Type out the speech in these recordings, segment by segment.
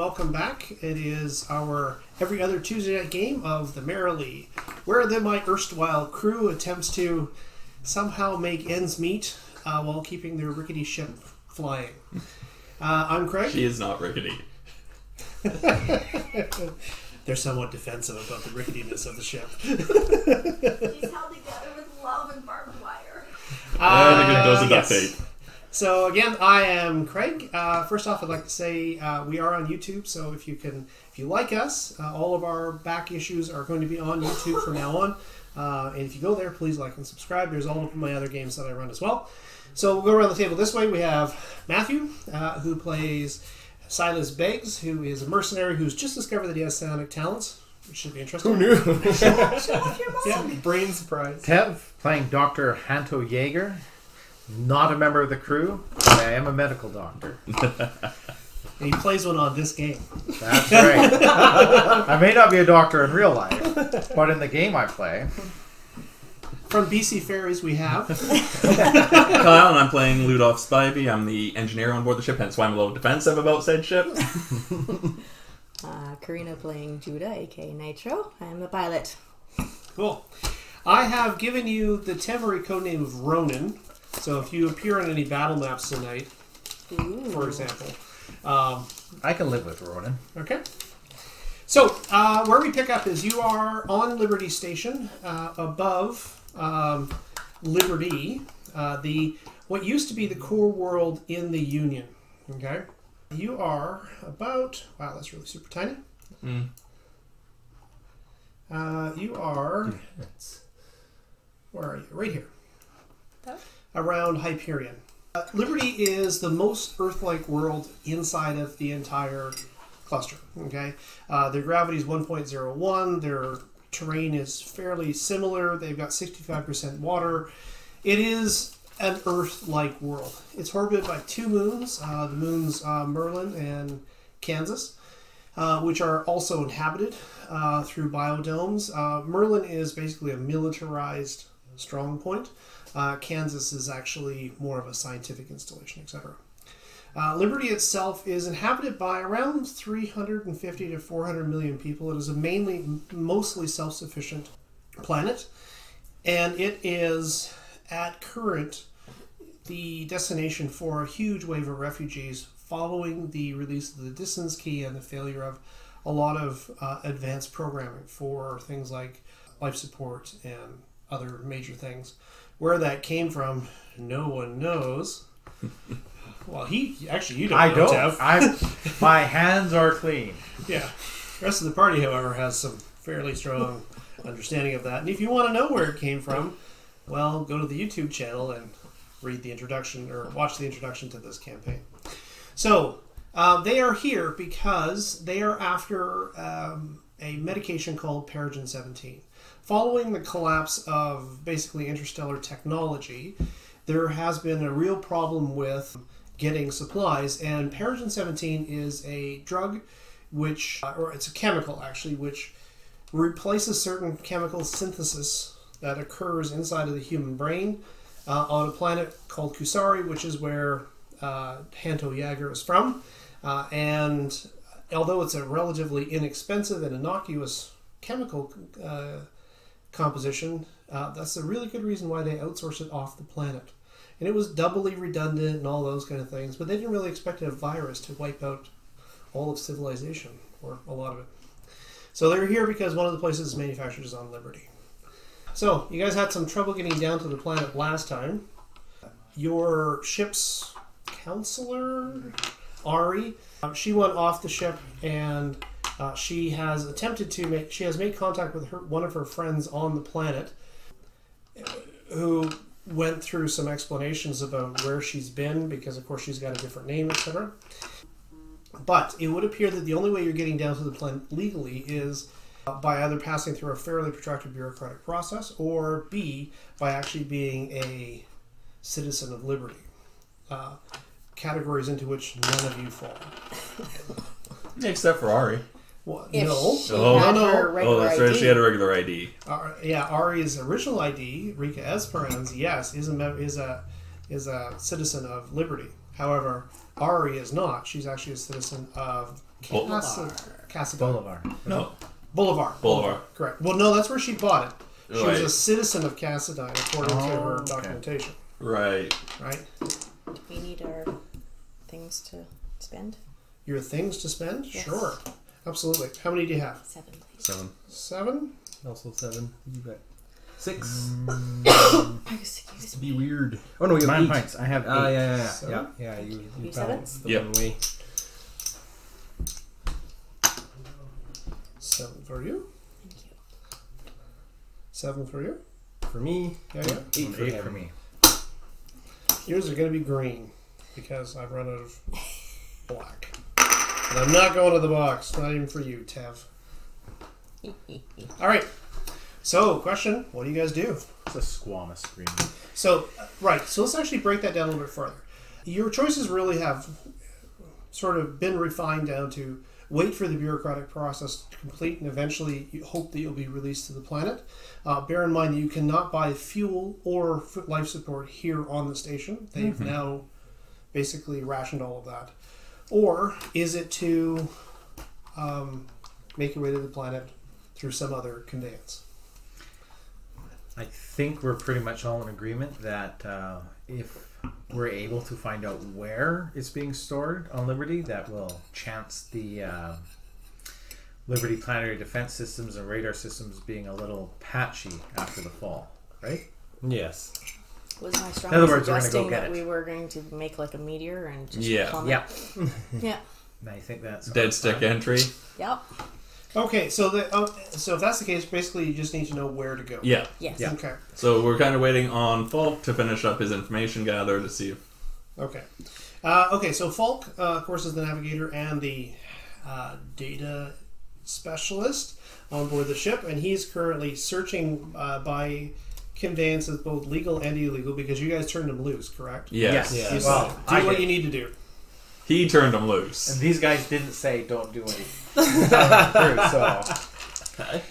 welcome back. It is our every other Tuesday night game of the Merrily, where my erstwhile crew attempts to somehow make ends meet while keeping their rickety ship flying. I'm Craig. She is not rickety. They're somewhat defensive about the ricketiness of the ship. She's held together with love and barbed wire. And a good dose of duct tape. So again, I am Craig. First off, I'd like to say we are on YouTube, so if you like us, all of our back issues are going to be on YouTube from now on. And if you go there, please like and subscribe. There's all of my other games that I run as well. So we'll go around the table this way. We have Matthew, who plays Silas Beggs, who is a mercenary who's just discovered that he has psionic talents, which should be interesting. Who knew? Show off your muscle. Yeah. Brain surprise. Tev, playing Dr. Hanto Jaeger. Not a member of the crew, but I am a medical doctor. And he plays one on this game. That's right. I may not be a doctor in real life, but in the game I play. From BC Ferries, we have Kyle, and I'm playing Ludolf Spivey. I'm the engineer on board the ship, hence why I'm a little defensive about said ship. Karina playing Judah, aka Nitro. I'm the pilot. Cool. I have given you the temporary codename of Ronin. So if you appear on any battle maps tonight, for example. I can live with Ronan. Okay. So where we pick up is you are on Liberty Station above Liberty, what used to be the core world in the Union. Okay. You are about... Wow, that's really super tiny. You are... Where are you? Right here. Around Hyperion. Liberty is the most Earth-like world inside of the entire cluster. Okay, their gravity is 1.01. Their terrain is fairly similar. They've got 65% water. It is an Earth-like world. It's orbited by two moons. The moons Merlin and Kansas, which are also inhabited through biodomes. Merlin is basically a militarized strong point. Kansas is actually more of a scientific installation, etc. Liberty itself is inhabited by around 350 to 400 million people. It is a mostly self-sufficient planet, and it is at current the destination for a huge wave of refugees following the release of the distance key and the failure of a lot of advanced programming for things like life support and other major things. Where that came from, no one knows. Well, you don't know, Tev. My hands are clean. Yeah. The rest of the party, however, has some fairly strong understanding of that. And if you want to know where it came from, well, go to the YouTube channel and read the introduction or watch the introduction to this campaign. So, they are here because they are after a medication called Peregrine 17. Following the collapse of basically interstellar technology, there has been a real problem with getting supplies, and Peregrine 17 is a drug or it's a chemical actually, which replaces certain chemical synthesis that occurs inside of the human brain on a planet called Kusari, which is where Hanto Jaeger is from. And although it's a relatively inexpensive and innocuous chemical composition, that's a really good reason why they outsourced it off the planet. And it was doubly redundant and all those kind of things, but they didn't really expect a virus to wipe out all of civilization, or a lot of it. So they're here because one of the places it's manufactured is on Liberty. So, you guys had some trouble getting down to the planet last time. Your ship's counselor, Ari, she went off the ship and she has made contact with one of her friends on the planet who went through some explanations about where she's been, because of course she's got a different name, etc. But it would appear that the only way you're getting down to the planet legally is by either passing through a fairly protracted bureaucratic process, or B, by actually being a citizen of Liberty. Categories into which none of you fall. Except for Ari. Well, If no. she had her regular that's right. ID. She had a regular ID. Ari's original ID, Rika Esperanz, yes, is a citizen of Liberty. However, Ari is not. She's actually a citizen of Casa Bolivar. No, Boulevard. Correct. Well, no, that's where she bought it. She was a citizen of Cassadine, according to her documentation. Right. Right. Do we need our things to spend? Your things to spend? Yes. Sure. Absolutely. How many do you have? 7, please. 7. 7? Also 7. You bet. 6. Excuse Be weird. Oh no, you have 9 8. pints. I have 8. Yeah. Seven? Yeah, you You balance the Yep. one way. 7 for you. Thank you. 7 for you. For me, Yeah. 8 for 8 him. for me. Yours are going to be green because I've run out of black. And I'm not going to the box. Not even for you, Tev. All right. So, question. What do you guys do? It's a squamous green. So, right. So let's actually break that down a little bit further. Your choices really have sort of been refined down to wait for the bureaucratic process to complete and eventually you hope that you'll be released to the planet. Bear in mind that you cannot buy fuel or life support here on the station. They've now basically rationed all of that. Or is it to make your way to the planet through some other conveyance? I think we're pretty much all in agreement that if we're able to find out where it's being stored on Liberty, that will chance the Liberty planetary defense systems and radar systems being a little patchy after the fall, right? Yes. Was my strong In other words, we're gonna go suggesting get that it. we were going to make like a meteor and just Yeah. plummet? Yeah. Yeah. And I think that's Dead stick entry. Yep. Okay, so so if that's the case, basically you just need to know where to go. Yeah. Yes. Yeah. Okay. So we're kind of waiting on Falk to finish up his information gather to see if... Okay. Okay, so Falk, of course, is the navigator and the data specialist on board the ship, and he's currently searching by conveyances, both legal and illegal, because you guys turned him loose, correct? Yes. Yeah. You Well, said, I do what did. you need to do. He turned him loose. And these guys didn't say don't do anything. So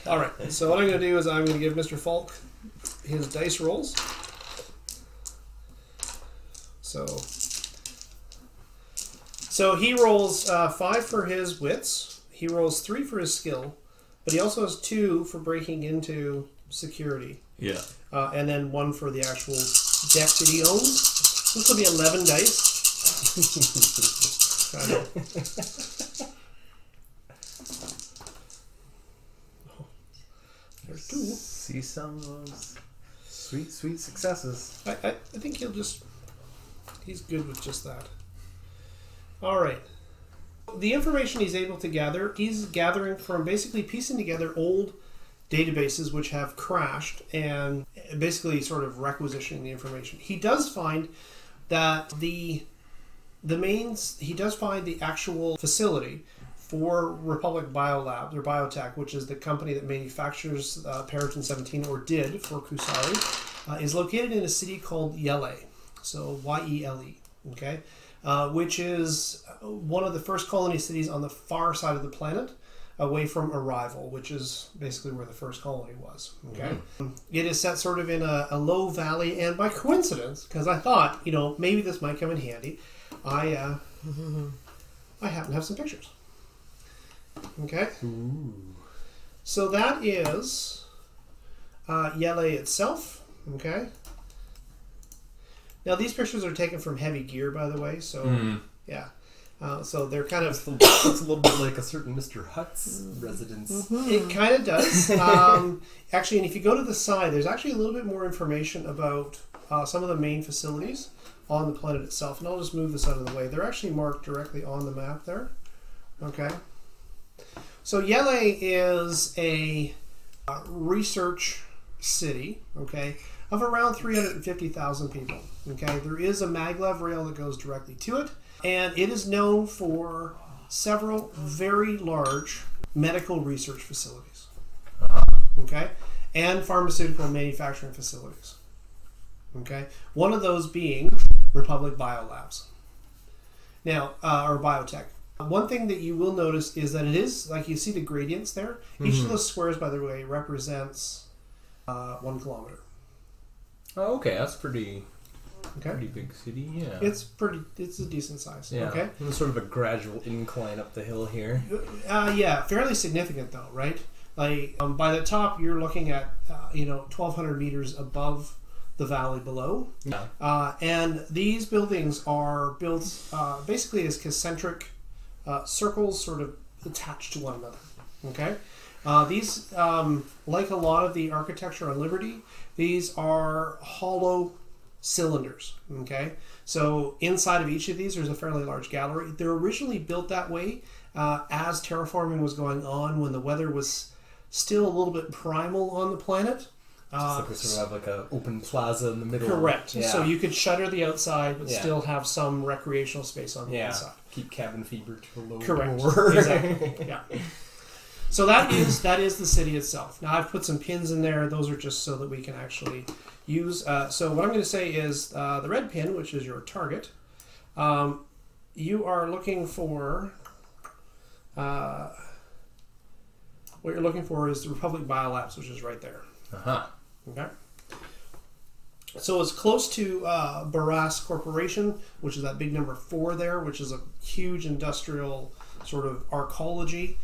All right, so what I'm going to do is I'm going to give Mr. Falk his dice rolls. So he rolls 5 for his wits. He rolls 3 for his skill, but he also has 2 for breaking into security, Yeah. and then 1 for the actual deck that he owns. This will be 11 dice. I know. There's 2. see some of those sweet successes. I think he's good with just that. All right. The information he's able to gather, he's gathering from basically piecing together old databases which have crashed and basically sort of requisitioning the information. He does find that he does find the actual facility for Republic Biolabs or Biotech, which is the company that manufactures Paraton 17 or did for Kusari, is located in a city called Yele. So Y-E-L-E, okay? Which is one of the first colony cities on the far side of the planet, away from Arrival, which is basically where the first colony was. Okay, It is set sort of in a low valley, and by coincidence, because I thought, maybe this might come in handy, I happen to have some pictures. Okay, so that is Yele itself. Okay. Now, these pictures are taken from heavy gear, by the way, so, yeah. So they're kind of... Looks a little bit like a certain Mr. Hutt's residence. It kind of does. Actually, and if you go to the side, there's actually a little bit more information about some of the main facilities on the planet itself. And I'll just move this out of the way. They're actually marked directly on the map there. Okay. So Yele is a research city, okay, of around 350,000 people. Okay, there is a maglev rail that goes directly to it, and it is known for several very large medical research facilities. Okay, and pharmaceutical manufacturing facilities. Okay, one of those being Republic Biolabs. Now, or Biotech. One thing that you will notice is that it is, like you see the gradients there, each of those squares, by the way, represents 1 kilometer. Oh, okay, that's pretty Okay. Pretty big city, yeah. It's a decent size. Yeah. Okay. And sort of a gradual incline up the hill here. Yeah, fairly significant though, right? Like by the top, you're looking at 1,200 meters above the valley below. Yeah. And these buildings are built basically as concentric circles, sort of attached to one another. Okay. These, like a lot of the architecture on Liberty, these are hollow cylinders. Okay. So inside of each of these, there's a fairly large gallery. They're originally built that way as terraforming was going on, when the weather was still a little bit primal on the planet. Just like we sort of have like an open plaza in the middle. Correct. Yeah. So you could shutter the outside, but Yeah. still have some recreational space on the inside. Keep cabin fever to a low Correct. roar. Exactly. Yeah. So that is the city itself. Now I've put some pins in there. Those are just so that we can actually use. So what I'm going to say is the red pin, which is your target. You are looking for. What you're looking for is the Republic Biolabs, which is right there. Uh-huh. Okay. So it's close to Barras Corporation, which is that big number 4 there, which is a huge industrial sort of arcology,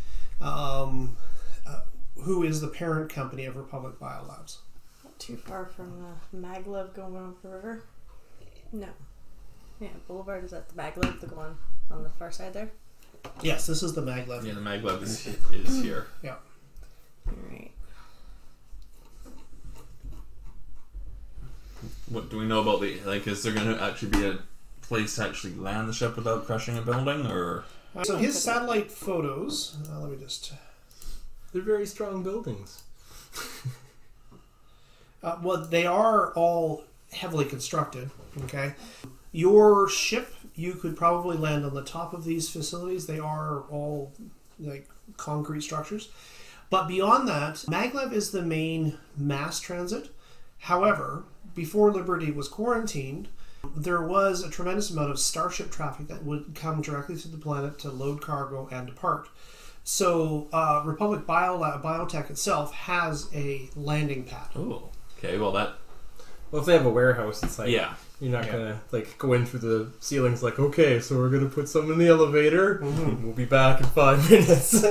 who is the parent company of Republic Biolabs. Not too far from the maglev going over the river. No. Yeah, Boulevard is at the maglev, the one on the far side there. Yes, this is the maglev. Yeah, the maglev is here. Yeah. Alright. What do we know about is there going to actually be a place to actually land the ship without crushing a building, or? So his satellite photos, let me just... They're very strong buildings. Well, they are all heavily constructed, okay? Your ship, you could probably land on the top of these facilities. They are all like concrete structures. But beyond that, maglev is the main mass transit. However, before Liberty was quarantined, there was a tremendous amount of starship traffic that would come directly to the planet to load cargo and depart. So Republic Biotech itself has a landing pad. Oh, okay. Well, Well, if they have a warehouse, it's like... yeah. You're not going to like go in through the ceilings like, okay, so we're going to put some in the elevator. Mm-hmm. We'll be back in 5 minutes.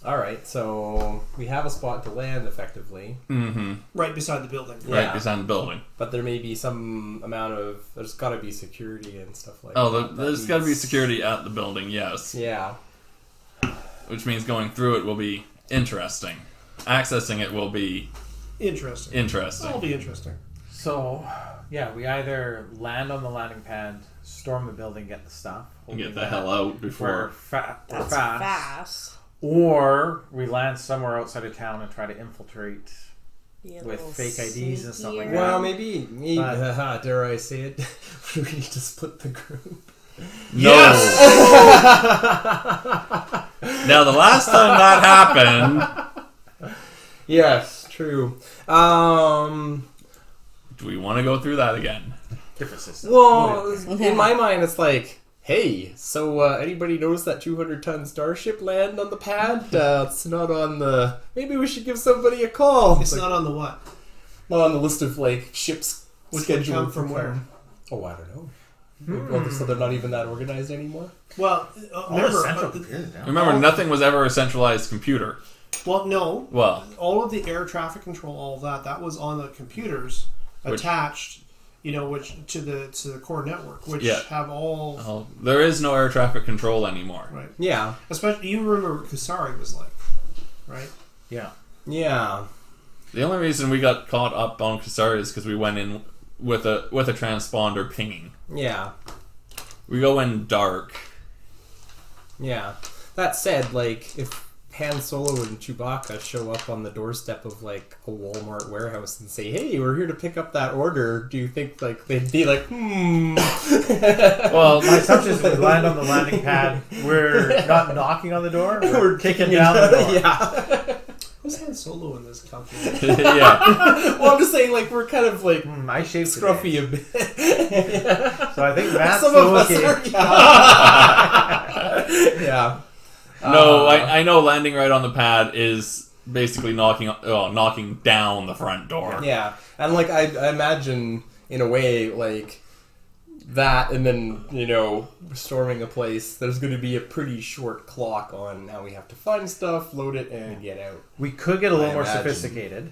All right, so we have a spot to land effectively. Mm-hmm. Right beside the building. Yeah. Right beside the building. But there may be some amount of... There's got to be security and stuff like Oh, that. there's got to be security at the building, yes. Yeah. Which means going through it will be interesting. Accessing it will be Interesting. That'll be interesting. So, yeah, we either land on the landing pad, storm the building, get the stuff, and get hoping the that hell out we're before. That's fast. fast. Or we land somewhere outside of town and try to infiltrate Be a with little fake IDs and stuff like sneakier. that. Well, maybe dare I say it? We need to split the group. No. Now, the last time that happened, Yes, true. do we want to go through that again? Different system. Well, in my mind, it's like, hey, so anybody notice that 200-ton starship land on the pad? It's not on the... Maybe we should give somebody a call. It's like, not on the what? not on the list of, like, ships Which would scheduled come from where? Oh, I don't know. Well, so they're not even that organized anymore? Well, All the central computers now. Remember, nothing was ever a centralized computer. well, no. Well, All of the air traffic control, all of that was on the computers Which- attached, which to the core network, which Yeah. have all there is no air traffic control anymore. right. Yeah. Especially, you remember what Kusari was like, right? Yeah. Yeah. The only reason we got caught up on Kasari is because we went in with a transponder pinging. Yeah. We go in dark. Yeah. That said, like, if Han Solo and Chewbacca show up on the doorstep of, like, a Walmart warehouse and say, hey, we're here to pick up that order, do you think, like, they'd be like, Well, My assumption is we land on the landing pad. We're not knocking on the door. We're kicking down the door. Yeah. Who's Han Solo in this company? yeah. Well, I'm just saying, like, we're kind of, like, I shaved today. scruffy a bit. So I think Matt's Some of us okay. are, yeah. No, I know landing right on the pad is basically knocking down the front door. Yeah, and like I imagine in a way like that, and then storming a place. There's going to be a pretty short clock on now. We have to find stuff, load it, and get out. We could get a little more imagine. sophisticated,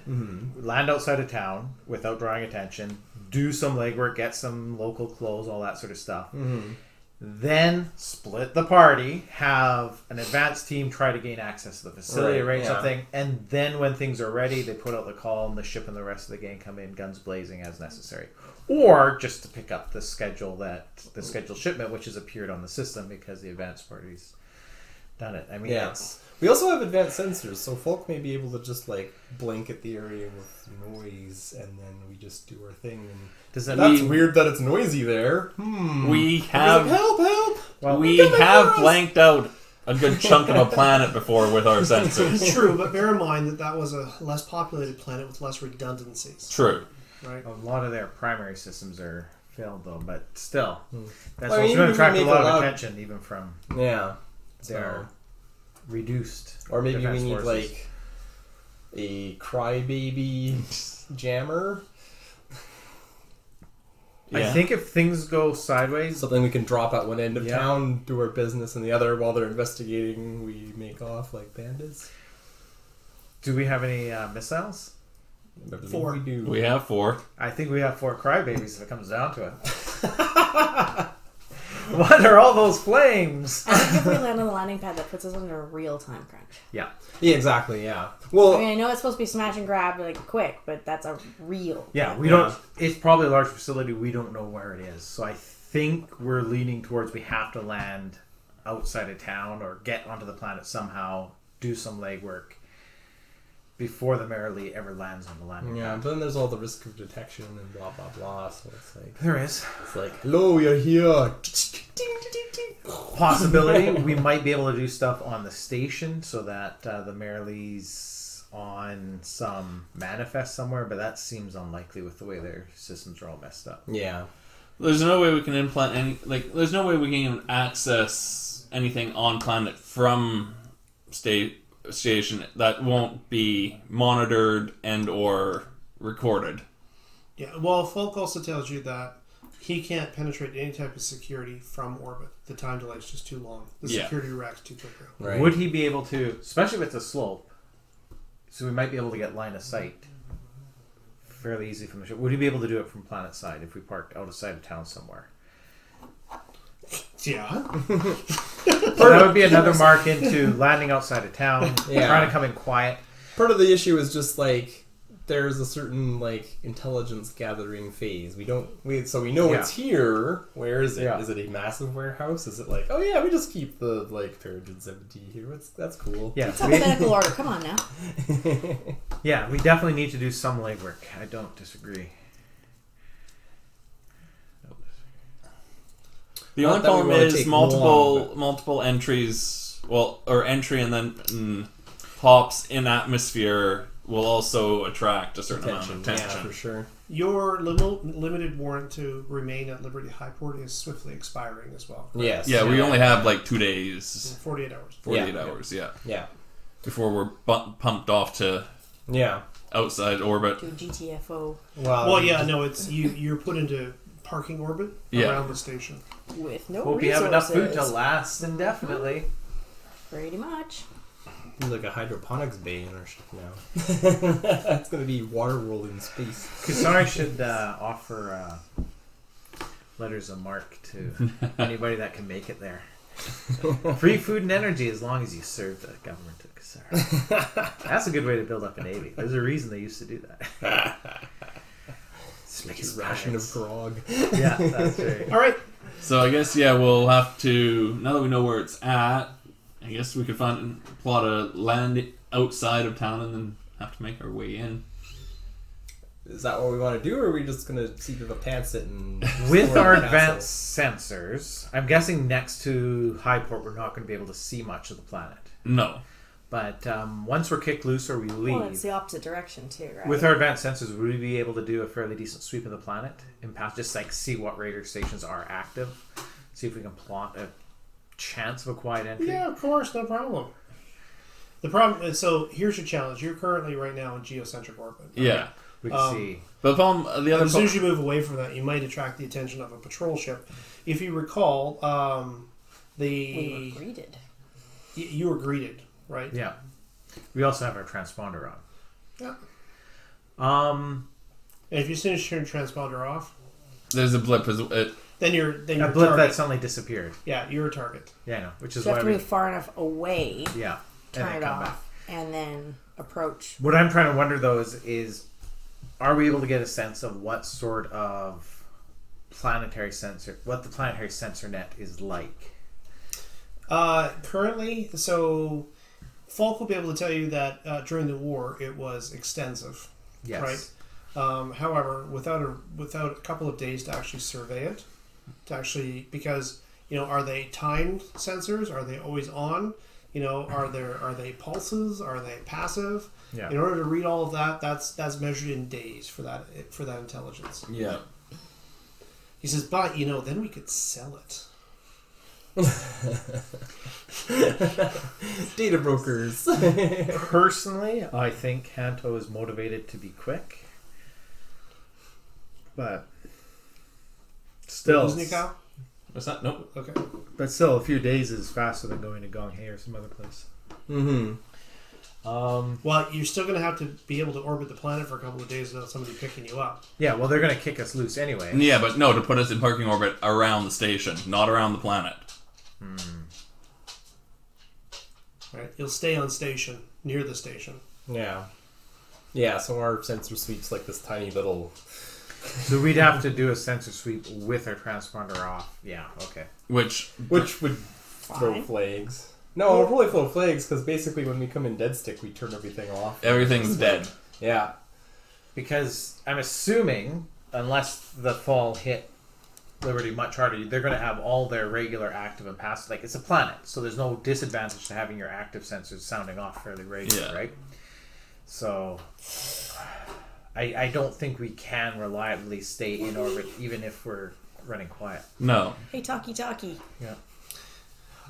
land outside of town without drawing attention, do some legwork, get some local clothes, all that sort of stuff. Then split the party, have an advanced team try to gain access to the facility, arrange something, and then when things are ready, they put out the call and the ship and the rest of the gang come in guns blazing as necessary. Or just to pick up the scheduled shipment, which has appeared on the system because the advanced party's done it. I mean, we also have advanced sensors, so folk may be able to just like blanket the area with noise, and then we just do our thing. And does that that's weird that it's noisy there. We have help. Well, we have blanked out a good chunk of a planet before with our sensors. It's true, but bear in mind that was a less populated planet with less redundancies. True. Right. A lot of their primary systems are failed though, but still, that's I mean, also going to attract a lot of loud- attention even from Yeah. their reduced. Or maybe we defense need forces. like a crybaby jammer. I think if things go sideways, Something we can drop at one end of Yeah. town, do our business, and the other, while they're investigating, we make off like bandits. do we have any missiles? Whatever 4. we do. We have 4. I think we have 4 crybabies if it comes down to it. What are all those flames? I think if we land on the landing pad, that puts us under a real time crunch. Yeah. Yeah, exactly. Yeah. Well, I mean, I know it's supposed to be smash and grab like quick, but that's a real. Yeah, we don't. It's probably a large facility. We don't know where it is, so I think we're leaning towards we have to land outside of town or get onto the planet somehow, do some legwork before the Merrily ever lands on the landing yeah, pad. but then there's all the risk of detection and blah blah blah. So it's like There is hello, we are here. possibility we might be able to do stuff on the station so that the Merrily's on some manifest somewhere, but that seems unlikely with the way their systems are all messed up. Yeah. There's no way we can implant any. There's no way we can even access anything on planet from station that won't be monitored and or recorded. Yeah. Well, Folk also tells you that he can't penetrate any type of security from orbit. The time delay is just too long. The security reacts too quickly. Right. Would he be able to, especially if it's a slope, so we might be able to get line of sight fairly easy from the ship. Would he be able to do it from planet side if we parked outside of town somewhere? Yeah. So that would be another mark into landing outside of town, Yeah. trying to come in quiet. Part of the issue is just like there's a certain like intelligence gathering phase. We know it's here. Where is it? Yeah. Is it a massive warehouse? Is it like, oh yeah, we just keep the like Peregrines empty here. That's cool. Yeah, It's alphabetical order. Come on now. yeah, we definitely need to do some legwork. I don't disagree. The Not only that we problem wanna is take multiple entries. Well, or entry and then hops in atmosphere will also attract a certain amount of Yeah, attention. for sure. Your limited warrant to remain at Liberty Highport is swiftly expiring as well. Yes. Yeah, we only have like 2 days, 48 hours. 48 hours, yeah, Yeah. before we're pumped off to Yeah. outside orbit. To GTFO Well, yeah, no, it's you're put into parking orbit Yeah. around the station. with no Hope you have resources. enough food to last indefinitely. Pretty much. It's like a hydroponics bay in our ship now. It's gonna be water world in space. Kusari should offer letters of marque to anybody that can make it there. Free food and energy as long as you serve the government of Kusari. That's a good way to build up a navy. There's a reason they used to do that. Like a ration of grog. Yeah, that's right. All right. So I guess we'll have to, now that we know where it's at, I guess we could plot a land outside of town and then have to make our way in. Is that what we want to do, or are we just gonna see to the pants it and With explore our the castle? advanced sensors, I'm guessing next to Highport we're not going to be able to see much of the planet. No. But once we're kicked loose or we leave, Well, it's the opposite direction too, right? with our advanced sensors, would we be able to do a fairly decent sweep of the planet and pass, just like see what radar stations are active, see if we can plot a chance of a quiet entry? Yeah, of course, no problem. The problem is, so here's your challenge. You're currently right now in geocentric orbit. Yeah. We can see. But the problem, the other As soon as you move away from that, you might attract the attention of a patrol ship. If you recall, We were greeted. you were greeted, right? Yeah. We also have our transponder on. Yeah. Um, And if you soon as turn transponder off, there's a blip. then you're a a blip target. that suddenly disappeared. Yeah, you're a target. Yeah, I know. Which is So you why have to we. move far enough away, Yeah. turn then it come off, back. and then approach. What I'm trying to wonder though is are we able to get a sense of what sort of what the planetary sensor net is like? Currently, so Falk will be able to tell you that during the war it was extensive. Yes. Right. However, without a couple of days to actually survey it, because are they timed sensors? Are they always on? Are they pulses? Are they passive? Yeah. In order to read all of that, that's measured in days for that intelligence. Yeah. He says, but then we could sell it. Data brokers. Personally, I think Hanto is motivated to be quick. But still, Isn't he, Kyle? What's that? Nope. Okay. but still, a few days is faster than going to Gong Hei or some other place. Mm-hmm. Well, you're still going to have to be able to orbit the planet for a couple of days without somebody picking you up. Yeah, well, they're going to kick us loose anyway. Yeah, but no, to put us in parking orbit around the station, not around the planet. Right? You'll stay on station, near the station. Yeah. Yeah, so our sensor sweep's like this tiny little... So we'd have to do a sensor sweep with our transponder off. Yeah, okay. Which Which would throw Fine. flags. No, it'll probably throw flags, because basically when we come in dead stick, we turn everything off. everything's dead. Yeah. Because I'm assuming, unless the fall hit Liberty much harder, they're going to have all their regular active and passive. Like, it's a planet, so there's no disadvantage to having your active sensors sounding off fairly regularly, Yeah. right? So, I don't think we can reliably stay in orbit, even if we're running quiet. No. Hey, talkie. Yeah.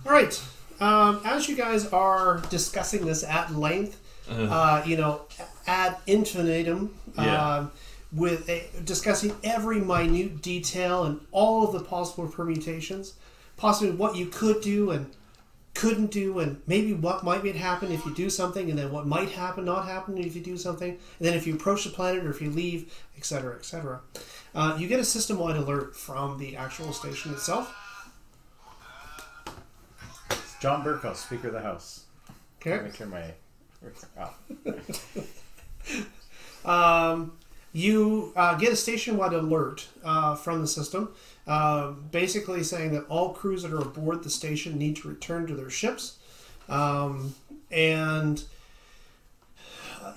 All right. As you guys are discussing this at length, ad infinitum, Yeah. discussing every minute detail and all of the possible permutations, possibly what you could do and couldn't do, and maybe what might happen if you do something, and then what might not happen if you do something, and then if you approach the planet or if you leave, etc., etc. You get a system-wide alert from the actual station itself. It's John Burkhouse, Speaker of the House. Okay. Let me turn my... You get a station-wide alert from the system, basically saying that all crews that are aboard the station need to return to their ships, and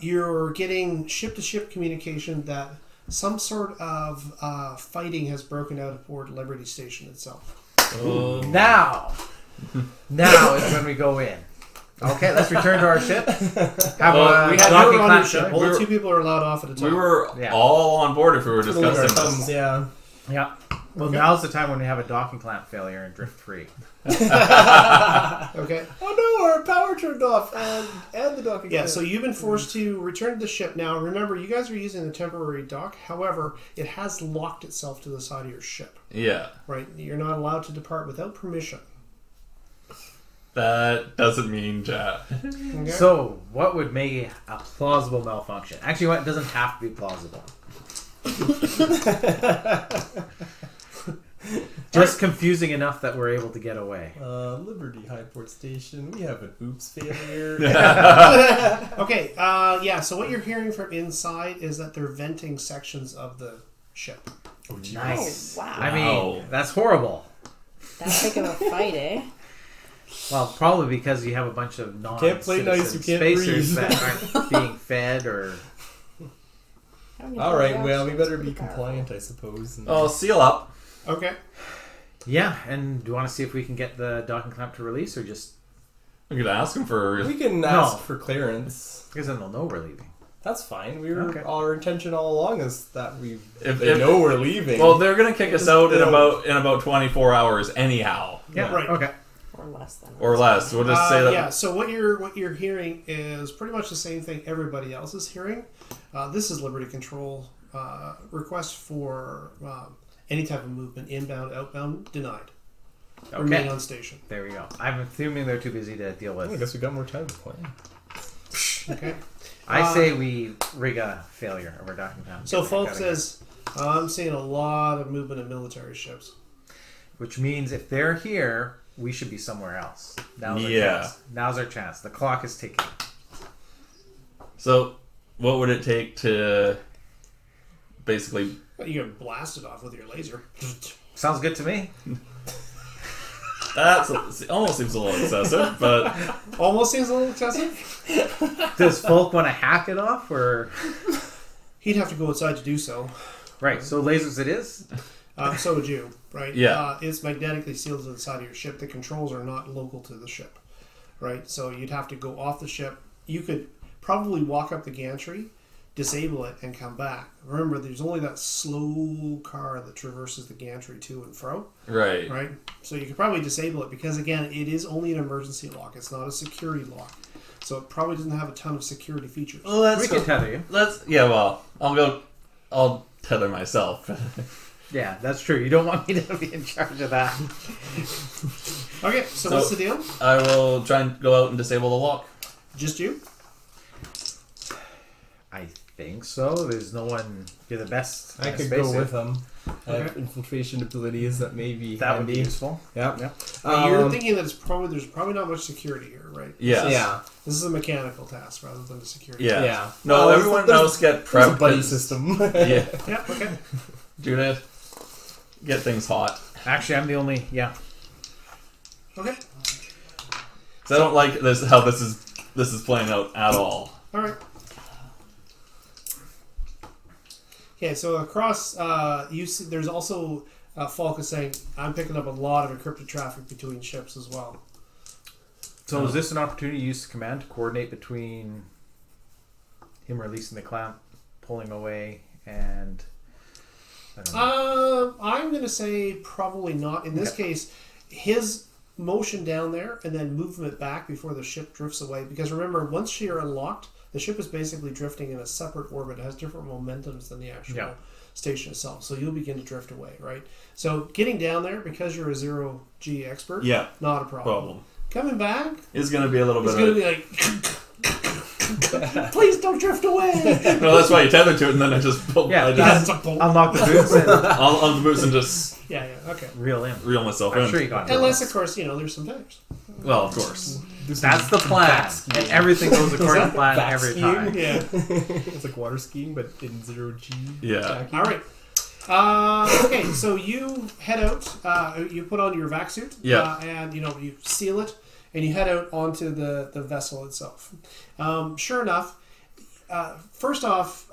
you're getting ship-to-ship communication that some sort of fighting has broken out aboard Liberty Station itself. Now is when we go in. Okay, let's return to our ship. Have Well, a we had- docking You're on clamp your ship. showing. Only We were- two people are allowed off at a time. We were Yeah. all on board if we were Twiddling our discussing thumbs, this. yeah. Yeah. Well, Okay. now's the time when we have a docking clamp failure and drift free. Okay. Oh no, our power turned off, and the docking. Yeah, so you've been forced to return to the ship. Now, remember, you guys are using the temporary dock. However, it has locked itself to the side of your ship, Yeah. right? You're not allowed to depart without permission. That doesn't mean jack. Okay? So, what would make a plausible malfunction? Actually, what doesn't have to be plausible. Just confusing enough that we're able to get away. Liberty Highport Station, we have an oops failure. Okay, so what you're hearing from inside is that they're venting sections of the ship. Nice. Oh, wow. I mean, that's horrible. That's big of a fight, eh? Well, probably because you have a bunch of Can't play nice, you can't spacers breathe. that aren't being fed or... Alright, well, we better be compliant, I suppose. Oh, seal up. Okay. Yeah, and do you want to see if we can get the docking clamp to release or just... We could ask him for. We can ask for clearance. Because then they'll know we're leaving. That's fine. We were Okay. our intention all along is that If- they know we're leaving. Well, they're gonna kick us out in They'll- about 24 hours anyhow. Yeah, Right. okay. Or less than. Or less. We'll just say that. Yeah. So what you're hearing is pretty much the same thing everybody else is hearing. This is Liberty Control request for any type of movement, inbound, outbound, denied. Remain on station. There we go. I'm assuming they're too busy to deal with. I guess we got more time to plan. Okay. I say we rig a failure, and we're docking down. So Falk says, I'm seeing a lot of movement of military ships. Which means if they're here, we should be somewhere else. Now's our Yeah. chance. Now's our chance. The clock is ticking. So, what would it take to basically... Well, you can blast it off with your laser. Sounds good to me. That almost seems a little excessive, but... Almost seems a little excessive. Does Folk want to hack it off, or...? He'd have to go outside to do so. Right, so lasers it is? So would you, right? Yeah. It's magnetically sealed to the side of your ship. The controls are not local to the ship, right? So you'd have to go off the ship. You could probably walk up the gantry, disable it, and come back. Remember, there's only that slow car that traverses the gantry to and fro, Right. right? So you could probably disable it because, again, it is only an emergency lock. It's not a security lock. So it probably doesn't have a ton of security features. Well, We can tether you. I'll tether myself. Yeah, that's true. You don't want me to be in charge of that. Okay, so what's the deal? I will try and go out and disable the lock. Just you? I think so. There's no one... You're the best. I could go with him. I have infiltration abilities that may be That would be handy. useful. Yeah. You're thinking that there's probably not much security here, right? Yes. Yeah. This is a mechanical task rather than a security. Yeah. Yeah. No, Well, everyone there's- else get There's a prepped. buddy 'cause- system. Yeah. Yeah. Okay. Judith, get things hot. Actually, I'm the only... Yeah. Okay. So I don't like how this is playing out at all. All right. Okay. So across, you see, there's also Falk is saying, I'm picking up a lot of encrypted traffic between ships as well. So is this an opportunity to use command to coordinate between him releasing the clamp, pulling away, and... I don't know. I'm going to say probably not. In this case, his motion down there and then movement back before the ship drifts away. Because remember, once you're unlocked, the ship is basically drifting in a separate orbit. It has different momentums than the actual station itself. So you'll begin to drift away, right? So getting down there, because you're a zero-G expert, not a problem. Coming back, It's going to be a little it's bit going of... to be like, please don't drift away. No, that's why you tether to it, and then I just pull. Yeah, I Yeah, just it's a bolt. Unlock the boots and on the boots and just Yeah, okay. reel in. reel myself I'm in. sure you got it. Unless, of course, there's some failures. Well, of course. That's the plan. And everything goes according to plan Back every skiing? time. Yeah. It's like water skiing, but in zero G. Yeah. All right. Okay, so you head out. You put on your vac suit. Yeah. And you seal it, and you head out onto the vessel itself. Sure enough, first off,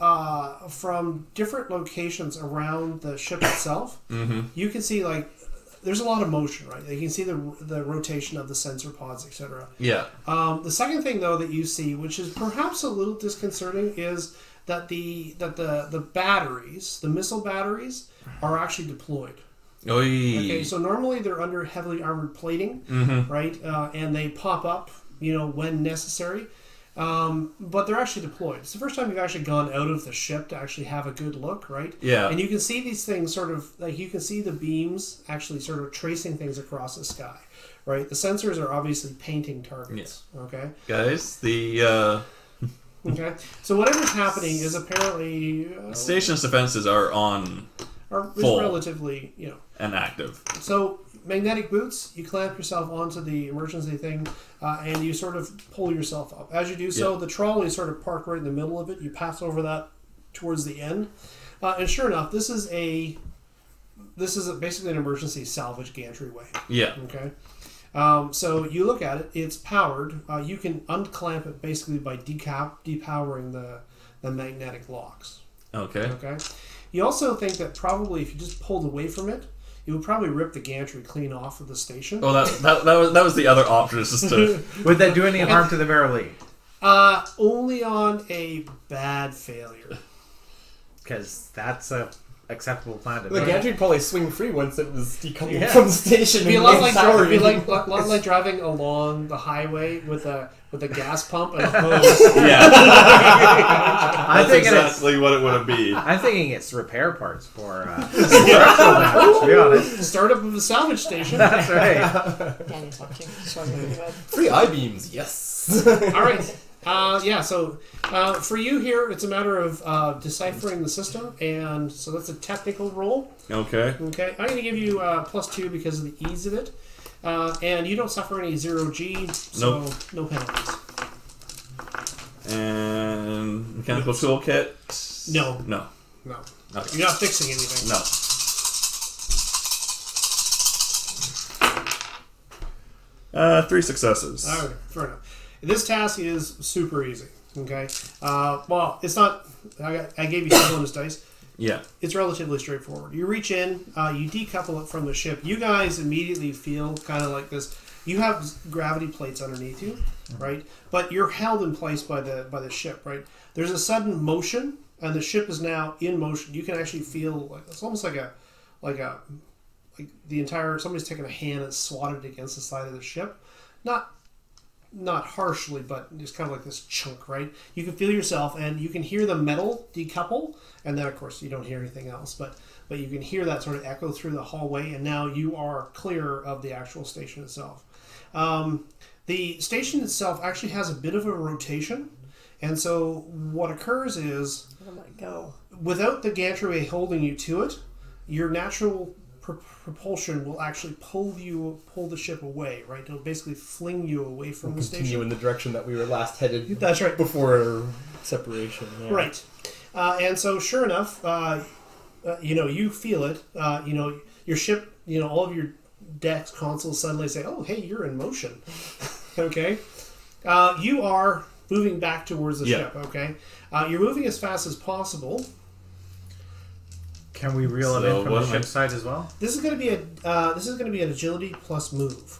from different locations around the ship itself, you can see there's a lot of motion, right? You can see the rotation of the sensor pods, etc. Yeah. The second thing, though, that you see, which is perhaps a little disconcerting, is that the batteries, the missile batteries, are actually deployed. Okay, so normally they're under heavily armored plating, right? And they pop up, when necessary. But they're actually deployed. It's the first time you've actually gone out of the ship to actually have a good look, right? Yeah. And you can see these things sort of, you can see the beams actually sort of tracing things across the sky, right? The sensors are obviously painting targets, okay? Guys, the Okay. So whatever's happening is apparently... station's defenses are on is full. relatively, and active. So magnetic boots, you clamp yourself onto the emergency thing, and you sort of pull yourself up. As you do so, the trolley is sort of parked right in the middle of it. You pass over that towards the end, and sure enough, this is basically an emergency salvage gantry-way. Yeah. Okay. So you look at it; it's powered. You can unclamp it basically by depowering the magnetic locks. Okay. Okay. You also think that probably if you just pulled away from it, you would probably rip the gantry clean off of the station. Well, that was the other option. Is just to Would that do any harm to the Verily? Only on a bad failure. Because that's a acceptable plan to The make. gantry would probably swing free once it was decoupled Yeah. from the station. It'd be a and lot made like sour. it'd be like a lot like driving along the highway with a gas pump and a hose. Yeah. I'm That's thinking exactly what it would be. I'm thinking it's repair parts for structural damage, to be honest. Startup of a salvage station. That's right. Danny's watching. Showing me the web. Free I-beams, yes. All right. So for you here, it's a matter of deciphering the system, and so that's a technical roll. Okay. Okay, I'm going to give you +2 because of the ease of it, and you don't suffer any 0G, so Nope. no penalties. And mechanical toolkit? No. No. No, Okay. you're not fixing anything. No. Three successes. All right, fair enough. This task is super easy. Okay. Well, it's not. I gave you some bonus dice. Yeah. It's relatively straightforward. You reach in, you decouple it from the ship. You guys immediately feel kind of like this. You have gravity plates underneath you, right? But you're held in place by the ship, right? There's a sudden motion, and the ship is now in motion. You can actually feel like it's almost like the entire somebody's taken a hand and swatted it against the side of the ship, not harshly, but just kind of like this chunk, right? You can feel yourself, and you can hear the metal decouple, and then of course you don't hear anything else, but you can hear that sort of echo through the hallway, and now you are clear of the actual station itself. The station itself actually has a bit of a rotation, and so what occurs is, Let it go. without the gantry holding you to it, your natural propulsion will actually pull the ship away, right? It'll basically fling you away from the Continue station. in the direction that we were last headed. That's right. Before separation. Yeah. Right. And so, sure enough, you feel it. Your ship, all of your decks, consoles suddenly say, oh, hey, you're in motion. Okay? You are moving back towards the ship, okay? You're moving as fast as possible. Can we reel it So in from what the am I- ship side as well? This is going to be an agility plus move.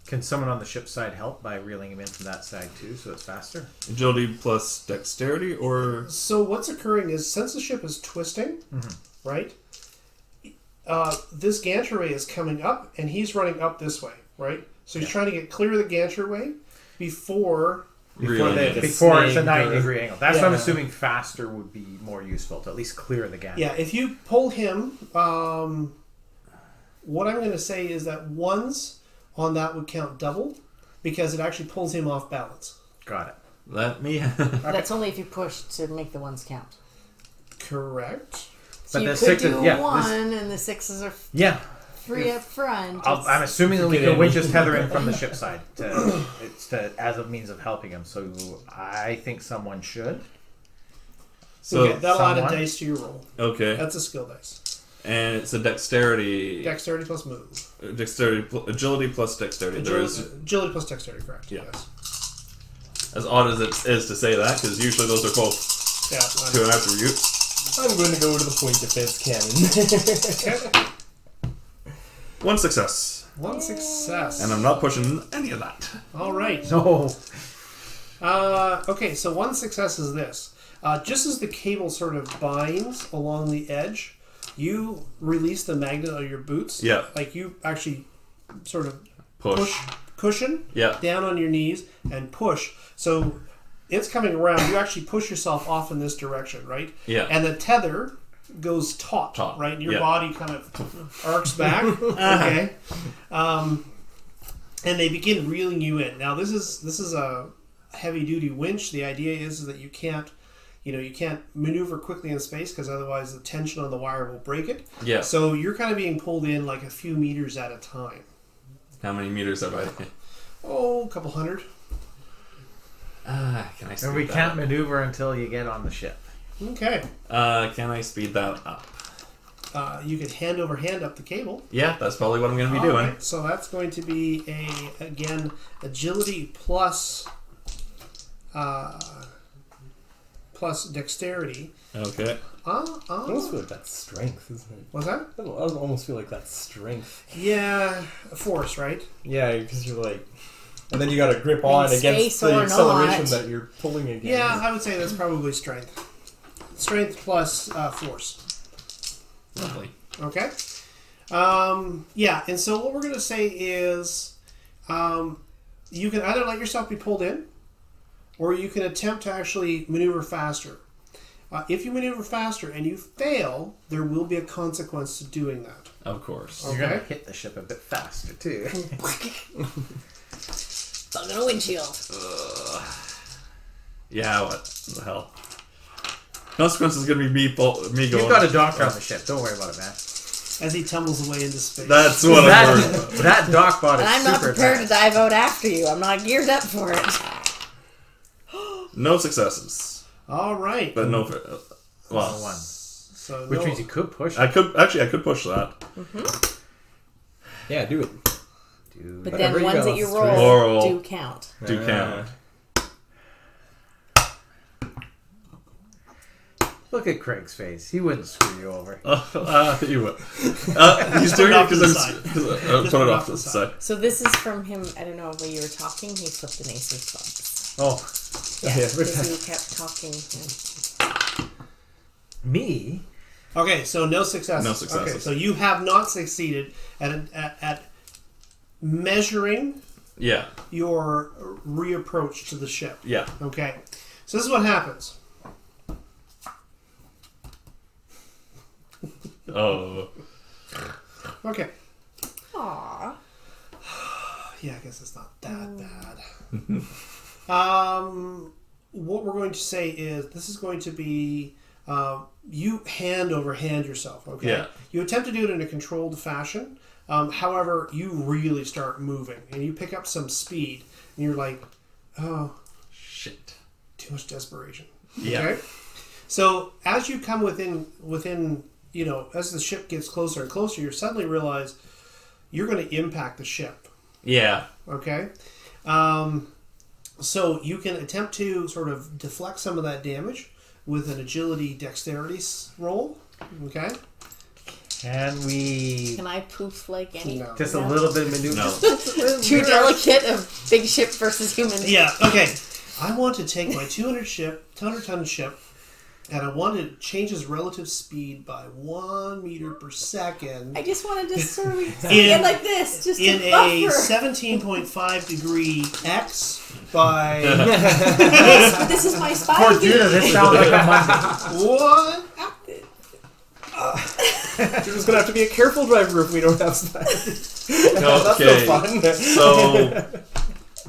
Can someone on the ship side help by reeling him in from that side too, so it's faster? Agility plus dexterity, or So what's occurring is, since the ship is twisting, right? This gantry is coming up, and he's running up this way, right? So he's trying to get clear of the gantry before. reeling they- it? Before it's a snake 90-degree angle. That's what I'm Yeah. assuming faster would be more useful to at least clear the gap. Yeah, if you pull him, what I'm going to say is that ones on that would count double, because it actually pulls him off balance. Got it. Let me. That's only if you push to make the ones count. Correct. So But you the could sixes- do yeah, one, and the sixes are Yeah. free up front. I'm assuming that we Get can in. winch tether in from the ship side as a means of helping him. So I think someone should. So Okay, that'll add a someone- dice to your roll. okay, That's a skill dice. and it's a dexterity. Dexterity plus move. Agility plus dexterity. There is, Agility plus dexterity, correct. Yeah. Yes. as odd as it is to say that, because usually those are both Yeah. two and attribute. I'm going to go to the point defense cannon. Okay. One success, One success. and I'm not pushing any of that. All right. No. Okay, so one success is this. Just as the cable sort of binds along the edge, you release the magnet of your boots. Yeah. Like you actually sort of Push. cushion Yeah. down on your knees and push. So it's coming around. You actually push yourself off in this direction, right? Yeah. And the tether goes taut, Taut, right? Your yeah. body kind of arcs back. Okay. And they begin reeling you in. Now this is a heavy duty winch. The idea is that you can't maneuver quickly in space, because otherwise the tension on the wire will break it. Yeah. So you're kind of being pulled in like a few meters at a time. How many meters have I? Oh, a couple hundred. Can I speed And we that can't up? maneuver until you get on the ship. Okay. Can I speed that up? You could hand over hand up the cable. Yeah, that's probably what I'm going to be All doing. right, so that's going to be again agility plus dexterity. Okay. I almost feel like that's strength, isn't it? What's that? I almost feel like that's strength. Yeah, force, right? Yeah, because you're like... And then you got to grip In on against space the or acceleration not. that you're pulling against. Yeah, I would say that's probably strength. Strength plus force. Lovely. Okay. Yeah, and so what we're going to say is you can either let yourself be pulled in, or you can attempt to actually maneuver faster. If you maneuver faster and you fail, there will be a consequence to doing that. Of course. Okay. You're gonna hit the ship a bit faster too. Thug in a windshield. Yeah, what the hell? Consequence is going to be me going... You've got a doctor on the ship. Don't worry about it, man. As he tumbles away into space. That's what I'm worried about. That doc bot is And I'm not super prepared to advanced. dive out after you. I'm not geared up for it. No successes. All right. But no... Well, One. So Which no- means you could push I it. could... Actually, I could push that. Yeah, do it. Dude. But Whatever then you ones go, that you it's roll three. do count. Do count. Look at Craig's face. He wouldn't screw you over. You would. He's doing it off to the because side. I'm... Put it off to the side. So this is from him. I don't know, when you were talking, he flipped an ace of clubs. Oh, Yeah, Yeah, because you kept talking. me? Okay, so no successes. No successes. Okay, so you have not succeeded at measuring Yeah. your reapproach to the ship. Yeah. Okay, so this is what happens. Oh. Okay. Aww. Yeah, I guess it's not that bad. What we're going to say is this is going to be you hand over hand yourself. Okay. Yeah. You attempt to do it in a controlled fashion. However, you really start moving and you pick up some speed, and you're like, oh, Shit. too much desperation. Yeah. Okay. So as you come within, as the ship gets closer and closer, you suddenly realize you're going to impact the ship. Yeah. Okay. So you can attempt to sort of deflect some of that damage with an agility dexterity roll. Okay. Can we... Can I poof like any? No. Just a little bit of maneuver. No. Too delicate of big ship versus human. Yeah. Okay. I want to take my 200-ton ship, and I want to change its relative speed by 1 meter per second I just wanted to sort of In- get like this, just in to a buffer. 17.5 degree X by This is my spy. Poor Judah, this sounds like a Monday. what? You're just gonna have to be a careful driver if we don't have That's no Okay. fun. So,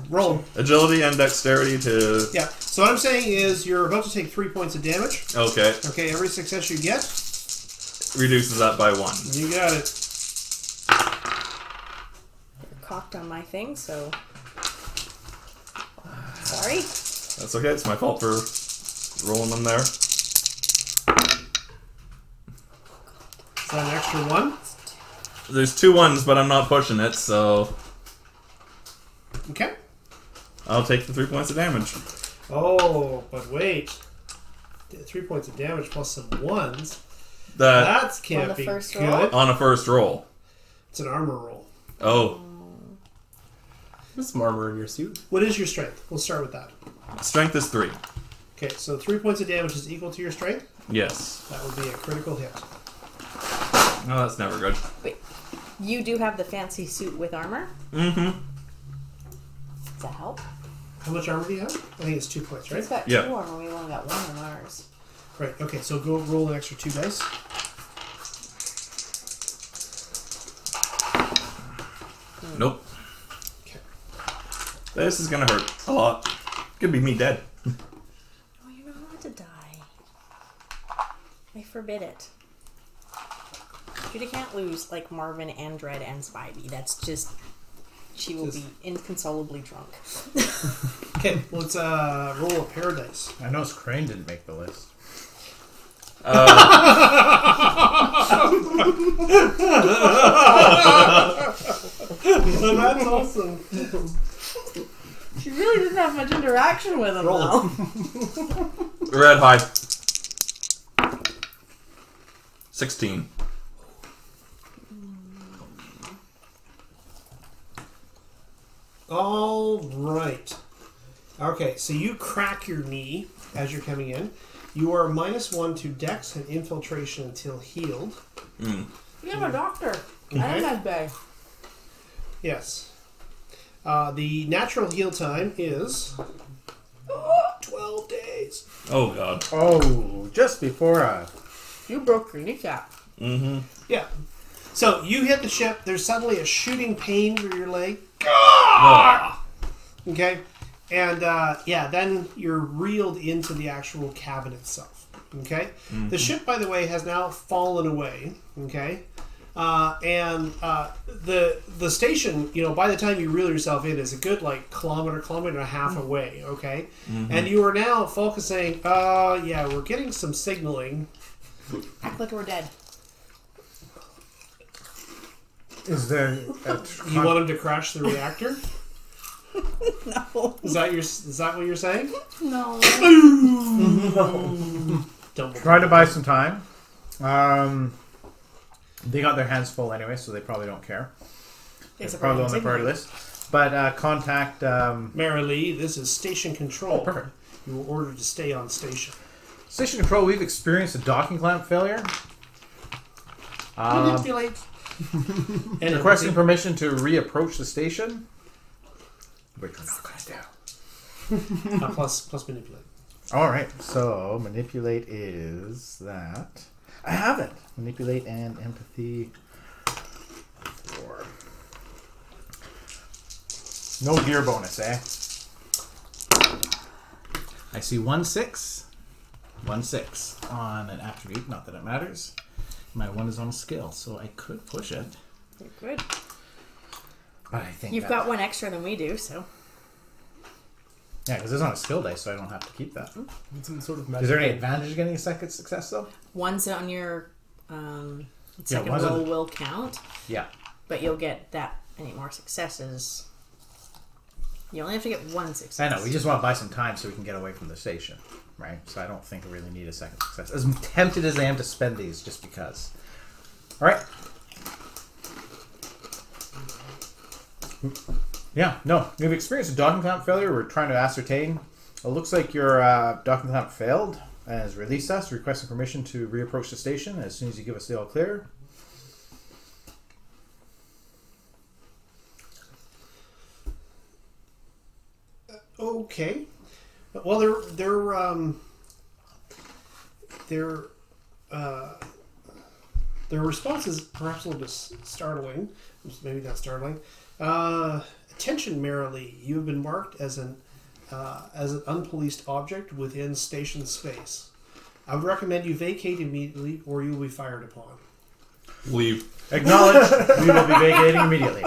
Roll. agility and dexterity to... Yeah. So what I'm saying is you're about to take 3 points of damage. Okay. Okay. Every success you get, Reduces that by 1. you got it. Cocked on my thing, so sorry. That's okay. It's my fault for rolling them there. Is that an extra 1? There's 2 ones, but I'm not pushing it, so Okay. I'll take the 3 points of damage. Oh, but wait. 3 points of damage plus some 1s. That That can't On the be first good. roll? on a first roll. It's an armor roll. Oh, There's some armor in your suit. What is your strength? We'll start with that. strength is 3. Okay, so 3 points of damage is equal to your strength. Yes. That would be a critical hit. No, that's never good. Wait, you do have the fancy suit with armor? Mm-hmm. Does that help? How much armor do you have? I think it's 2 points, right? He's got Yeah. 2 armor. We only got 1 on ours. Right. Okay, so go roll an extra 2 dice. Nope. Okay. This is gonna hurt a lot. Could be me dead. Oh, you're not allowed to die. I forbid it. Judah can't lose like Marvin and Dredd and Spivey. That's just... She will be inconsolably drunk. Okay, let's roll a pair of dice. I noticed Crane didn't make the list. That's awesome. She really didn't have much interaction with him, though. Red high. 16. All right. Okay, so you crack your knee as you're coming in. You are -1 to Dex and Infiltration until healed. We have a doctor. Okay. And a med bay. Yes. The natural heal time is 12 days. Oh god. Oh, just before You broke your kneecap. Mm-hmm. Yeah. So you hit the ship. There's suddenly a shooting pain through your leg. Okay. And then you're reeled into the actual cabin itself. Okay. The ship, by the way, has now fallen away. Okay. The station, by the time you reel yourself in, is a good kilometer and a half away. Okay. And you are now focusing. We're getting some signaling. Act like we're dead. is there You want him to crash the reactor? No. Is that what you're saying? No. Don't try to buy some time. They got their hands full anyway, so they probably don't care. It's probably on the priority list. But contact Mary Lee, this is station control. Oh, perfect. You were ordered to stay on station. Station control. We've experienced a docking clamp failure. Manipulate. And Requesting permission to reapproach the station, which we're not going to do. plus manipulate. All right, so manipulate is that. I have it. Manipulate and empathy. 4. No gear bonus, eh? I see 1 6. 1 6 on an attribute. Not that it matters. My 1 is on a skill, so I could push it. You're good. But I think You've got 1 extra than we do, so. Yeah, because it's on a skill dice, so I don't have to keep that. Some sort of Is there any advantage of getting a second success, though? 1's on your second one's on roll the- will count, Yeah. but you'll get that many more successes. You only have to get 1 success. I know, we just want to buy some time so we can get away from the station, right? So I don't think I really need a second success. As tempted as I am to spend these, just because. All right. Yeah, no. We've experienced a docking clamp failure. We're trying to ascertain. It looks like your docking clamp failed and has released us, requesting permission to reapproach the station as soon as you give us the all clear. Okay. Well, their response is perhaps a little bit startling. Maybe not startling. Attention, merrily. You have been marked as an unpoliced object within station space. I would recommend you vacate immediately, or you will be fired upon. Leave. Acknowledge. We will be vacating immediately.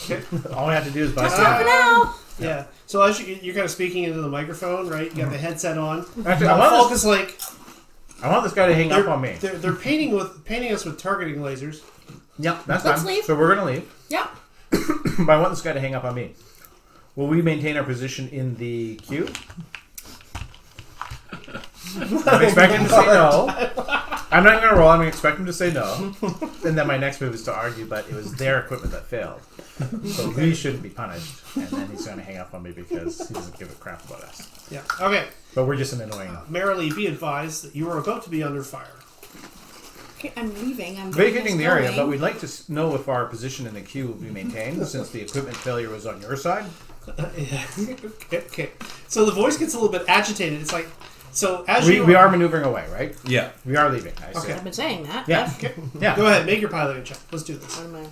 Okay. All we have to do is buy Just some for time. now. Yeah. So as you're kind of speaking into the microphone, right? You got the headset on. Actually, I want Focus this guy to hang up on me. They're painting us with targeting lasers. Yep, that's Let's fine. leave. So we're going to leave. Yep. But I want this guy to hang up on me. Will we maintain our position in the queue? I'm expecting him to say no. I'm not going to roll. I'm going to expect him to say no. And then my next move is to argue, but it was their equipment that failed. So he shouldn't be punished. And then he's going to hang up on me because he doesn't give a crap about us. Yeah. Okay. But we're just an annoying... Merrily, be advised that you are about to be under fire. Okay, I'm leaving. I'm Vacating the area, going. but we'd like to know if our position in the queue will be maintained since the equipment failure was on your side. Okay. So the voice gets a little bit agitated. It's like, so as We are maneuvering away, right? Yeah. We are leaving, I see. Okay. I've been saying that. Yeah. Okay. Yeah. Go ahead, make your piloting check. Let's do this. What am I?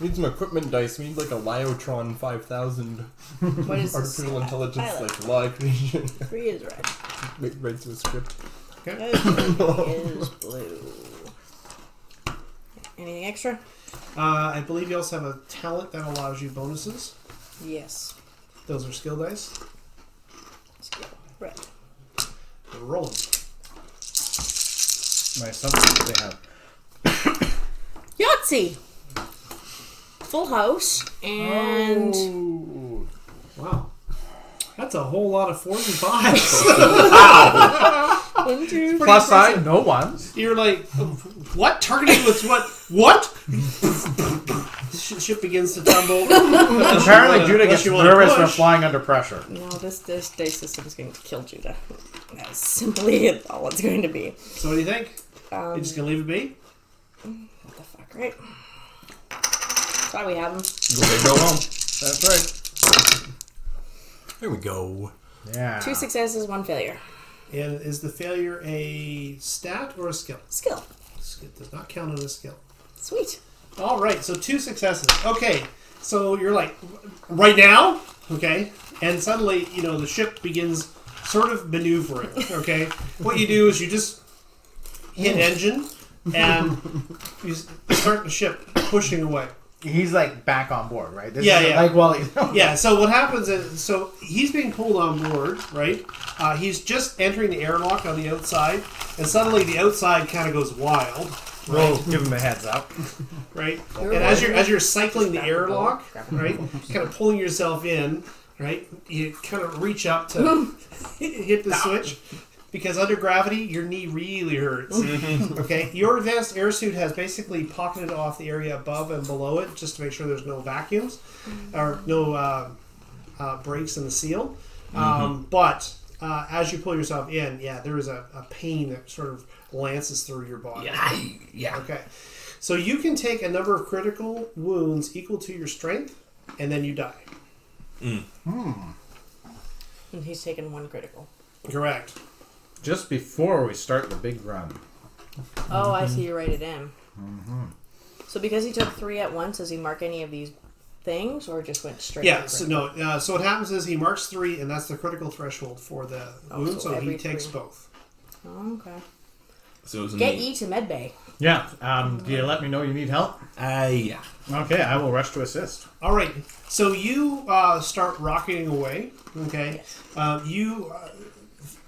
We need some equipment dice. We need like a Lyotron 5000 What is this? artificial intelligence, Pilot. like law creation. 3 is red. Right to a script. Okay. 3 is blue. Anything extra? I believe you also have a talent that allows you bonuses. Yes. Those are skill dice. Skill. Red. We're rolling. My assumption is they have. Yahtzee! Full house and Ooh. Wow. That's a whole lot of 4s and 5s. 1, 2, Plus side, no ones. You're like, what? Targeting with what? What? ship begins to tumble. Apparently, Judah unless gets you wanna nervous when push. flying under pressure. No, this day system is going to kill Judah. That's simply all it's going to be. So what do you think? You're just gonna leave it be? What the fuck, right? That's why we have them. They go home. That's right. There we go. Yeah. 2 successes, 1 failure. And is the failure a stat or a skill? Skill. It does not count on a skill. Sweet. All right, so 2 successes. Okay, so you're like, right now? Okay, and suddenly, the ship begins sort of maneuvering, okay? What you do is you just hit engine, and you start the ship pushing away. He's like back on board, right? This Yeah, is yeah. Like while he's Yeah, so what happens is, so he's being pulled on board, right? He's just entering the airlock on the outside, and suddenly the outside kind of goes wild, We'll give him a heads up. right? And as you're cycling the airlock, right, kind of pulling yourself in, right, you kind of reach up to hit the switch. Because under gravity, your knee really hurts. Okay, your advanced airsuit has basically pocketed off the area above and below it, just to make sure there's no vacuums or no breaks in the seal. But as you pull yourself in, there is a pain that sort of lances through your body. Yeah. Okay, so you can take a number of critical wounds equal to your strength, and then you die. And he's taken 1 critical. Correct. Just before we start the big run. Oh, I see. You write it in. So because he took 3 at once, does he mark any of these things, or just went straight? Yeah, to so critical? no. So what happens is he marks 3, and that's the critical threshold for the wound. so So he every takes 3. both. Oh, okay. So it was Get E to medbay. Yeah. Do you let me know you need help? Yeah. Okay, I will rush to assist. All right. So you start rocketing away. Okay.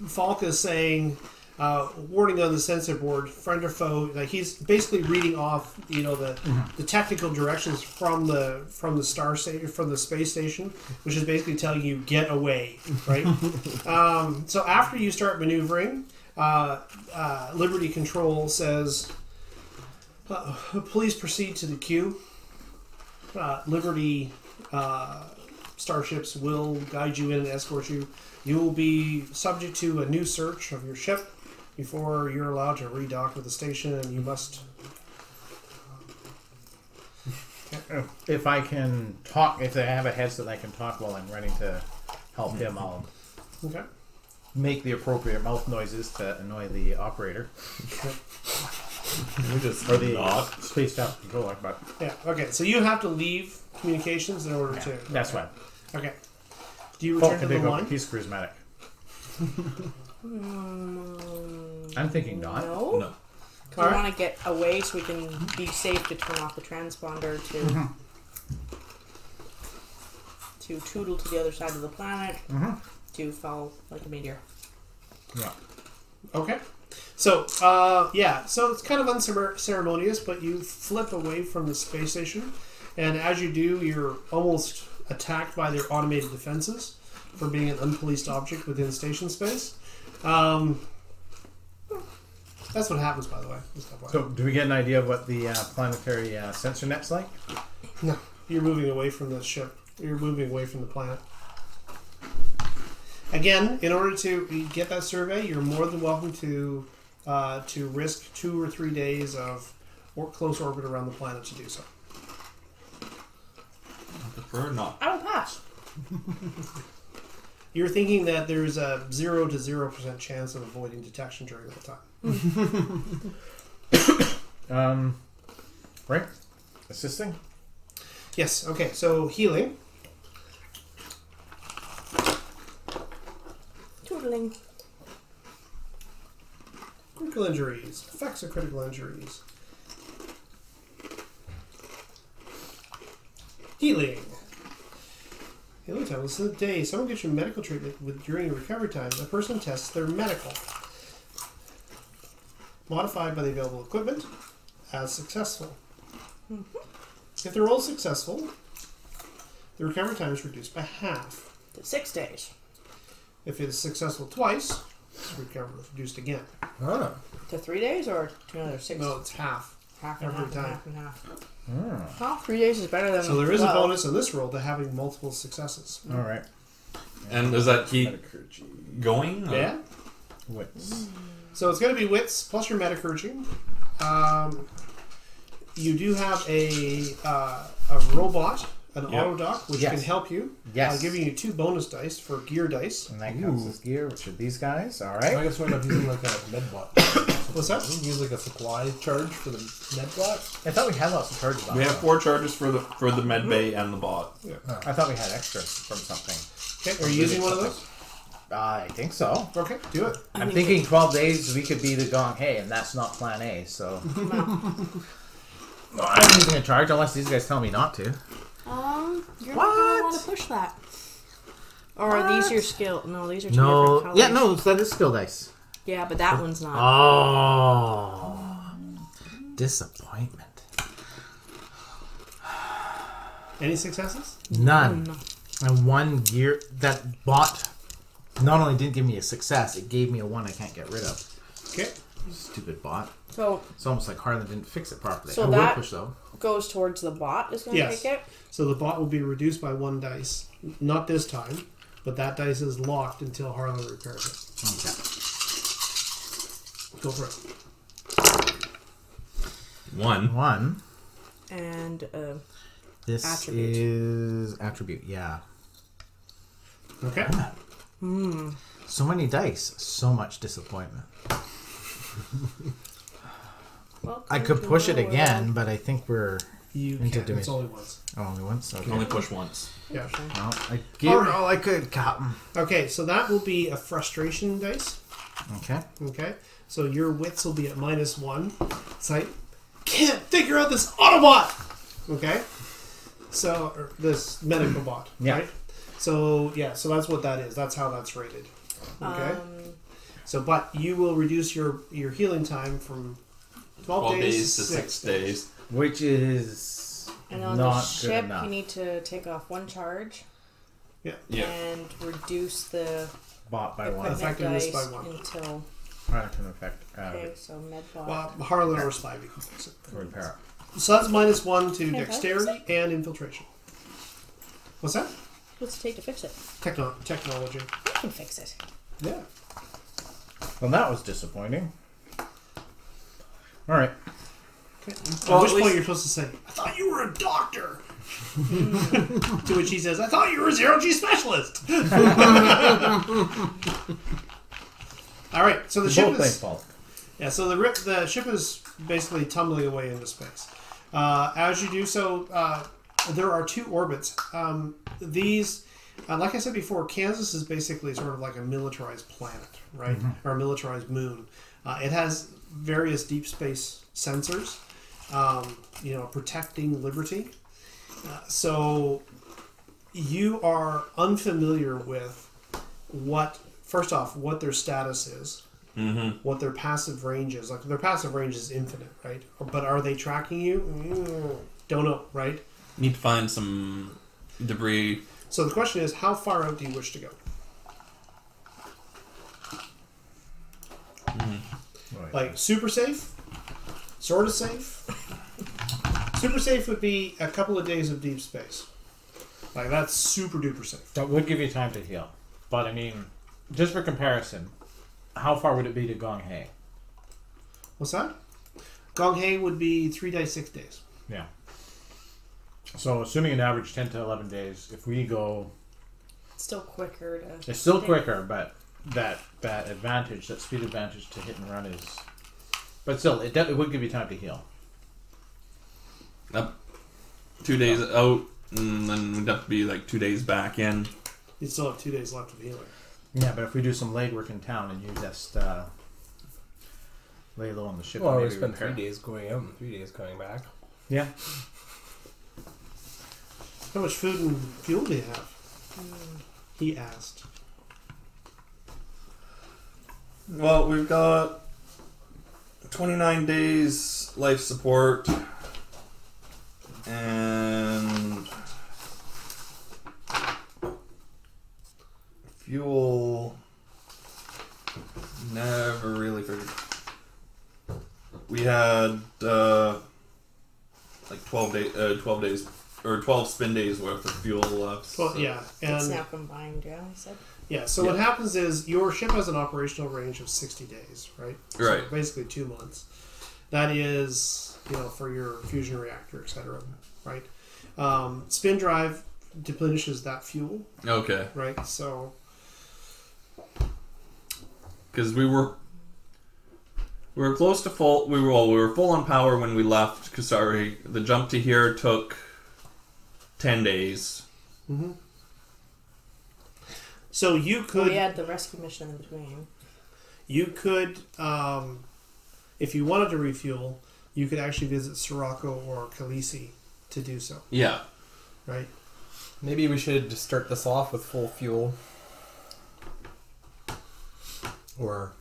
Falk is saying, warning on the sensor board, friend or foe. Like he's basically reading off, the technical directions from the star station, from the space station, which is basically telling you get away, right? So after you start maneuvering, Liberty Control says, please proceed to the queue. Liberty starships will guide you in and escort you. You will be subject to a new search of your ship before you're allowed to redock with the station, and you must... If I can talk, if I have a headset I can talk while I'm running to help him, I'll Okay. make the appropriate mouth noises to annoy the operator. we just Or the not. space staff controller, but Yeah, okay. So you have to leave communications in order to... that's fine. Okay. Do you Falk return to can the pick up. line? He's charismatic. I'm thinking not. No. No. We want to get away so we can be safe to turn off the transponder to tootle to the other side of the planet to fall like a meteor. Yeah. Okay. So, so it's kind of unceremonious, but you flip away from the space station, and as you do, you're almost attacked by their automated defenses for being an unpoliced object within station space. That's what happens, by the way. So, do we get an idea of what the planetary sensor net's like? No, you're moving away from the ship. You're moving away from the planet. Again, in order to get that survey, you're more than welcome to risk 2 or 3 days of close orbit around the planet to do so. I prefer not. I will pass. You're thinking that there's a 0 to 0% chance of avoiding detection during that time. Right? Assisting? Yes, okay, so healing. Tootling. Critical injuries. Effects of critical injuries. Healing. Healing time. Listen to the day. Someone gets your medical treatment during your recovery time. The person tests their medical. Modified by the available equipment as successful. If they're all successful, the recovery time is reduced by half. To 6 days. If it is successful twice, it's reduced again. Oh. To 3 days or to another 6? No, it's half. Half and Every half time. and half and half. Hmm. Well, 3 days is better than So there is a 12. bonus in this roll to having multiple successes. All right. And does that keep going? or- Yeah. Wits. So it's going to be wits plus your metacurgy. You do have a robot, an Yep. auto dock, which Yes. can help you. Yes. Giving you 2 bonus dice for gear dice. And that counts as gear, which are these guys. All I right. guess we're not using like a med block. What's that? We use like a supply charge for the med block. I thought we had lots of charges on We it. have 4 charges for the med bay and the bot. I thought we had extra from something. Okay, are you using one of those? I think so. Okay, do it. I'm thinking 12 days we could be the Gong Hey, and that's not plan A, so. Well, I'm using a charge unless these guys tell me not to. You're not gonna What? want to push that. Or are these your skill? No, these are two No. different colors. Yeah, no, that is skill dice. Yeah, but that one's not. Oh. Disappointment. Any successes? None. And 1 gear. That bot not only didn't give me a success, it gave me a 1 I can't get rid of. Okay. Stupid bot. So It's almost like Harlan didn't fix it properly. So I would that- push though. goes towards the bot. Is going to Yes. take it. So the bot will be reduced by 1 dice. Not this time, but that dice is locked until Harlan repairs it. Okay. Go for it. 1. 1. And This Attribute. is attribute, yeah. Okay. So many dice, so much disappointment. I could push it again, but I think we're You Into can. doing- It's only once. only once. Okay. Only push once. Yeah. Well, I gave Alright. all I could, Captain. Okay, so that will be a frustration dice. Okay. Okay, so your wits will be at -1. It's like, can't figure out this Autobot. Okay, so or this medical bot. Yeah. Right. So yeah, so that's what that is. That's how that's rated. Okay. So, but you will reduce your healing time from 12 12 days days to 6 days. Which is and on not the good ship, enough. you need to take off 1 charge Yeah. and reduce the Bought by 1. equipment Effectiveness dice by 1. until. Right, can affect Okay, so med bot. Well, Harlan or Spivey can fix it. repair. So that's -1 to Okay, dexterity and infiltration. What's that? What's it take to fix it? Technology. I can fix it. Yeah. Well, that was disappointing. All right. Okay. Well, At which at point least- you're supposed to say, "I thought you were a doctor." To which he says, "I thought you were a zero-G specialist." All right, so the ship Both is fault. so the ship is basically tumbling away into space. As you do so, there are 2 orbits. These, like I said before, Kansas is basically sort of like a militarized planet, right, or a militarized moon. It has various deep space sensors, protecting liberty. So you are unfamiliar with first off, what their status is, what their passive range is. Like, their passive range is infinite, right? But are they tracking you? Don't know, right? Need to find some debris. So the question is, how far out do you wish to go? Right. Like, super safe? Sort of safe? Super safe would be a couple of days of deep space. Like, that's super duper safe. That would give you time to heal. But, I mean, just for comparison, how far would it be to Gong Hey? What's that? Gong Hei would be 3 days, 6 days. Yeah. So, assuming an average 10 to 11 days, if we go... It's still quicker to. It's still quicker, but that advantage, that speed advantage to hit and run is... But still, it would give you time to heal. Up 2 days out, and then we'd have to be like 2 days back in. You still have 2 days left of healing. Yeah, but if we do some legwork in town and you just lay low on the ship... Well, and we maybe spent repair. 3 days going out and 3 days coming back. Yeah. How much food and fuel do you have? He asked. Well, we've got 29 days life support and fuel. Never really figured. We had like 12 days or 12 spin days worth of fuel left. Well, yeah, It's and now combined, yeah, I said. yeah. So what happens is your ship has an operational range of 60 days, right? Right. So basically 2 months. That is, for your fusion reactor, etc. Right. Spin drive deplenishes that fuel. Okay. Right. So. Because we were close to full. We were full on power when we left Kasari. The jump to here took 10 days. Mm-hmm. So you could. We had the rescue mission in between. You could, if you wanted to refuel, you could actually visit Sirocco or Khaleesi to do so. Yeah. Right. Maybe we should just start this off with full fuel. Or,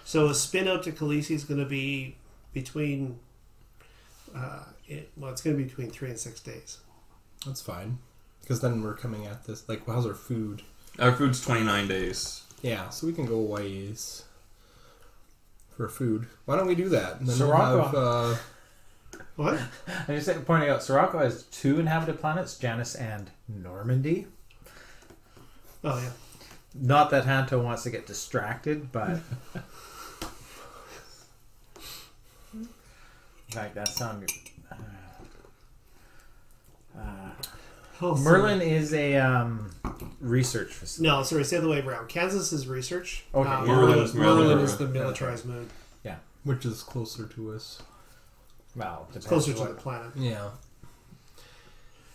So a spin out to Khaleesi is going to be between. It's going to be between 3 and 6 days. That's fine. Because then we're coming at this, how's our food? Our food's 29 days. Yeah, so we can go ways for food. Why don't we do that? And then we'll Sirocco. have, What? I'm just pointing out, Sirocco has 2 inhabited planets, Janus and Normandy. Oh yeah. Not that Hanto wants to get distracted, but... In fact, that sounded... Merlin is a research facility. No, sorry, say the way around. Kansas is research. Okay, Merlin is the militarized moon. which is closer to us. Well, It's depends closer to what- the planet. Yeah.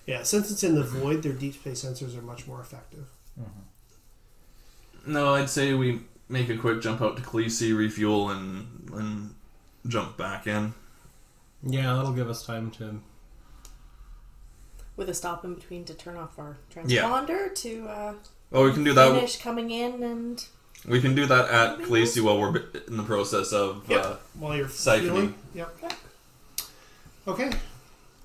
Yeah, since it's in the void, their deep space sensors are much more effective. No, I'd say we make a quick jump out to Khaleesi, refuel, and jump back in. Yeah, that'll give us time to... With a stop in between to turn off our Yeah. transponder to Oh, we can do that. finish coming in and... We can do that at Khaleesi while we're in the process of While you're siphoning. fueling. Yep. Okay.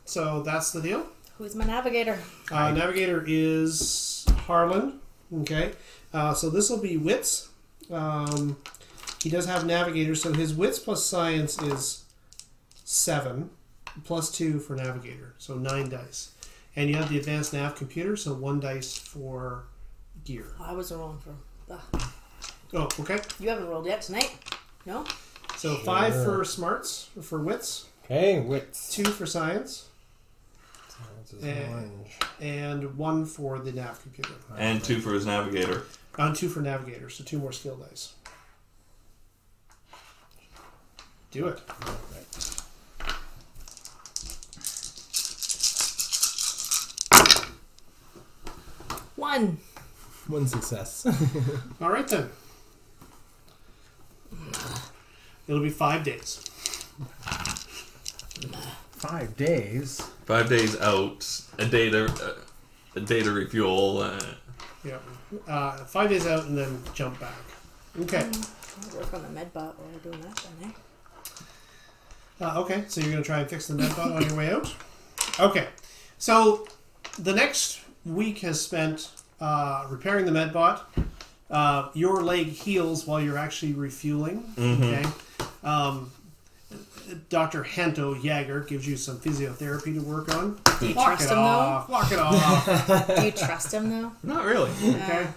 So that's the deal. Who's my navigator? Navigator is Harlan. Okay. So this will be wits. He does have navigator, so his wits plus science is 7, plus 2 for navigator, so 9 dice. And you have the advanced nav computer, so 1 dice for gear. I wasn't rolling for... Oh, okay. You haven't rolled yet tonight? No? So 5 for smarts, for wits, Okay, wits. 2 for science, This is Eh. orange. and 1 for the nav computer. and 2 for his navigator. And 2 for navigator, so 2 more skill dice. Do it. One. One success. All right then. It'll be 5 days. 5 days. 5 days out, a day to refuel. Yeah. 5 days out and then jump back. Okay. I'll work on the med bot while we're doing that then, eh? Okay, so you're going to try and fix the medbot on your way out? Okay. So the next week has spent repairing the medbot. Your leg heals while you're actually refueling. Okay. Dr. Hento Jaeger gives you some physiotherapy to work on. Do you Walk trust it him off. Walk it off. though? Do you trust him though? Not really. Okay.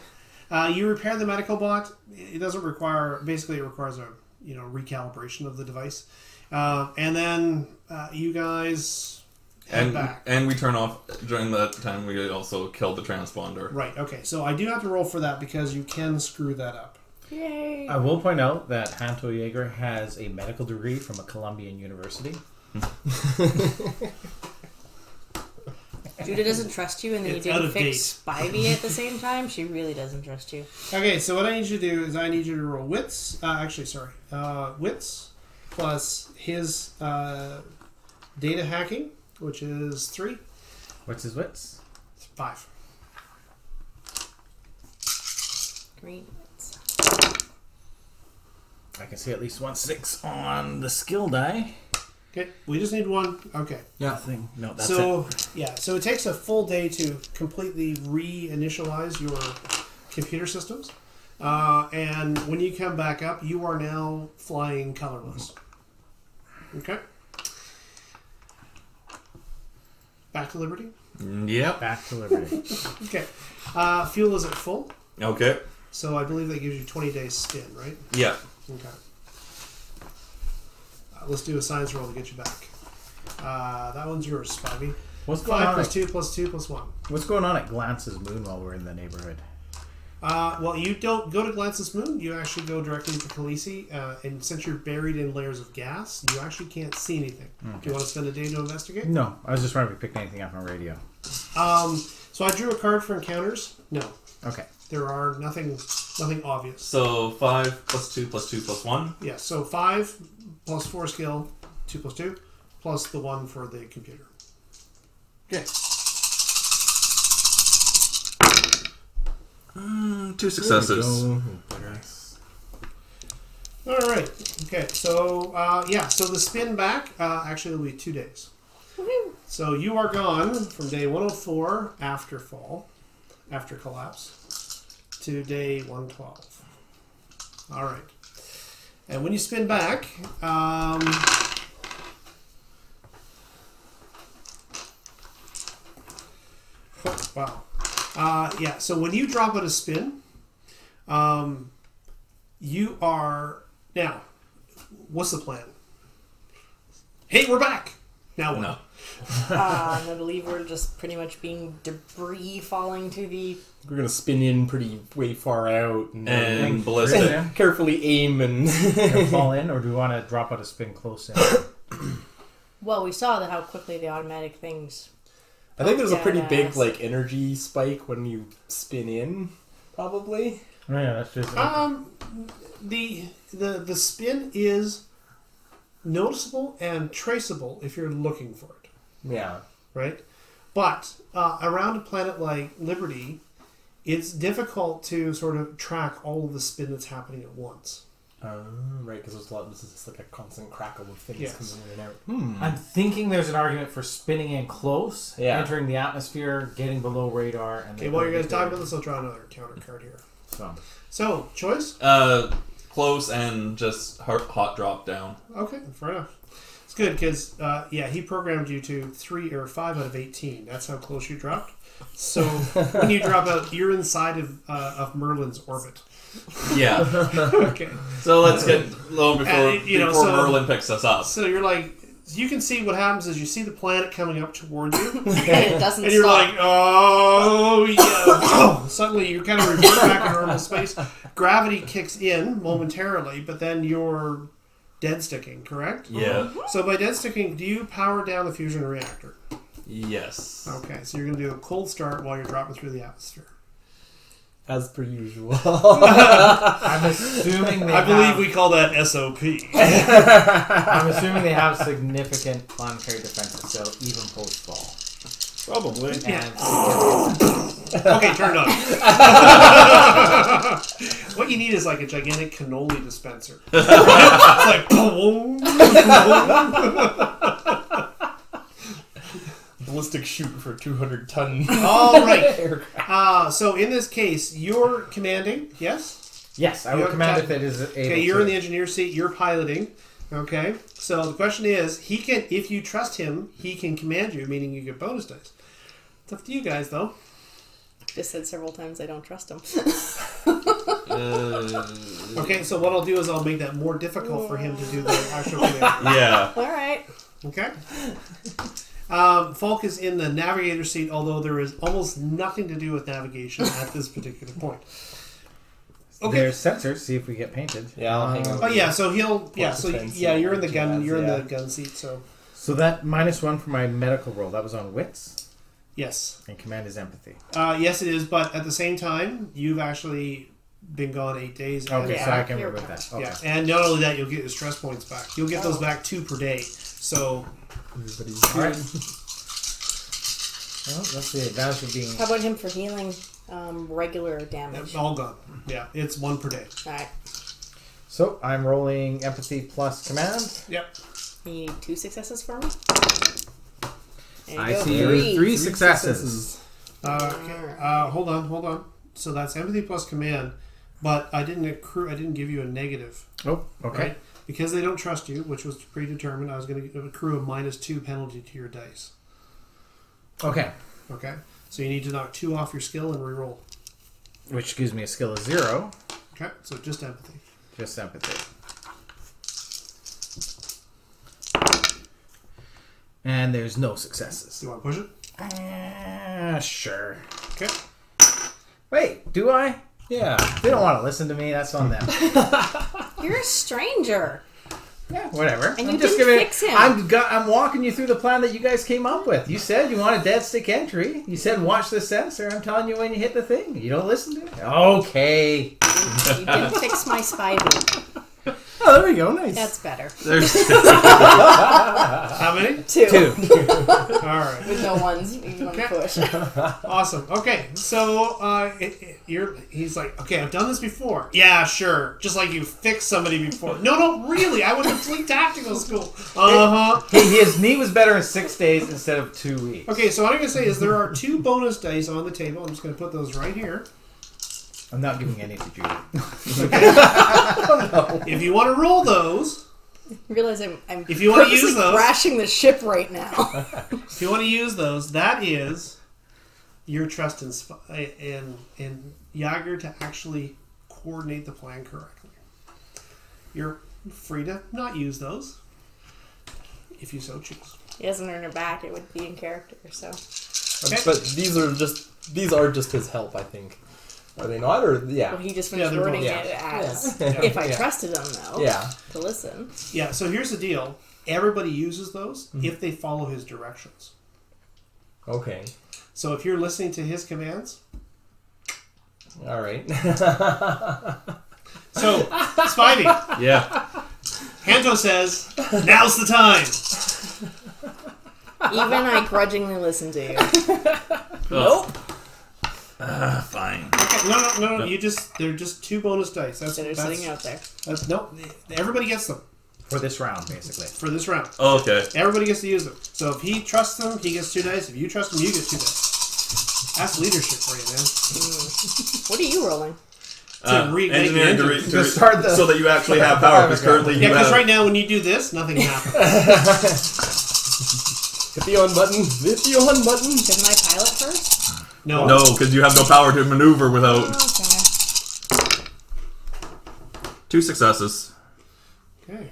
You repair the medical bot. It doesn't require. Basically, it requires a recalibration of the device, and then you guys head back. And we turn off during that time. We also killed the transponder. Right. Okay. So I do have to roll for that because you can screw that up. Yay! I will point out that Hanto Jaeger has a medical degree from a Columbian university. Judah doesn't trust you, and then It's you out didn't of fix Spivey at the same time. She really doesn't trust you. Okay. So what I need you to do is I need you to roll wits. Wits plus his data hacking, which is 3. What's his wits? It's 5. Green. I can see at least 1 6 on the skill die. Okay. We just need 1. Okay. Nothing. No, that's it. So so it takes a full day to completely reinitialize your computer systems, and when you come back up, you are now flying colorless. Okay. Back to Liberty. Yep. Back to Liberty. Okay. Fuel is at full, Okay. so I believe that gives you 20 days spin, right? Yeah. Okay. Let's do a science roll to get you back. That one's yours, Spivey. What's going 5 on? plus 2 plus 2 plus 1. What's going on at Glance's Moon while we're in the neighborhood? Well, you don't go to Glance's Moon. You actually go directly to Khaleesi, and since you're buried in layers of gas, you actually can't see anything. Okay. Do you want to spend a day to investigate? No, I was just wondering if we picked anything up on radio. So I drew a card for encounters. No, Okay. there are nothing obvious. So 5 plus 2 plus 2 plus 1. Yeah, so 5 plus 4 skill, 2 plus 2, plus the 1 for the computer. Okay. 2 successes. All right. Okay. So so the spin back actually will be 2 days. Woohoo. So you are gone from day 104 after fall, after collapse, to day 112. All right. And when you spin back, wow. So when you drop out a spin, you are now. What's the plan? Hey, we're back. Now what? No. I believe we're just pretty much being debris falling to the. We're gonna spin in pretty way far out And ballistic. carefully aim and. Fall in, or do we want to drop out a spin close in? Well, we saw how quickly the automatic things. I think there's a pretty Yeah, big yes. like energy spike when you spin in, probably. Oh, yeah, that's just. The spin is noticeable and traceable if you're looking for it, Yeah. right? But around a planet like Liberty, it's difficult to sort of track all of the spin that's happening at once. Right, because there's a lot. This is just like a constant crackle of things Yes. coming in and out. I'm thinking there's an argument for spinning in close, Yeah. entering the atmosphere, getting below radar, and Okay, while you're guys talking about this, I'll draw another counter card here. So, choice? Close and just hot drop down. Okay, fair enough. It's good because, he programmed you to 3 or 5 out of 18. That's how close you dropped. So when you drop out, you're inside of Merlin's orbit. Yeah. Okay. So let's get low before so- Merlin picks us up. So you're like, you can see what happens is you see the planet coming up towards you. And it doesn't And you're stop. like, oh, yeah. Suddenly you kind of revert back to normal space. Gravity kicks in momentarily, but then you're dead sticking, correct? Yeah. So by dead sticking, do you power down the fusion reactor? Yes. Okay, so you're going to do a cold start while you're dropping through the atmosphere. As per usual. I'm assuming they I believe have, we call that SOP. I'm assuming they have significant planetary defenses, so even post fall. Probably. And Okay, turn it on. What you need is like a gigantic cannoli dispenser. It's like boom. Ballistic shoot for 200-ton. All right. So in this case, you're commanding. Yes. yes, I You would have command cap- if it is able Okay, you're to. in the engineer seat. You're piloting. Okay. So the question is, he can, if you trust him, he can command you, meaning you get bonus dice. It's up to you guys, though. Just said several times I don't trust him. Okay. So what I'll do is I'll make that more difficult for him to do the actual command. Yeah. All right. Okay. Falk is in the navigator seat, although there is almost nothing to do with navigation at this particular point. Okay. There's sensors. See if we get painted. Yeah, I'll hang out. Oh yeah, so he'll defense you're in the and gun jazz, you're in yeah. the gun seat, so So that -1 for my medical roll, that was on wits, yes. and command is empathy. Yes it is, but at the same time, you've actually been gone 8 days. Okay, Yeah, so I can you're work with that. Okay. Yeah, and not only that, you'll get your stress points back. You'll get those back 2 per day. So Everybody's All right. Well, that's the advantage of being. How about him for healing regular damage? it's all gone. Yeah, it's 1 per day. All right. So I'm rolling empathy plus command. Yep. You need 2 successes for me? There you I go. see three successes. Okay. Hold on. So that's empathy plus command, but I didn't give you a negative. Oh, okay. Right? Because they don't trust you, which was predetermined, I was going to accrue a -2 penalty to your dice. Okay. Okay. So you need to knock 2 off your skill and reroll. Which gives me a skill of 0. Okay. So just empathy. Just empathy. And there's no successes. Do you want to push it? Sure. Okay. Wait, do I? Yeah. They don't want to listen to me. That's on them. You're a stranger. Yeah, whatever. And I'm you just didn't giving. fix him. I'm walking you through the plan that you guys came up with. You said you want a dead stick entry. You said watch the sensor. I'm telling you when you hit the thing. You don't listen to it. Okay. You didn't fix my spivey. Oh, there we go. Nice. That's better. There's How many? 2. 2. All right. With no ones. You want to push. Awesome. Okay. So he's like, okay, I've done this before. Yeah, sure. Just like you fixed somebody before. No, really. I went to fleet tactical school. His knee was better in 6 days instead of 2 weeks. Okay, so what I'm going to say is there are 2 bonus dice on the table. I'm just going to put those right here. I'm not giving any to Judy. If you want to roll those, Realize I'm if you want to use those, crashing the ship right now. if you want to use those, that is your trust in Yager to actually coordinate the plan correctly. You're free to not use those if you so choose. He doesn't earn it back. It would be in character. So Okay. But these are just his help, I think. Are they not? Or yeah. well, he just Yeah, finished they're wording both- it as Yeah. if I Yeah. trusted him though. Yeah. To listen. Yeah, so here's the deal. Everybody uses those if they follow his directions. Okay. So if you're listening to his commands, All right. so Spivey, yeah. Hanto says, now's the time. Even I grudgingly listen to you. Nope. Fine. Okay, no. They're just 2 bonus dice. That's They're sitting out there. No, everybody gets them For this round, basically. for this round. Oh, okay. Everybody gets to use them. So if he trusts them, he gets 2 dice. If you trust him, you get 2 dice. That's leadership for you, man. What are you rolling? Reignite the Engineering engine. To start the- so that you actually have power, because currently Yeah, you because have... right now when you do this, nothing happens. Hit the on button. Hit the on button. Didn't I pilot first? No. No, because you have no power to maneuver without... Okay. 2 successes. Okay.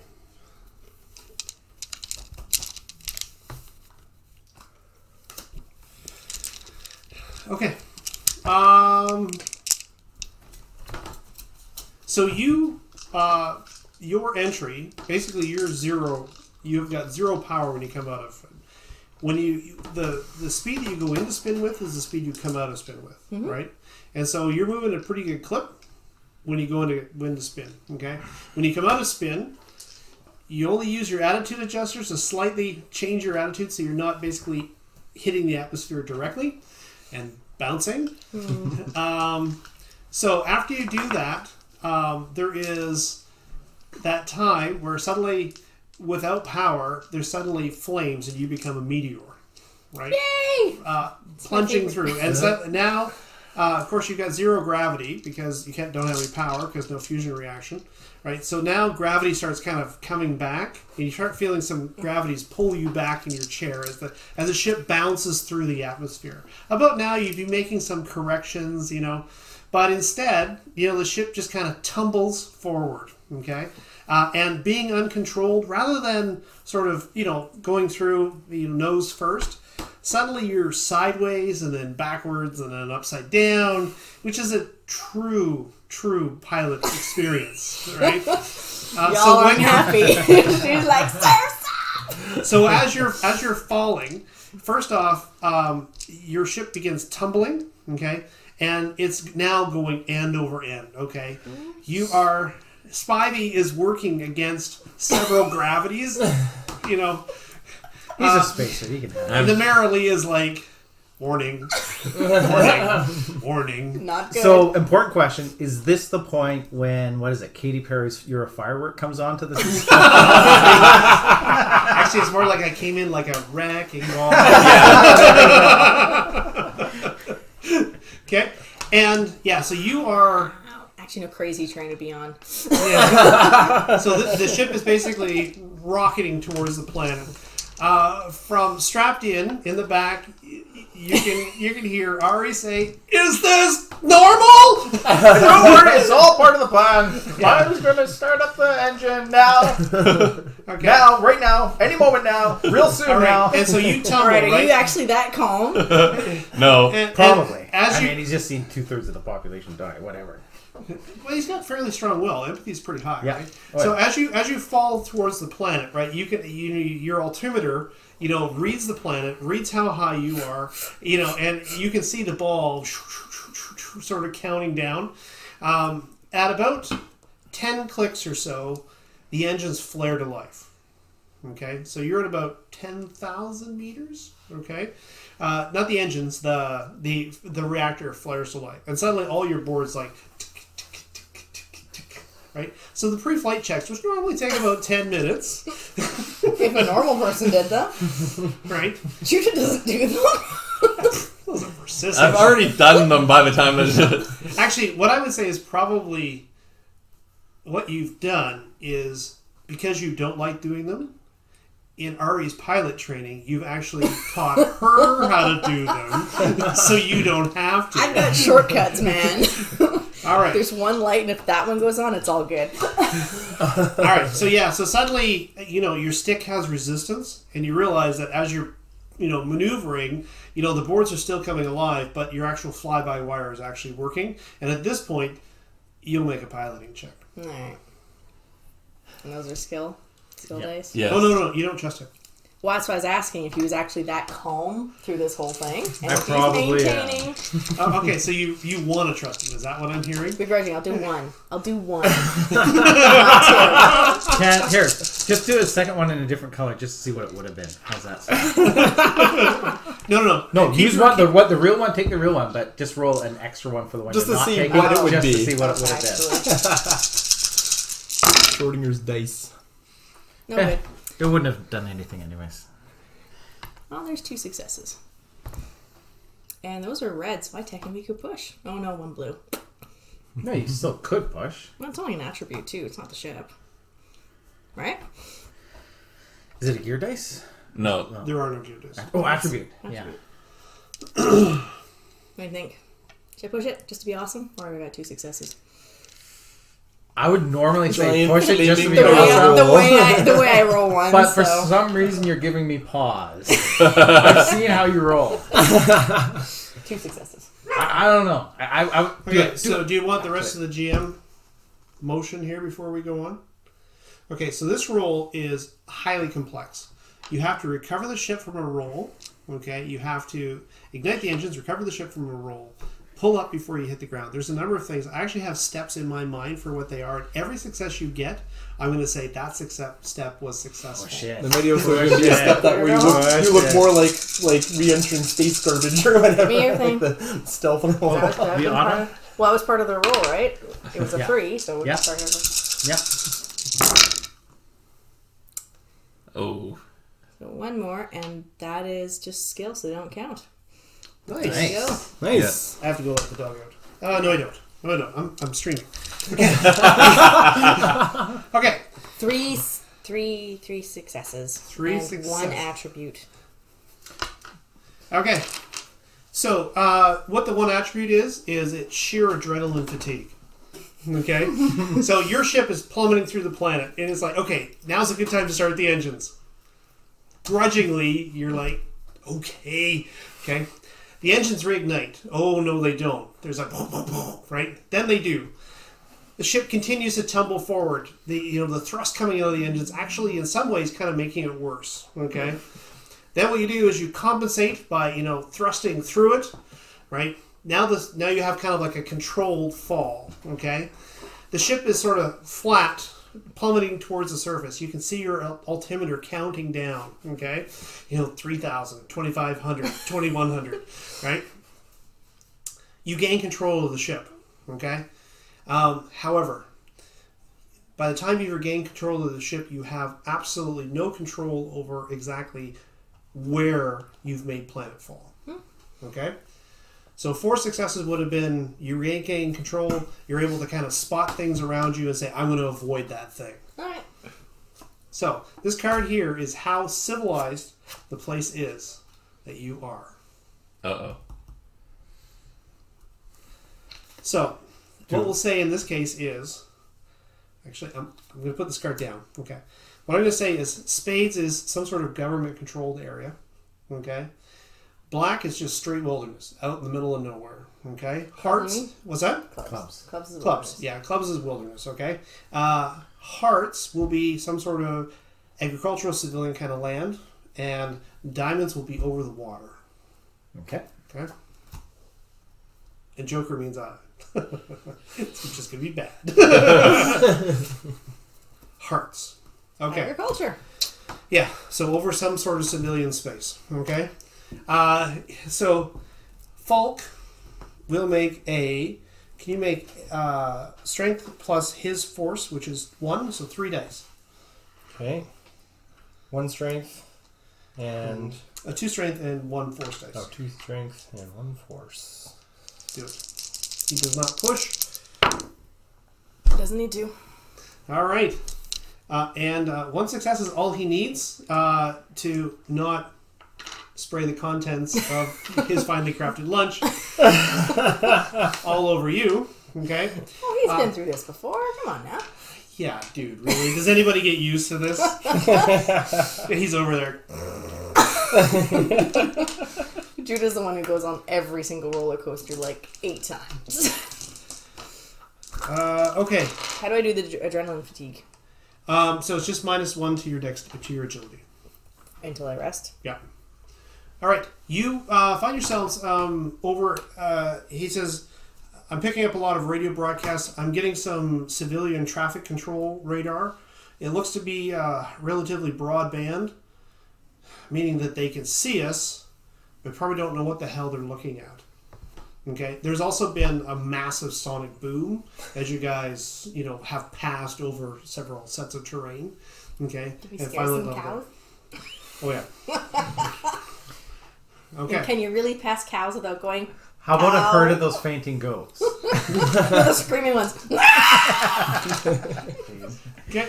Okay. So you, your entry, basically you're 0. You've got 0 power when you come out of. When the speed that you go into spin with is the speed you come out of spin with, right? And so you're moving at a pretty good clip when you go into spin. Okay. When you come out of spin, you only use your attitude adjusters to slightly change your attitude, so you're not basically hitting the atmosphere directly and bouncing. So after you do that, there is that time where suddenly, without power, there's suddenly flames and you become a meteor, right? Yay! Plunging through. And so now, of course, you've got 0 gravity because you don't have any power because no fusion reaction, right? So now gravity starts kind of coming back, and you start feeling some gravities pull you back in your chair as the ship bounces through the atmosphere. About now, you'd be making some corrections, but instead, the ship just kind of tumbles forward, okay? And being uncontrolled, rather than sort of, going through nose first, suddenly you're sideways and then backwards and then upside down, which is a true pilot experience, right? Y'all aren't happy. She's like, sir, So as you're falling, first off, your ship begins tumbling, okay, and it's now going end over end, okay. Spivey is working against several gravities, He's a spacer. He can have it. and the Merrily is like, warning, warning. not good. So, important question. Is this the point when, Katy Perry's You're a Firework comes on to the system? Actually, it's more like I came in like a wrecking ball. Okay, and so you are. Actually, no crazy train to be on. Yeah. So the ship is basically rocketing towards the planet. From strapped in the back, you can hear Ari say, "Is this normal?" Don't worry, it's all part of the plan. I was going to start up the engine now. Okay. Now, right now, any moment now, real soon All right. now. And so you tumble, Alright, are right? you actually that calm? No. And Probably. as I you, mean, he's just seen 2/3 of the population die. Whatever. well, he's got fairly strong will. Empathy is pretty high, Yeah. right? Oh, So yeah. as you fall towards the planet, right? Your altimeter, reads the planet, reads how high you are, and you can see the ball sort of counting down. At about 10 clicks or so, the engines flare to life. Okay, so you're at about 10,000 meters. Okay, not the engines, the reactor flares to life, and suddenly all your boards like. Right? So the pre-flight checks, which normally take about 10 minutes, If a normal person did them, right? Judah doesn't do them. Those are persistent. I've already done them by the time that Actually, what I would say is probably what you've done is, because you don't like doing them, in Ari's pilot training, you've actually taught her how to do them, so you don't have to. I've got shortcuts, man. All right. There's one light, and if that one goes on, it's all good. All right. So suddenly, your stick has resistance, and you realize that as you're, maneuvering, the boards are still coming alive, but your actual fly-by-wire is actually working. And at this point, you'll make a piloting check. Alright. And those are skill dice? Yes. Oh, no, you don't trust him. Well, that's why I was asking if he was actually that calm through this whole thing. And I if probably he's am. maintaining... Okay, so you want to trust him. Is that what I'm hearing? Begrudging, I'll do one. I'll do one. Can't, here, just do a second one in a different color just to see what it would have been. How's that sound? No. No, Keep use your- the real one, take the real one, but just roll an extra one for the one Just you're to not see taking, what it would just be. to see what it would have been. Actually. Schrodinger's dice. No Eh, good. it wouldn't have done anything anyways. Well, there's 2 successes. And those are red, so I technically could push. Oh no, one blue. No, you still could push. Well, it's only an attribute, too. It's not the ship. Right? Is it a gear dice? No. There are no Judas. Oh, attribute. Yeah. What do you think? Should I push it just to be awesome? Or have I got 2 successes? I would normally say Giant push it just to be flaming awesome. The way I roll one. But for so. some reason, you're giving me pause. I've seen how you roll. 2 successes. I don't know. Okay, so do you want the rest of the GM motion here before we go on? Okay, so this roll is highly complex. You have to recover the ship from a roll. Okay, you have to ignite the engines, recover the ship from a roll, pull up before you hit the ground. There's a number of things. I actually have steps in my mind for what they are. And every success you get, I'm going to say that step was successful. Oh, shit. There might also be a step that where you look more like re-entering space garbage or whatever. Give me your thing. Like the stealth roll. That The been honor? part of, well, it was part of the roll, right? It was a Yeah. 3, so we'll Yeah. start over. Yep. Oh. So one more, and that is just skill, so they don't count. Nice. There you go. Nice. I have to go let the dog out. No, I don't. No, I don't. I'm streaming. Okay. Three successes. Three and successes. One attribute. Okay. So, what the one attribute is it's sheer adrenaline fatigue. Okay? So, your ship is plummeting through the planet, and it's like, okay, now's a good time to start the engines. Grudgingly, you're like, okay. Okay? The engines reignite. Oh, no, they don't. There's like, boom, boom, boom, right? Then they do. The ship continues to tumble forward. The thrust coming out of the engines actually, in some ways, kind of making it worse. Okay? Then what you do is you compensate by, thrusting through it, right? Now you have kind of like a controlled fall, okay? The ship is sort of flat, plummeting towards the surface. You can see your altimeter counting down, okay? 3,000, 2,500, 2,100, right? You gain control of the ship, okay? However, by the time you've regained control of the ship, you have absolutely no control over exactly where you've made planetfall. Okay? So 4 successes would have been you regain control, you're able to kind of spot things around you and say, I'm going to avoid that thing. Alright. So, this card here is how civilized the place is that you are. Uh-oh. So, what we'll say in this case is... Actually, I'm going to put this card down. Okay. What I'm going to say is spades is some sort of government-controlled area. Okay. Black is just straight wilderness, out in the middle of nowhere. Okay. Hearts, what's that? Clubs. Clubs is Clubs. wilderness. Yeah, clubs is wilderness. Okay. Hearts will be some sort of agricultural civilian kind of land, and diamonds will be over the water. Okay. Okay. And Joker means it's just going to be bad. Hearts. Okay. Agriculture. Yeah, so over some sort of civilian space. Okay. So Falk will make a... Can you make strength plus his force, which is 1, so 3 dice. Okay. 1 strength and 2 strength and 1 force dice. 2 strength and 1 force. Do it. He does not push. Doesn't need to. All right. And 1 success is all he needs to not spray the contents of his finely crafted lunch all over you. Okay? Oh, he's been through this before. Come on now. Yeah, dude, really? Does anybody get used to this? He's over there. Judah's the one who goes on every single roller coaster like 8 times. Okay. How do I do the adrenaline fatigue? So it's just -1 to your to your agility. Until I rest? Yeah. All right. You find yourselves over... he says, I'm picking up a lot of radio broadcasts. I'm getting some civilian traffic control radar. It looks to be relatively broadband, meaning that they can see us, but probably don't know what the hell they're looking at. Okay. There's also been a massive sonic boom as you guys, have passed over several sets of terrain. Okay. Did we scare some cows? Oh yeah. Okay. And can you really pass cows without going? How about Ow. a herd of those fainting goats? The screaming ones. Okay.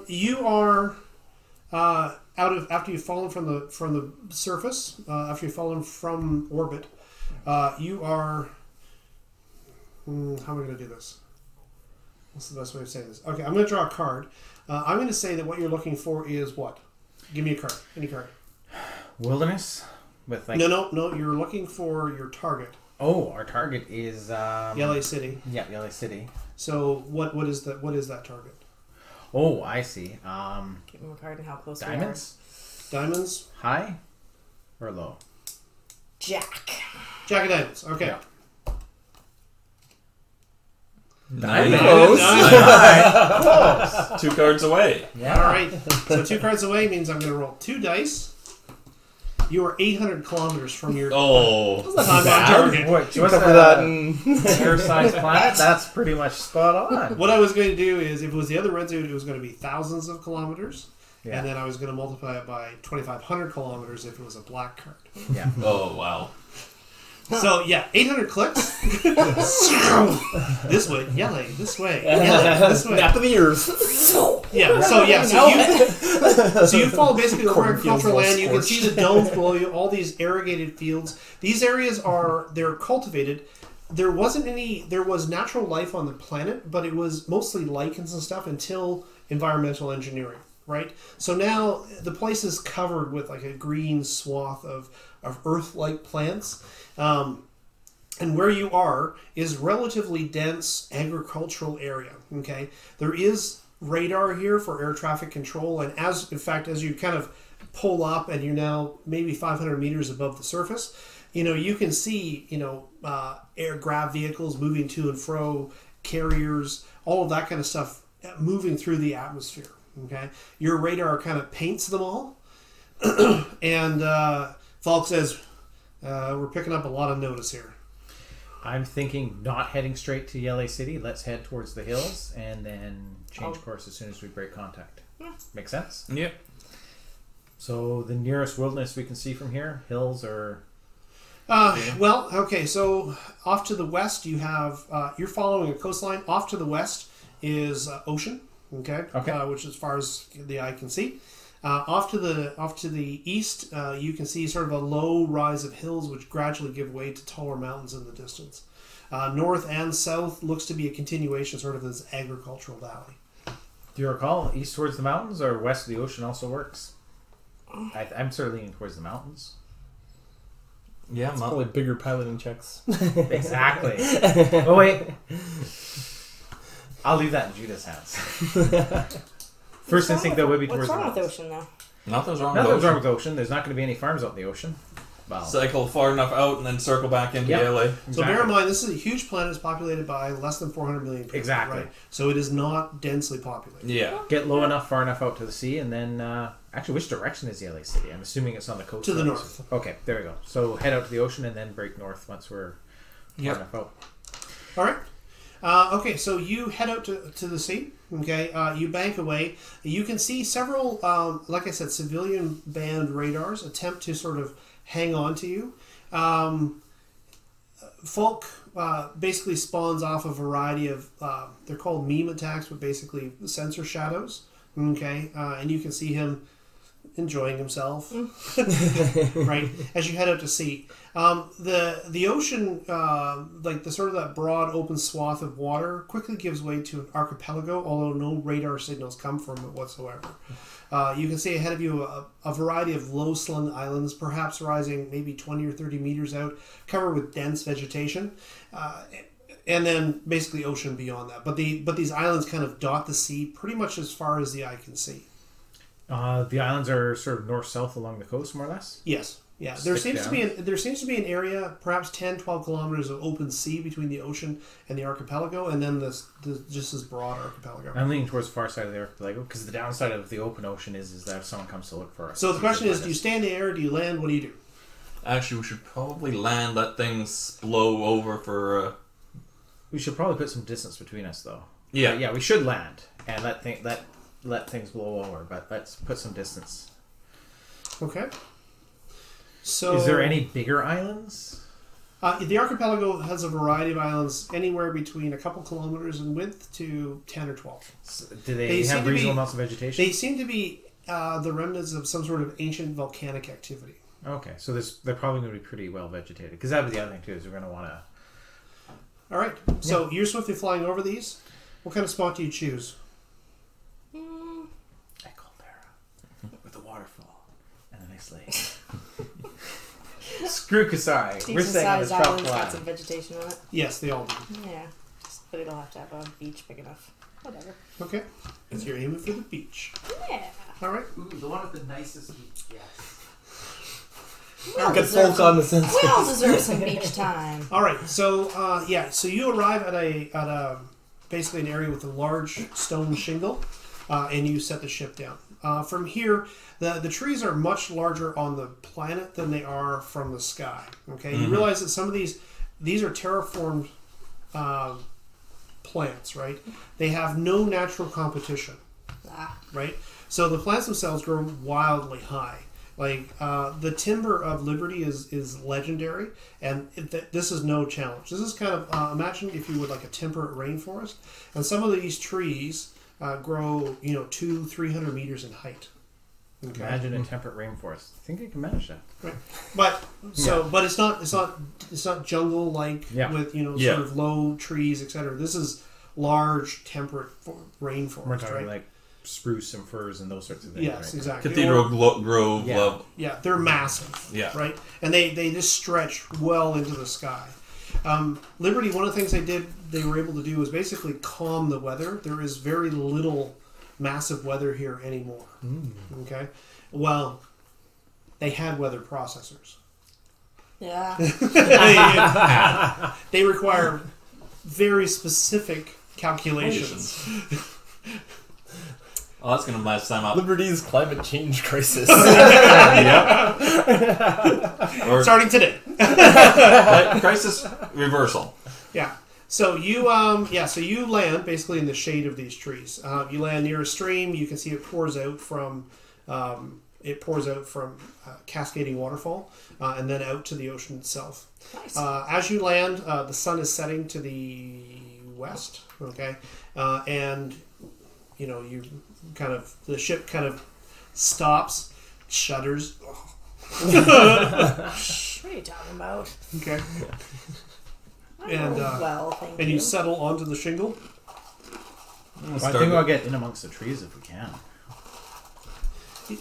You are after you've fallen from the surface, after you've fallen from orbit, you are. How am I going to do this? What's the best way of saying this? Okay, I'm going to draw a card. I'm going to say that what you're looking for is what? Give me a card. Any card. Wilderness with like. No. You're looking for your target. Oh, our target is LA City. Yeah, LA City. So what is that? What is that target? Oh, I see. Give him a card and how close Diamonds. Diamonds. High or low? Jack. Jack of diamonds. Okay. Yeah. Nice. 2 cards away. Yeah. All right. So 2 cards away means I'm going to roll 2 dice. You are 800 kilometers from your Oh. time on target. What's for that? that. Air-sized planet? That's pretty much spot on. What I was going to do is, if it was the other red zone, it was going to be thousands of kilometers. Yeah. And then I was going to multiply it by 2,500 kilometers if it was a black card. Yeah. Oh, wow. So, yeah, 800 clicks. This way, yellow, this way, yellow, this way. Nap of the ears. So you follow basically over Cornfields agricultural all land. You can scorched. see the domes below you, all these irrigated fields. These areas they're cultivated. There was natural life on the planet, but it was mostly lichens and stuff until environmental engineering, right? So now the place is covered with like a green swath of earth-like plants. And where you are is relatively dense agricultural area. Okay, there is radar here for air traffic control, and as you kind of pull up and you're now maybe 500 meters above the surface, you can see air grav vehicles moving to and fro, carriers, all of that kind of stuff moving through the atmosphere. Okay, your radar kind of paints them all, and Falk says, we're picking up a lot of notice here. I'm thinking not heading straight to LA City. Let's head towards the hills and then change course as soon as we break contact. Make sense? Yep. So the nearest wilderness we can see from here, hills or... Well, okay, so off to the west you have, you're following a coastline. Off to the west is ocean, okay? Okay. Which is as far as the eye can see. Off to the east, you can see sort of a low rise of hills which gradually give way to taller mountains in the distance. North and south looks to be a continuation sort of this agricultural valley. Do you recall east towards the mountains or west of the ocean also works? I'm sort of leaning towards the mountains. Yeah, Probably bigger piloting checks. Exactly. Oh wait, I'll leave that in Judah's hands. First instinct though would be towards What's the wrong with the mountains. ocean, though? nothing's wrong Nothing's with wrong ocean. with the ocean. There's not going to be any farms out in the ocean. Well, Cycle far enough out and then circle back into Yep. LA. So bear in mind, this is a huge planet. It's populated by less than 400 million people. Exactly. Right? So it is not densely populated. Yeah. get low enough, far enough out to the sea, and then actually, which direction is the LA city? I'm assuming it's on the coast. To the right? north. Okay, there we go. So head out to the ocean and then break north once we're Yep. far enough out. All right. Okay, so you head out to the sea. Okay, you bank away. You can see several, like I said, civilian band radars attempt to sort of hang on to you. Folk basically spawns off a variety of, they're called meme attacks, but basically sensor shadows. Okay, and you can see him enjoying himself, right, as you head out to sea. The ocean, like the sort of that broad open swath of water, quickly gives way to an archipelago, although no radar signals come from it whatsoever. You can see ahead of you a variety of low-slung islands, perhaps rising maybe 20 or 30 meters out, covered with dense vegetation, and then basically ocean beyond that. But these islands kind of dot the sea pretty much as far as the eye can see. The islands are sort of north-south along the coast, more or less. Yes. Yeah, there Stick seems to be an area, perhaps 10, 12 kilometers of open sea between the ocean and the archipelago, and then just this broad archipelago. I'm leaning towards the far side of the archipelago because the downside of the open ocean is that if someone comes to look for us. So the question is, do you stay in the air, do you land, what do you do? Actually, we should probably land, let things blow over for. We should probably put some distance between us, though. Yeah. Yeah, we should land and let things blow over, but let's put some distance. Okay. So Is there any bigger islands? The archipelago has a variety of islands, anywhere between a couple kilometers in width to 10 or 12. Do they They seem have to reasonable be- amounts of vegetation? They seem to be the remnants of some sort of ancient volcanic activity. Okay, so they're probably going to be pretty well vegetated. Because that was the other thing, too, is we're going to want to... All right. So you're swiftly flying over these. What kind of spot do you choose? Caldera with a waterfall and a nice lake. Screw Kasari. We're Decent staying on this sized tropical island's got island. some vegetation on it. Yes, they all do. Yeah. But it'll have to have a beach big enough. Whatever. Okay. So you're aiming for the beach. Yeah. All right. Ooh, the one with the nicest beach. Yes. We all Get deserve folk on the sense. We all deserve some beach time. All right. So so you arrive at a basically an area with a large stone shingle, and you set the ship down. From here, the trees are much larger on the planet than they are from the sky. Okay, you realize that some of these are terraformed plants, right? They have no natural competition, right? So the plants themselves grow wildly high. Like the timber of Liberty is legendary, and this is no challenge. This is kind of imagine if you would like a temperate rainforest, and some of these trees grow 200-300 meters in height. Okay. Imagine a temperate rainforest. I think you can manage that. Right. But it's not jungle like Yeah. with Yeah. sort of low trees, etc. This is large temperate rainforest. We're talking right? like spruce and firs and those sorts of things. Yes, right? exactly. Cathedral Grove Yeah. level. Yeah, they're massive. Yeah. Right? And they just stretch well into the sky. Liberty, one of the things they were able to do was basically calm the weather. There is very little massive weather here anymore. Okay? Well, they had weather processors. Yeah. They require very specific calculations. Oh, that's going to mess them up. Liberty's climate change crisis. Or Starting today. crisis reversal. Yeah. So you land basically in the shade of these trees. You land near a stream. You can see it pours out from cascading waterfall, and then out to the ocean itself. Nice. As you land, the sun is setting to the west. Okay, and you kind of the ship kind of stops, shudders. What are you talking about? Okay. And well, thank And you settle onto the shingle. I think I'll get in amongst the trees if we can.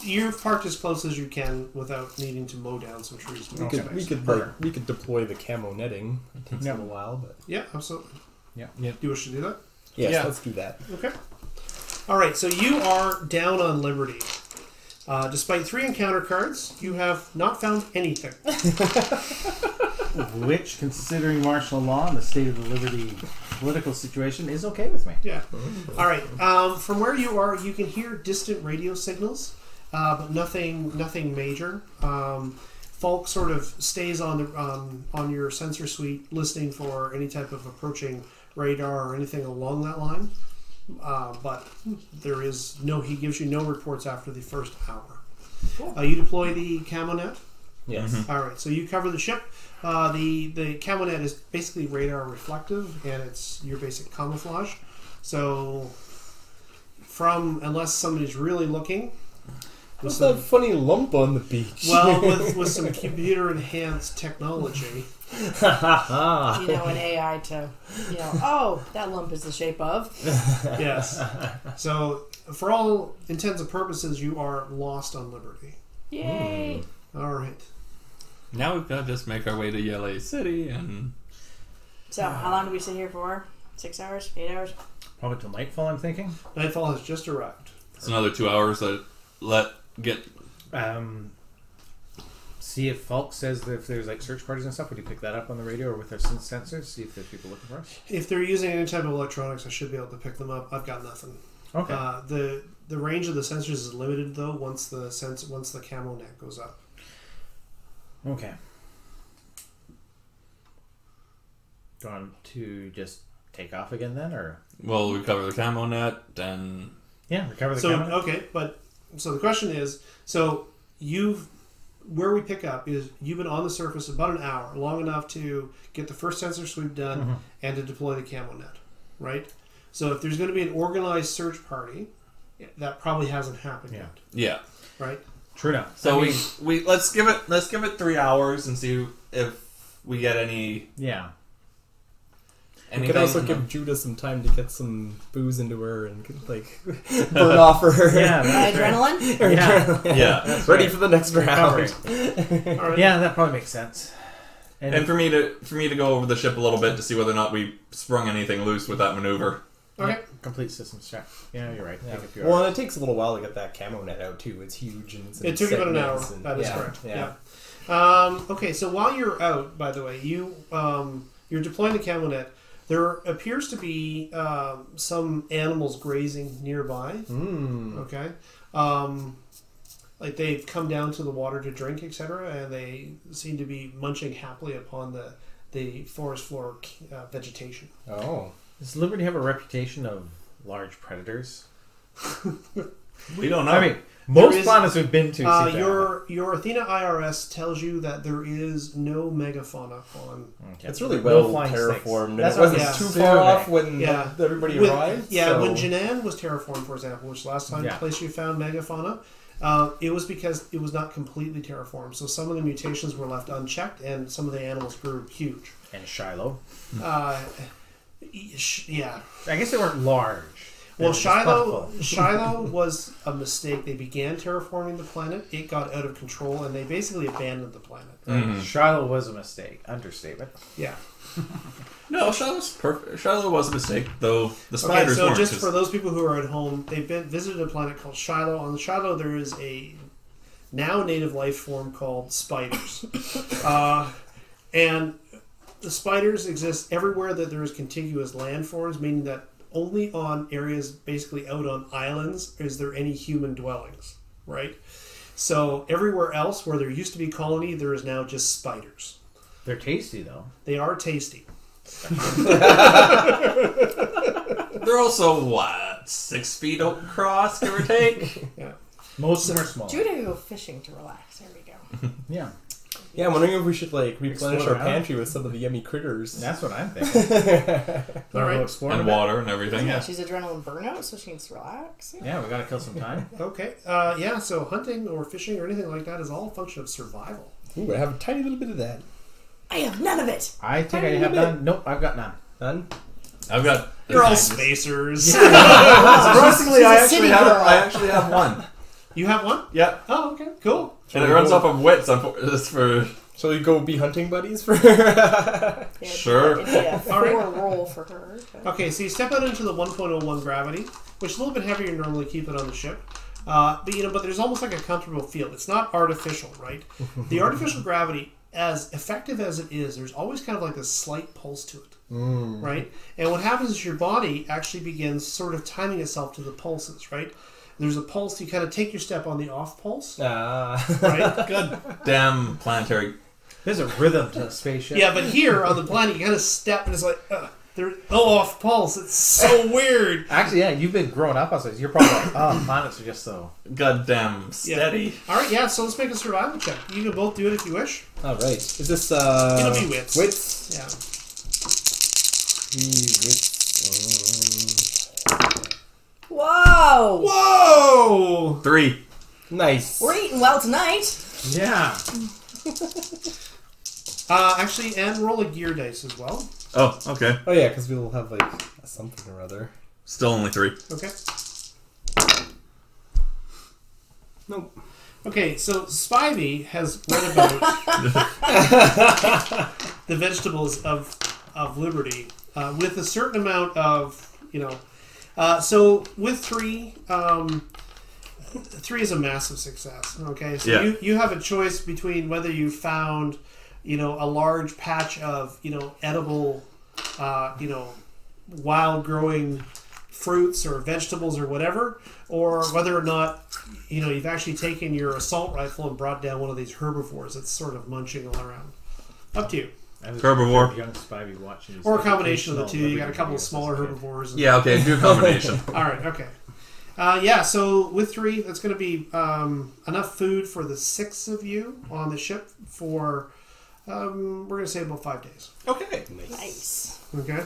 You're parked as close as you can without needing to mow down some trees. We could deploy the camo netting. It takes a little while, but Yeah, absolutely. Yeah. Do you wish to do that? yes, Yeah. let's do that. Okay. All right, so you are down on Liberty. Despite 3 encounter cards, you have not found anything. Which, considering martial law and the state of the Liberty political situation, is okay with me. Yeah. All right. From where you are, you can hear distant radio signals, but nothing major. Falk sort of stays on your sensor suite, listening for any type of approaching radar or anything along that line. But there is no. He gives you no reports after the first hour. Cool. You deploy the camo net. Yes. All right, so you cover the ship. The camo net is basically radar reflective, and it's your basic camouflage. So, unless somebody's really looking, What's that funny lump on the beach? well, with some computer enhanced technology, An AI to, oh, that lump is the shape of. yes. So, for all intents and purposes, you are lost on Liberty. Yay! All right. Now we've got to just make our way to LA City and... So, how long do we sit here for? 6 hours? 8 hours? Probably till nightfall, I'm thinking. Nightfall has just arrived. It's another 2 hours that get... See if Falk says that if there's like search parties and stuff, would you pick that up on the radio or with our sensors? See if there's people looking for us? If they're using any type of electronics, I should be able to pick them up. I've got nothing. Okay. The range of the sensors is limited though. Once the camo net goes up. Okay. Going to just take off again then, or Well, we cover the camo net and... yeah, recover the So camera. okay, but so the question is, where we pick up is you've been on the surface about an hour, long enough to get the first sensor sweep done and to deploy the camo net, right? So if there's going to be an organized search party, that probably hasn't happened yet, Yeah. right? True enough. So we let's give it 3 hours and see if we get any... Yeah. We could also give Judah some time to get some booze into her and burn off her. Yeah. Adrenaline? her Yeah. adrenaline. Yeah. Ready for the next round. Recovery. All right. Yeah, that probably makes sense. And for me to go over the ship a little bit to see whether or not we sprung anything loose with that maneuver. Okay. Yeah, complete systems check. Yeah, you're right. Yeah. Take a few Well, hours. and it takes a little while to get that camo net out too. It's huge and it's in It took about an hour. segments and- That is yeah, correct. Yeah. Yeah. Okay, so while you're out, by the way, you're deploying the camo net. There appears to be some animals grazing nearby. Okay. Like they've come down to the water to drink, etc., and they seem to be munching happily upon the forest floor vegetation. Oh. Does Liberty have a reputation of large predators? We don't know. I mean, most is- planets we've been to. seem to have Your Athena IRS tells you that there is no megafauna on. it. Okay. It's really No well flying snakes. terraformed. And That's it what wasn't I'm too assuming. far off when Yeah. everybody With- arrived. Yeah, so. when Janan was terraformed, for example, which last Yeah. place you found megafauna, it was because it was not completely terraformed. So some of the mutations were left unchecked, and some of the animals grew huge. And Shiloh. Yeah. I guess they weren't large. They Well, were just plentiful. Shiloh was a mistake. They began terraforming the planet. It got out of control, and they basically abandoned the planet. Right? Shiloh was a mistake. Understatement. Yeah. No, Shiloh's perfect. Shiloh was a mistake, though the Okay, spiders so weren't. just for those people who are at home, they've visited a planet called Shiloh. On Shiloh, there is a now native life form called spiders, and the spiders exist everywhere that there is contiguous landforms, meaning that only on areas basically out on islands is there any human dwellings, right? So everywhere else where there used to be colony, there is now just spiders. They're tasty, though. They are tasty. They're also, 6 feet across, give or take? Yeah. Most of them are small. Judah go fishing to relax. There we go. Yeah. Yeah, I'm wondering if we should like replenish Explore our around. pantry with some of the yummy critters. That's what I'm thinking. All right. Explore And a bit. water and everything. Yeah, Yeah. she's adrenaline burnout, so she needs to relax. Yeah, we gotta kill some time. Okay. Yeah. So hunting or fishing or anything like that is all a function of survival. Ooh, I have a tiny little bit of that. I have none of it. I think I have none. Nope, I've got none. None? I've got. You're all spacers. Surprisingly, I She's a city actually have. girl. I actually have one. You have one? Yep. Oh, okay. Cool. And it runs off of wits. It's for. So you go be hunting buddies for Yeah, Sure. It'd be a 4 All right. roll for her. but- Okay, so you step out into the 1.01 gravity, which is a little bit heavier than you normally keep it on the ship. But there's almost like a comfortable feel. It's not artificial, right? The artificial gravity, as effective as it is, there's always kind of like a slight pulse to it, right? And what happens is your body actually begins sort of timing itself to the pulses, right? There's a pulse. You kind of take your step on the off pulse, right? God damn planetary. There's a rhythm to a spaceship. Yeah, but here on the planet, you kind of step and it's like, there's no off pulse. It's so weird. Actually, yeah, you've been growing up on space. You're probably like, oh, planets are just so. Goddamn steady. All right, yeah. So let's make a survival check. You can both do it if you wish. All right. Is this It'll be wits. Wits. Yeah. 3 wits. Whoa! Whoa! 3. Nice. We're eating well tonight. Yeah. Actually, and roll a gear dice as well. Oh, okay. Oh yeah, because we'll have like something or other. Still only 3. Okay. Nope. Okay, so Spivey has read about the vegetables of Liberty with a certain amount of, so with 3, 3 is a massive success. Okay, so Yeah. you have a choice between whether you found, a large patch of, edible, wild growing fruits or vegetables or whatever, or whether or not, you've actually taken your assault rifle and brought down one of these herbivores that's sort of munching all around. Up to you. I was Herbivore. a young Spivey watching these Or a combination of the two. educational You got a couple of videos smaller as a kid. herbivores. And Yeah, okay, do a combination. All right, okay. So with 3, that's going to be enough food for the 6 of you on the ship for, we're going to say about 5 days. Okay. Nice. Okay.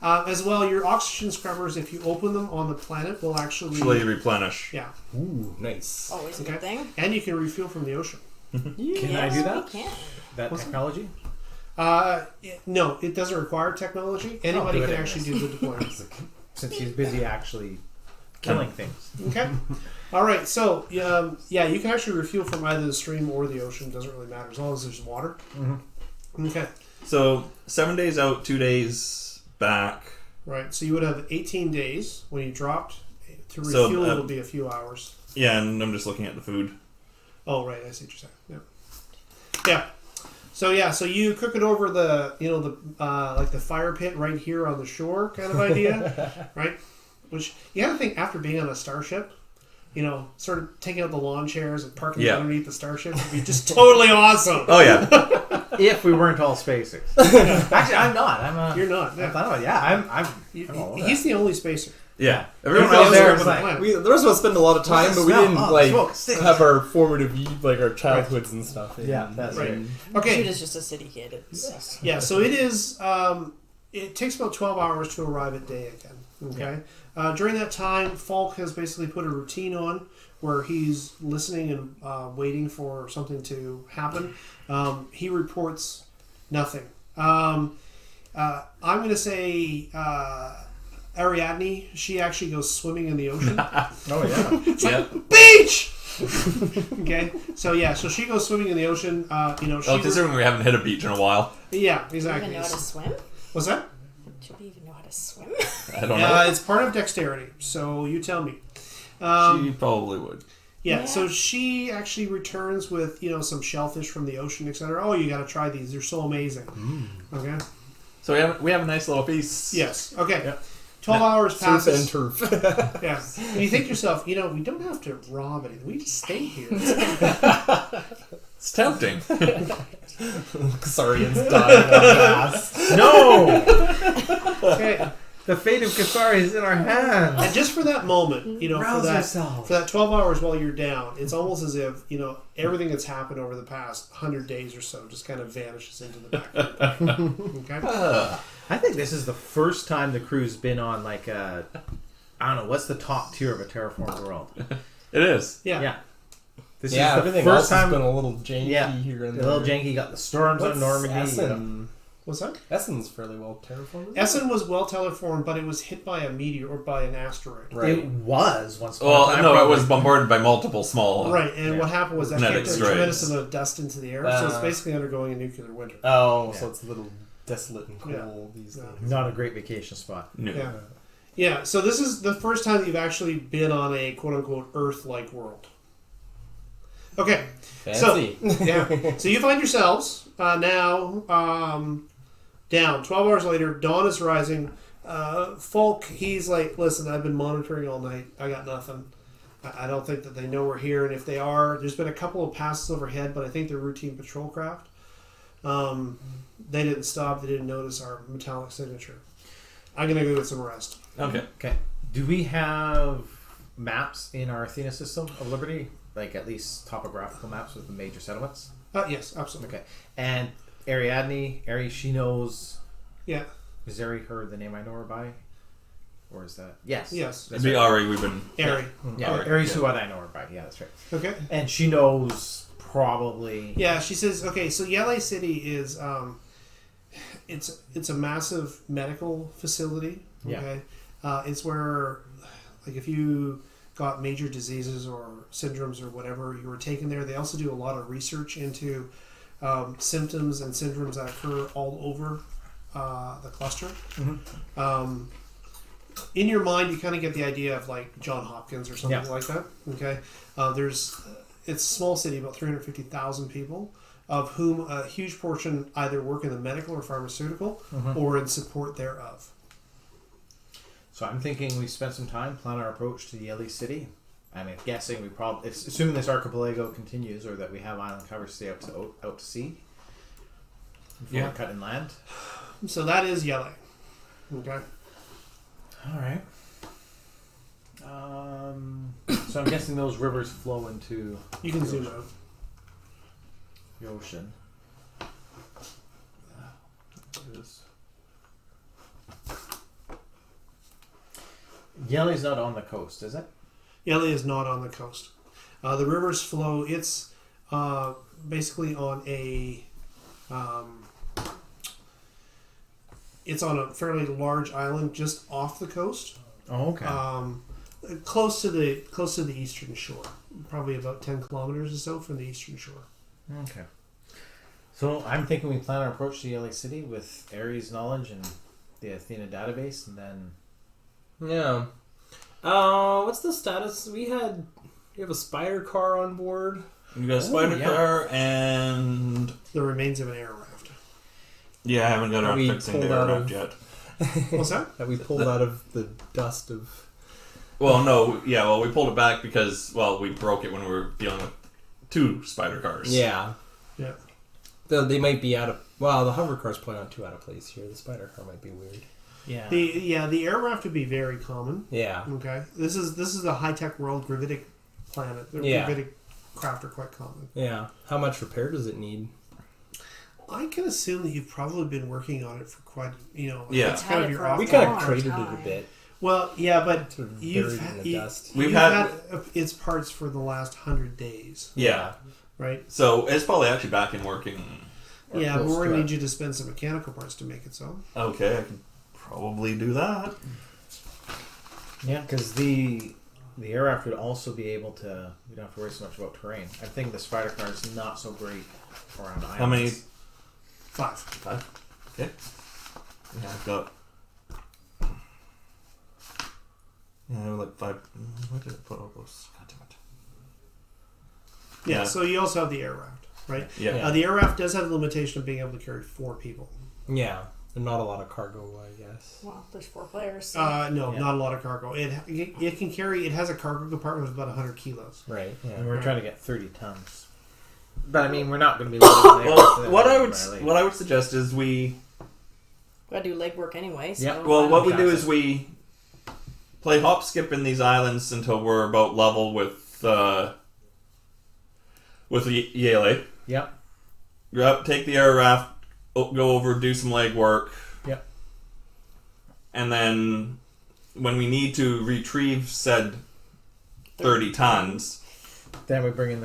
As well, your oxygen scrubbers, if you open them on the planet, will actually... Actually replenish. Yeah. Ooh, nice. Always a Okay. good thing. And you can refuel from the ocean. Can I do that? We can. That technology? No, it doesn't require technology. Anybody do it can anyways. actually do the deployment. Since he's busy actually killing things. Okay. All right. So, yeah, you can actually refuel from either the stream or the ocean. Doesn't really matter as long as there's water. Mm-hmm. Okay. So 7 days out, 2 days back. Right. So you would have 18 days when you dropped. To So, refuel, it'll be a few hours. Yeah, and I'm just looking at the food. Oh, right. I see what you're saying. Yeah. Yeah. So you cook it over the like the fire pit right here on the shore kind of idea, right? Which you have to think after being on a starship, sort of taking out the lawn chairs and parking them underneath the starship would be just totally awesome. Oh, yeah. If we weren't all spacers. Actually, I'm not. You're not. I Yeah. thought about it. Yeah, I'm all over He's that. the only spacer. Yeah. Everyone Everyone else else there on is the like, planet. The rest of us spend a lot of time, What's the but we smell? didn't Oh, like smoke, stink. have our formative, like our childhoods and stuff. yeah, that's Right. right. Okay. Jude is just a city kid. It's, Yeah, so it is. It takes about 12 hours to arrive at day again. Okay. During that time, Falk has basically put a routine on where he's listening and waiting for something to happen. He reports nothing. I'm going to say Ariadne. She actually goes swimming in the ocean. Oh yeah. It's like beach. Okay. So yeah. So she goes swimming in the ocean. She considering we haven't hit a beach in a while. yeah, do you exactly. even know how to swim? What's that? Should we even know how to swim? I don't know. It's part of dexterity, so you tell me. She probably would. Yeah, so she actually returns with, some shellfish from the ocean, etc. Oh, you got to try these. They're so amazing. Okay? So we have a nice little piece. Yes. Okay. Yep. 12 hours Surf and passes. turf. Yeah. And you think to yourself, we don't have to rob anything. We just stay here. It's tempting. Saurians dying en masse. No. Okay. The fate of Cathari is in our hands. And just for that moment, Rouse yourself. for that 12 hours while you're down, it's almost as if, everything that's happened over the past 100 days or so just kind of vanishes into the background. Okay? I think this is the first time the crew's been on like a, I don't know, what's the top tier of a terraformed world? It is. Yeah. This Yeah, is the everything first else time. has been a little janky here and A there. little janky. Got the storms What's on Normandy. Essen? What's that? Essen's fairly well terraformed. Essen was well teleformed, but it was hit by a meteor or by an asteroid. Right. It was once upon a Well, time. no, it probably. was bombarded by multiple small. Right, and what happened was that Kinetic kicked a tremendous strays. amount of dust into the air, so it's basically undergoing a nuclear winter. Oh, Yeah. so it's a little desolate and cool these Yeah. days. Not a great vacation spot. No. Yeah. Yeah, so this is the first time that you've actually been on a quote-unquote Earth-like world. Okay, Fancy. yeah. So you find yourselves now down. 12 hours later, dawn is rising. Falk, he's like, listen, I've been monitoring all night. I got nothing. I don't think that they know we're here, and if they are, there's been a couple of passes overhead, but I think they're routine patrol craft. They didn't stop. They didn't notice our metallic signature. I'm going to go get some rest. Okay. Okay. Do we have maps in our Athena system of Liberty? Like at least topographical maps with the major settlements? Yes, absolutely. Okay. And Ariadne, she knows. Yeah. Is Ari her the name I know her by? Or is that? Yes. Yes. It'd be Ari. We've been. Ari. Yeah, Ari, Ari's yeah. who I know her by. Yeah, that's right. Okay. And she knows probably. Yeah, she says, okay, so Yele City is, it's a massive medical facility. Yeah. Okay. It's where, like, if you got major diseases or syndromes or whatever, you were taken there. They also do a lot of research into symptoms and syndromes that occur all over the cluster. Mm-hmm. In your mind, you kind of get the idea of like John Hopkins or something Yeah. like that. Okay, it's a small city, about 350,000 people, of whom a huge portion either work in the medical or pharmaceutical or in support thereof. So I'm thinking we spend some time, plan our approach to Yele City. I'm guessing we probably, assuming this archipelago continues or that we have island cover, stay out to sea. Before we cut inland. So that is Yele. Okay. All right. So I'm guessing those rivers flow into You can zoom out. the ocean. Yele's not on the coast, is it? Yele is not on the coast. The rivers flow. It's basically on a. It's on a fairly large island just off the coast. Oh, okay. Close to the eastern shore, probably about 10 kilometers or so from the eastern shore. Okay. So I'm thinking we plan our approach to Yele City with Ares' knowledge and the Athena database, and then Yeah. What's the status? We have a spider car on board. We got a spider yeah. car and The remains of an air raft. I haven't got around We fixing the pulled out aircraft of- yet. What's that? That we pulled out of the dust of. Well, no, we pulled it back because we broke it when we were dealing with 2 spider cars. Yeah. Yeah. They might be out of. Well, the hover car's probably not too out of place here. The spider car might be weird. yeah. The air raft would be very common. Yeah. Okay. This is a high tech world, gravitic planet. The Yeah. gravitic craft are quite common. Yeah. How much repair does it need? I can assume that you've probably been working on it for quite, Yeah. it's kind of your off. We It's kind a of long crated it a time. bit. Well, yeah, but Sort of you've buried in the dust. We've you've had- had its parts for the last 100 days, Yeah. right? So it's probably actually back in working. Or Yeah, but close we're to going to it. need you to spend some mechanical parts to make it so. Okay, I can probably do that. Yeah, because the air raft would also be able to. We don't have to worry so much about terrain. I think the spider car is not so great around islands. How many? 5. 5? Okay. Yeah, I've got. Like 5. Where did I put all those? God damn it. Yeah, Yeah. so you also have the air raft, right? Yeah. The air raft does have the limitation of being able to carry 4 people. Yeah. And not a lot of cargo, I guess. Well, there's 4 players. So. No, Yeah. not a lot of cargo. It can carry. It has a cargo compartment of about 100 kilos. Right. And Yeah. we're trying to get 30 tons. But I mean, we're not going to be loading the air raft Well, to what that I entirely. would suggest is we Gotta do legwork anyway. So Yeah. Well, what we do is we play hop skip in these islands until we're about level with the Yale. Yep. Take the air raft, go over, do some leg work. Yep. And then when we need to retrieve said 30 tons, Then we bring in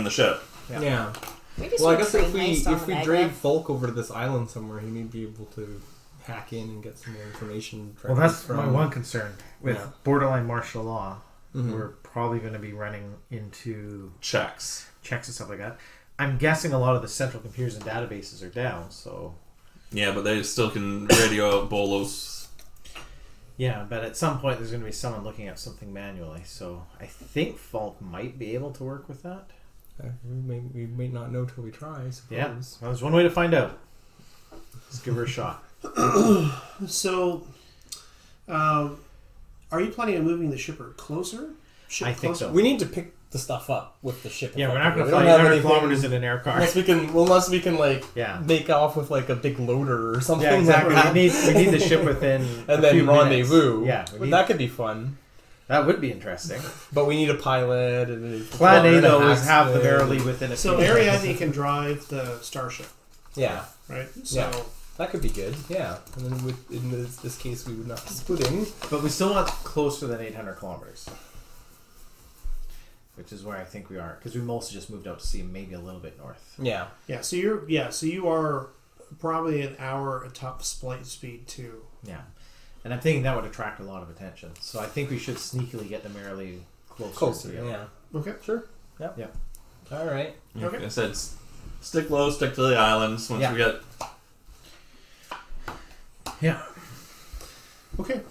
the ship. Yeah. we just Well, I would guess train if we heist on if we the drag maglev. Volk over to this island somewhere, he need to be able to hack in and get some more information. Well, directly that's my one concern with Yeah. borderline martial law. Mhm. We're probably going to be running into Checks. checks and stuff like that. I'm guessing a lot of the central computers and databases are down, so Yeah, but they still can radio out bolos. yeah. But at some point, there's going to be someone looking at something manually. So I think Falk might be able to work with that. We may not know till we try. I suppose. Yeah, well, there's one way to find out. Let's give her a shot. So, are you planning on moving the shipper closer? I think so. We need to pick the stuff up with the ship. Yeah, we're not going effectively. to We fly don't have 800 anything- kilometers in an air car. Unless we can like Yeah. make off with like a big loader or something. Yeah, exactly. Like We that. need the ship within and a few then rendezvous. minutes. Yeah, But we need, that could be fun. that would be interesting. But we need a pilot. And Plan A and a though is have the hacksmith. barely within a So few minutes. Ariadne can drive the starship, Yeah, right? So Yeah. that could be good. Yeah, and then in this case, we would not be splitting. But we still want closer than 800 kilometers. Which is where I think we are. Because we mostly just moved out to sea, maybe a little bit north. Yeah. so you are probably an hour at top flight speed too. Yeah. And I'm thinking that would attract a lot of attention. So I think we should sneakily get them merely closer. Closer. together. Yeah. Okay. Sure. Yep. Yep. All right. Like I said, stick low, stick to the islands. Once Yeah. we get Yeah. Okay.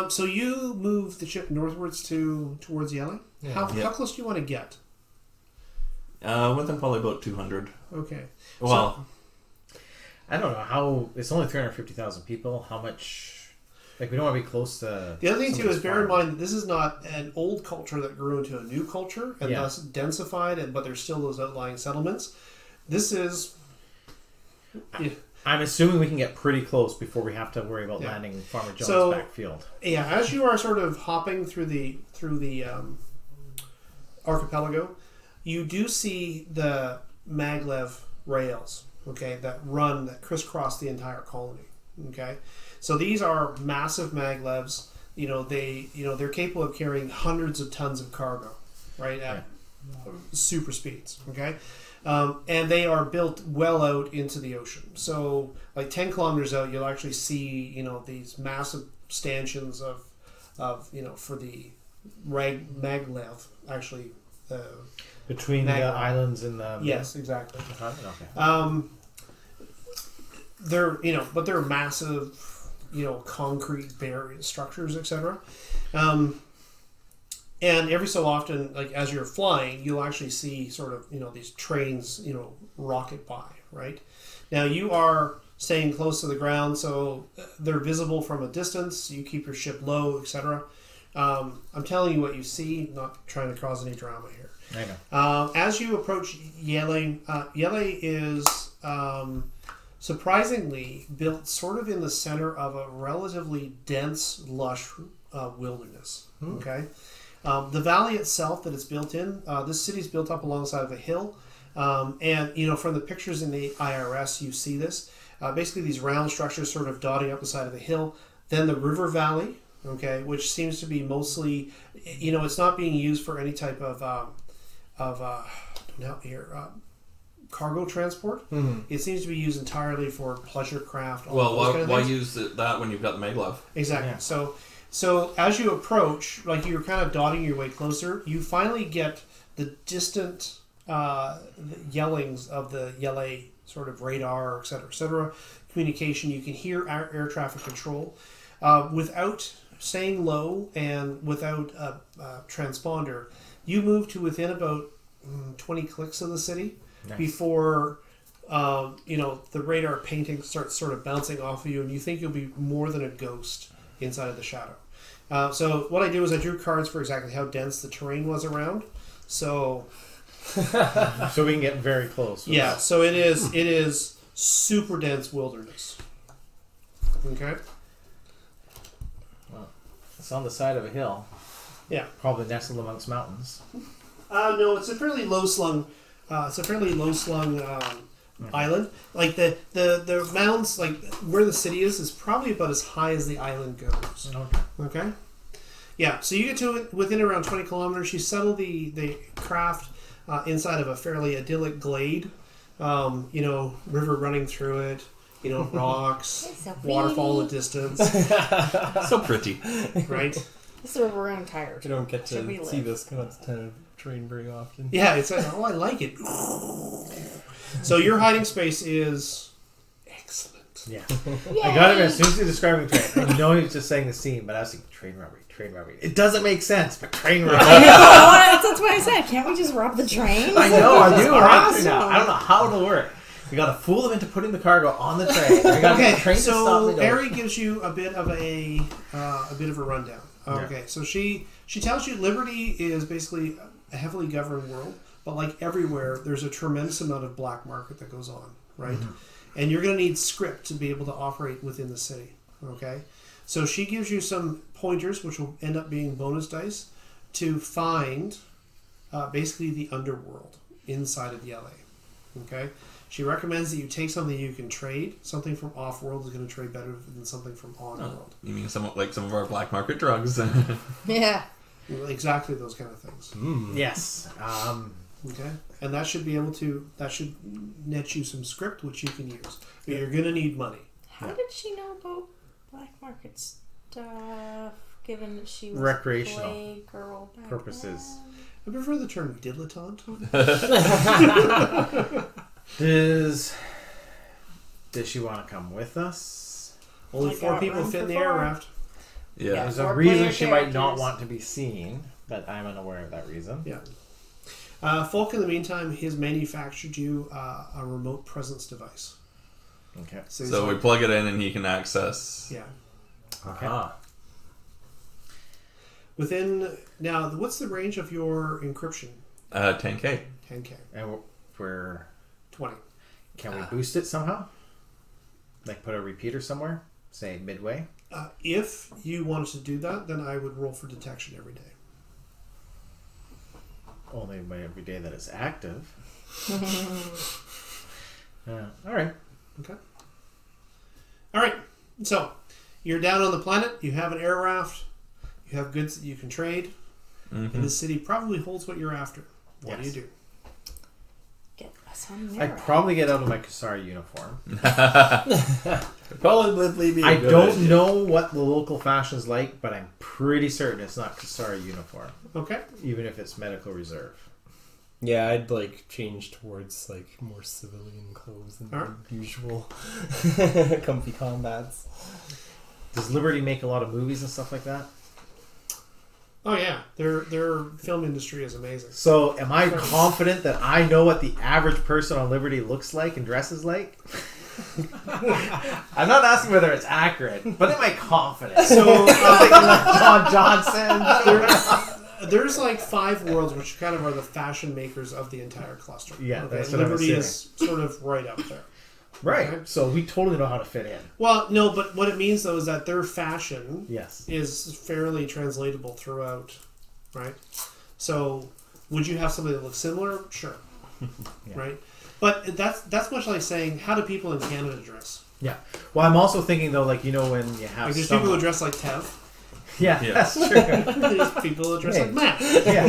So you move the ship northwards towards Yele. Yeah. How close do you want to get? within probably about 200. Okay. Well, I don't know how. It's only 350,000 people. How much. Like, we don't want to be close to. The other thing too somebody's is bear in farm. mind that this is not an old culture that grew into a new culture and Yeah. thus densified, but there's still those outlying settlements. This is. I'm assuming we can get pretty close before we have to worry about Yeah. landing Farmer Jones' So- backfield. Yeah, as you are sort of hopping through the archipelago, you do see the maglev rails, okay, that crisscross the entire colony. Okay, so these are massive maglevs. They're capable of carrying hundreds of tons of cargo, right, at super speeds. Okay. And they are built well out into the ocean. So, like 10 kilometers out, you'll actually see, these massive stanchions of for the maglev, actually. Between the Maglev. islands and the. Yes, exactly. Okay. They're massive, concrete barrier structures, etc. And every so often, like as you're flying, you'll actually see sort of, these trains, rocket by, right? Now you are staying close to the ground, so they're visible from a distance. You keep your ship low, etc. I'm telling you what you see, not trying to cause any drama here. I know. As you approach Yele, Yele is surprisingly built sort of in the center of a relatively dense, lush wilderness. Okay. The valley itself that it's built in, this city is built up alongside of a hill. And, from the pictures in the IRS, you see this. Basically, these round structures sort of dotting up the side of the hill. Then the river valley, okay, which seems to be mostly, it's not being used for any type of cargo transport. Mm-hmm. It seems to be used entirely for pleasure craft. all well, those kind of why things. use that when you've got the maglev? Exactly. Yeah. So as you approach, like you're kind of dotting your way closer, you finally get the distant yellings of the Yele sort of radar, et cetera, communication. You can hear air traffic control without staying low and without a transponder. You move to within about 20 clicks of the city before the radar painting starts sort of bouncing off of you, and you think you'll be more than a ghost inside of the shadow. So what I do is I drew cards for exactly how dense the terrain was around. So So we can get very close. yeah, so it is super dense wilderness. Okay. Well, it's on the side of a hill. Yeah. Probably nestled amongst mountains. No, it's a fairly low slung. Island. Like the mounds, like where the city is probably about as high as the island goes. Okay. Yeah. So you get to it within around 20 kilometers. You settle the craft inside of a fairly idyllic glade. River running through it. Rocks, It's so waterfall in pretty. the distance. So pretty. Right. This is where we're running tired. You don't get Should we to see live? this kind of train very often. Yeah. It's like, I like it. So your hiding space is excellent. Yeah. I got it as soon as you described the train. And he was just saying the scene, but I was thinking train robbery. It doesn't make sense, but train robbery. That's why I said, can't we just rob the train? I know, I do. Awesome. Now. I don't know how it'll work. We got to fool them into putting the cargo on the train. We got Okay, the train to stop so me. Ari gives you a bit of a rundown. Okay, so she tells you Liberty is basically a heavily governed world, but like everywhere, there's a tremendous amount of black market that goes on, right? And you're going to need script to be able to operate within the city. Okay, so she gives you some pointers, which will end up being bonus dice, to find basically the underworld inside of the LA. Okay. She recommends that you take something you can trade. Something from off-world is going to trade better than something from on-world. You mean some of our black market drugs? Yeah. Exactly those kind of things. Yes. Okay, and that should net you some script which you can use. But you're going to need money. How did she know about black market stuff, given that she was Recreational a girl back purposes. I prefer the term dilettante. Does she want to come with us? Only Like 4 out people room fit in for the 4? air raft. Yeah. There's a 4 reason player she might not characters. want to be seen, but I'm unaware of that reason. Yeah. Folk, in the meantime, has manufactured you a remote presence device. Okay. he's So we like- plug it in and he can access. Yeah. Okay. Now, what's the range of your encryption? 10K. 10K. And we're 20. can we boost it somehow? Like put a repeater somewhere, say midway. If you wanted to do that, then I would roll for detection every day. Only by every day that it's active. All right. Okay. All right. So you're down on the planet. You have an air raft. You have goods that you can trade. And the city probably holds what you're after. What Yes. do you do? Get us on I'd there. probably get out of my Kasari uniform. Probably be a I good don't idea. know what the local fashion's like, but I'm pretty certain it's not Kasari uniform, Okay. even if it's medical reserve. Yeah, I'd change towards more civilian clothes than Alright. usual comfy combats. Does Liberty make a lot of movies and stuff like that? Oh yeah, their film industry is amazing. So, am I confident that I know what the average person on Liberty looks like and dresses like? I'm not asking whether it's accurate, but am I confident? So I'm thinking like John Johnson. there's 5 worlds which kind of are the fashion makers of the entire cluster. Yeah, okay? that's what I'm Liberty assuming. is sort of right up there. Right. So we totally know how to fit in. Well, no, but what it means though is that their fashion Yes. is fairly translatable throughout, right? So, would you have something that looks similar? Sure, Yeah. right? But that's much like saying, how do people in Canada dress? Yeah. Well, I'm also thinking though, when you have There's someone... people who dress like Tev. Yeah, Yeah. that's true. There's people that dress Hey. like Matt. Yeah.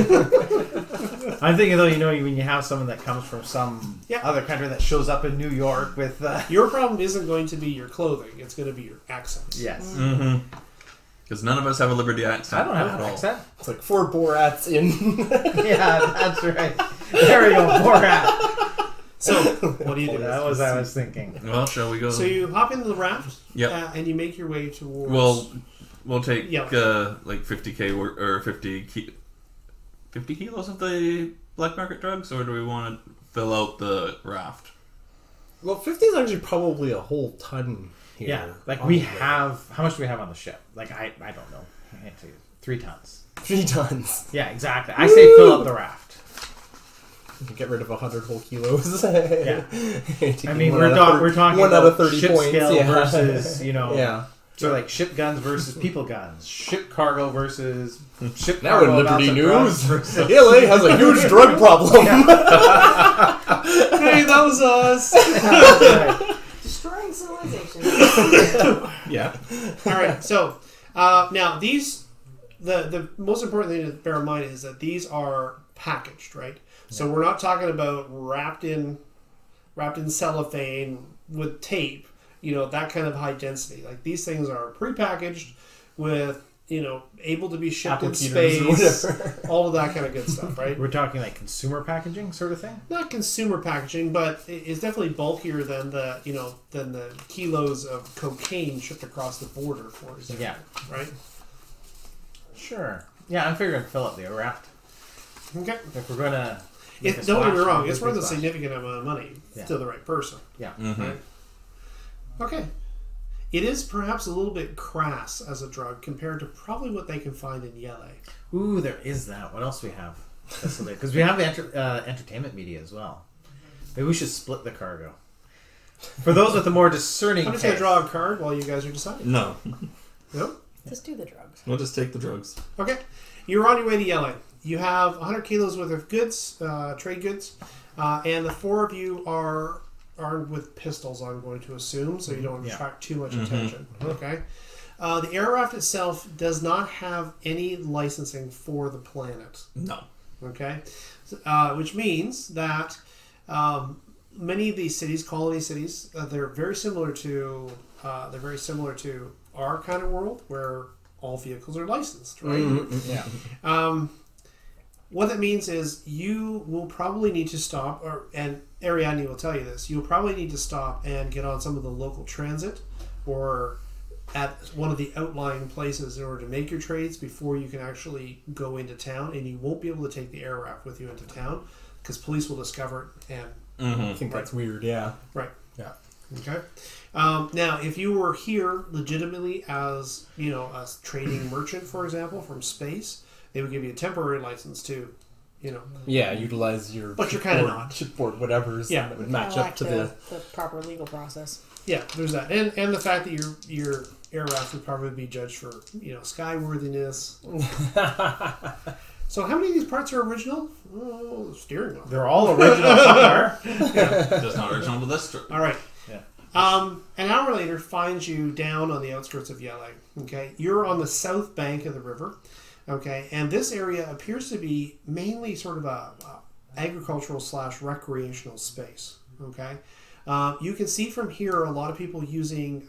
I'm thinking though, when you have someone that comes from some Yeah. other country that shows up in New York with Your problem isn't going to be your clothing; it's going to be your accent. yes. Because none of us have a Liberty accent. I don't have at an all. accent. It's like 4 Borats in. Yeah, that's right. There we go, Borat. So, what do you do? That was I was thinking. Well, shall we go? So you hop into the raft, Yep. and you make your way towards. We'll take Yeah. 50K or 50 kilos of the black market drugs, or do we want to fill out the raft? Well, 50 is actually probably a whole ton here. Yeah, on we the- have. How much do we have on the ship? I don't know. I can't tell you. 3 tons. 3 tons. Yeah, exactly. I say fill up the raft. Get rid of 100 whole kilos. Yeah. Taking I mean, one we're out of talking one about out of 30 ship points. scale Yeah. versus, you know, Yeah. so like ship guns versus people guns, ship cargo versus ship Now cargo in Liberty amounts of News, drugs versus- LA has a huge drug problem. Hey, that was us. Destroying civilization. Yeah. All right. So now the most important thing to bear in mind is that these are packaged, right? So we're not talking about wrapped in cellophane with tape, that kind of high density. Like these things are prepackaged with, able to be shipped in space, all of that kind of good stuff, right? We're talking like consumer packaging sort of thing. Not consumer packaging, but it's definitely bulkier than the kilos of cocaine shipped across the border, for example. Yeah. Right? Sure. Yeah, I'm figuring fill up the raft. Okay. If we're gonna, make a Don't get me splash, wrong, make it's a worth big a splash. significant amount of money Yeah. to the right person. Yeah. Right? Okay. It is perhaps a little bit crass as a drug compared to probably what they can find in Yele. Ooh, there is that. What else we have? Because we have the entertainment media as well. Maybe we should split the cargo. For those with the more discerning I'm just going to taste. draw a card while you guys are deciding. No. Nope. Just do the drugs. We'll just take the drugs. Okay. You're on your way to Yele. You have 100 kilos worth of goods, trade goods, and the four of you are armed with pistols, I'm going to assume, so you don't attract too much attention. Okay. The air raft itself does not have any licensing for the planet. No. Okay. Which means that many of these cities, colony cities, they're very similar to our kind of world where all vehicles are licensed, right? Yeah. What that means is you will probably need to stop, and Ariadne will tell you this, you'll probably need to stop and get on some of the local transit or at one of the outlying places in order to make your trades before you can actually go into town, and you won't be able to take the air raft with you into town because police will discover it and I think that's weird, yeah. right. Yeah. Okay. Now, if you were here legitimately as, a trading merchant, for example, from space, they would give you a temporary license to, Yeah, utilize your But you're kinda not. shipboard whatever's Yeah. that would match Kinda up to the proper legal process. Yeah, there's that. And the fact that your air raft would probably be judged for, skyworthiness. So how many of these parts are original? Oh, the steering wheel. They're all original somewhere. Just not original to this trip. All right. Yeah. An hour later finds you down on the outskirts of Yele. Okay, you're on the south bank of the river. Okay, and this area appears to be mainly sort of a agricultural / recreational space. Okay, you can see from here a lot of people using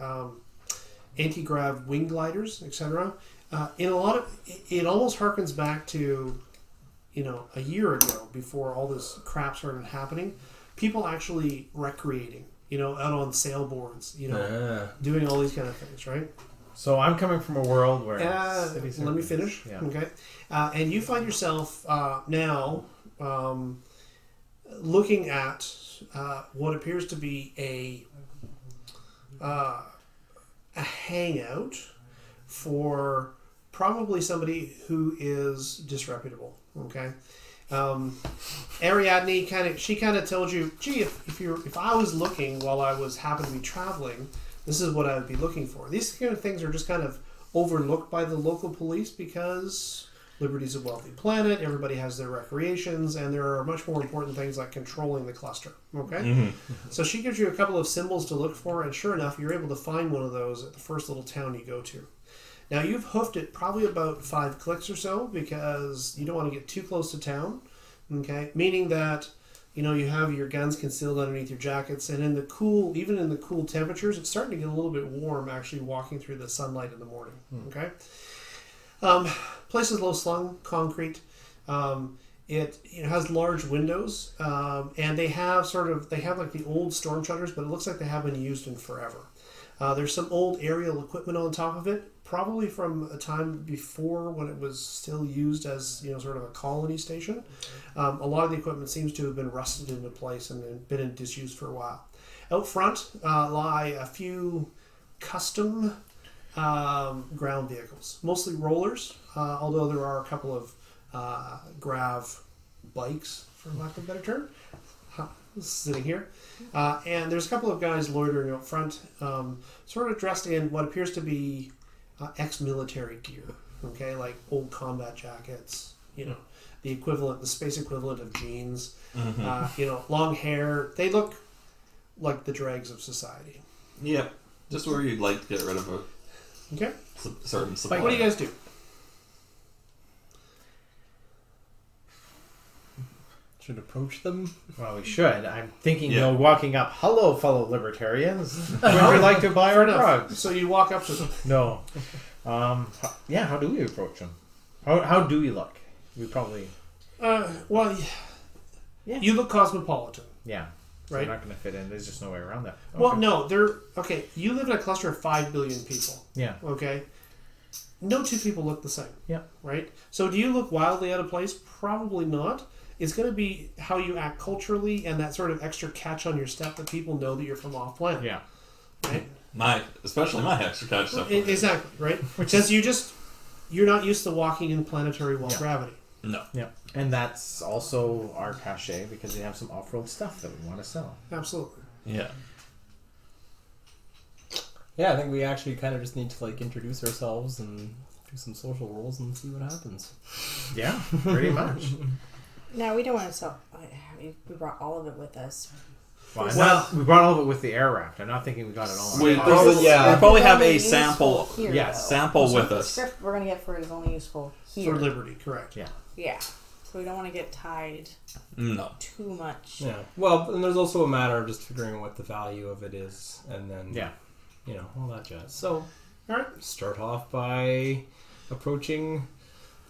anti-grav wing gliders, etc. In a lot of it almost harkens back to a year ago before all this crap started happening. People actually recreating, out on sailboards, doing all these kind of things, right? So I'm coming from a world where Let me finish. Yeah. Okay. And you find yourself now looking at what appears to be a hangout for probably somebody who is disreputable. Okay. Ariadne kind of told you, gee, if I was looking while I was happened to be traveling, this is what I would be looking for. These kind of things are just kind of overlooked by the local police because Liberty's a wealthy planet, everybody has their recreations, and there are much more important things like controlling the cluster. Okay? So she gives you a couple of symbols to look for, and sure enough, you're able to find one of those at the first little town you go to. Now, you've hoofed it probably about 5 clicks or so because you don't want to get too close to town. Okay? Meaning that you have your guns concealed underneath your jackets, and even in the cool temperatures, it's starting to get a little bit warm actually walking through the sunlight in the morning. Okay, place is low slung, concrete. It has large windows, and they have like the old storm shutters, but it looks like they haven't been used in forever. There's some old aerial equipment on top of it, probably from a time before when it was still used as sort of a colony station. A lot of the equipment seems to have been rusted into place and been in disuse for a while. Out front lie a few custom ground vehicles, mostly rollers, although there are a couple of grav bikes for lack of a better term, sitting here. And there's a couple of guys loitering out front, sort of dressed in what appears to be ex-military gear. Okay, like old combat jackets, the equivalent, the space equivalent of jeans. Long hair. They look like the dregs of society. Yep. Just where you'd like to get rid of a Okay. certain supply. What do you guys do? Should approach them. Well, we should. I'm thinking, Yeah. walking up. Hello, fellow libertarians. Would you like to buy our drugs? So you walk up to them. No. How do we approach them? How do we look? We probably... Well, Yeah. you look cosmopolitan. Yeah. So Right. We're not going to fit in. There's just no way around that. Okay. Well, no, okay. You live in a cluster of 5 billion people. Yeah. Okay. No two people look the same. Yeah. Right? So do you look wildly out of place? Probably not. It's going to be how you act culturally and that sort of extra catch on your step that people know that you're from off planet. Yeah. Right? Especially my extra catch stuff. Exactly, right? Because you're not used to walking in planetary wall gravity. No. Yeah. And that's also our cachet because we have some off-road stuff that we want to sell. Absolutely. Yeah. Yeah, I think we actually kind of just need to introduce ourselves and do some social roles and see what happens. Yeah, pretty much. No, we don't want to sell. We brought all of it with us. Well, we brought all of it with the air raft. I'm not thinking we got it all. We on probably, yeah. we probably have a Useful sample. here, yes, though. Sample with The us. script we're gonna get for it is only useful here. For Liberty, correct. Yeah. Yeah. So we don't want to get tied No. too much. Yeah. Well, and there's also a matter of just figuring out what the value of it is, and then all that jazz. So, All right. start off by approaching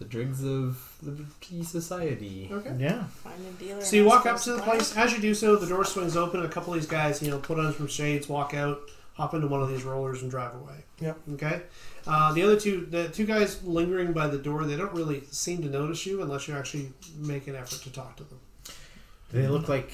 the dregs of Liberty Society. Okay. Yeah. Find a dealer. So you and walk ask up for to the supply. place. As you do so, the door swings open. A couple of these guys, put on some shades, walk out, hop into one of these rollers, and drive away. Yep. Okay. The two guys lingering by the door, they don't really seem to notice you unless you actually make an effort to talk to them. Do they look like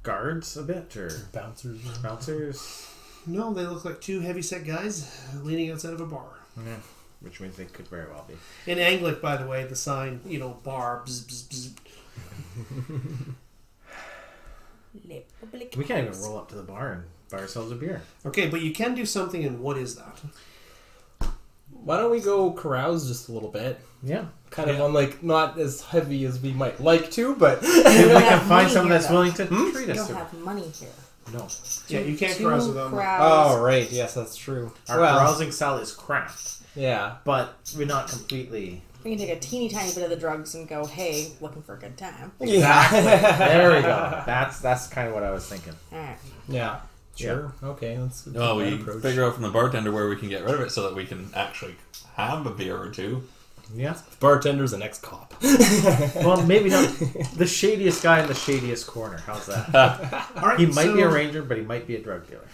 guards a bit or Bouncers. bouncers? No, they look like two heavy-set guys leaning outside of a bar. Yeah. Which means they could very well be. In Anglic, by the way, the sign, bar, bzz, bzz, bzz. Republic We can't even House. roll up to the bar and buy ourselves a beer. Okay, but you can do something, and what is that? Why don't we go carouse just a little bit? Yeah. Kind of on not as heavy as we might like to, but If we don't can have find money someone here, that's though. willing to treat We us don't to have money here. No. Yeah, you can't Two carouse without money. oh right, yes, that's true. Our carousing style is craft, Yeah. but we're not completely... We can take a teeny tiny bit of the drugs and go, hey, looking for a good time. Exactly. There we go. That's kind of what I was thinking. Alright. Yeah. Sure. Okay. Let's. Well, we approach. figure out from the bartender where we can get rid of it so that we can actually have a beer or two. Yeah. The bartender's an ex-cop. Well, maybe not the shadiest guy in the shadiest corner. How's that? All right, He might be a so- ranger, but he might be a drug dealer.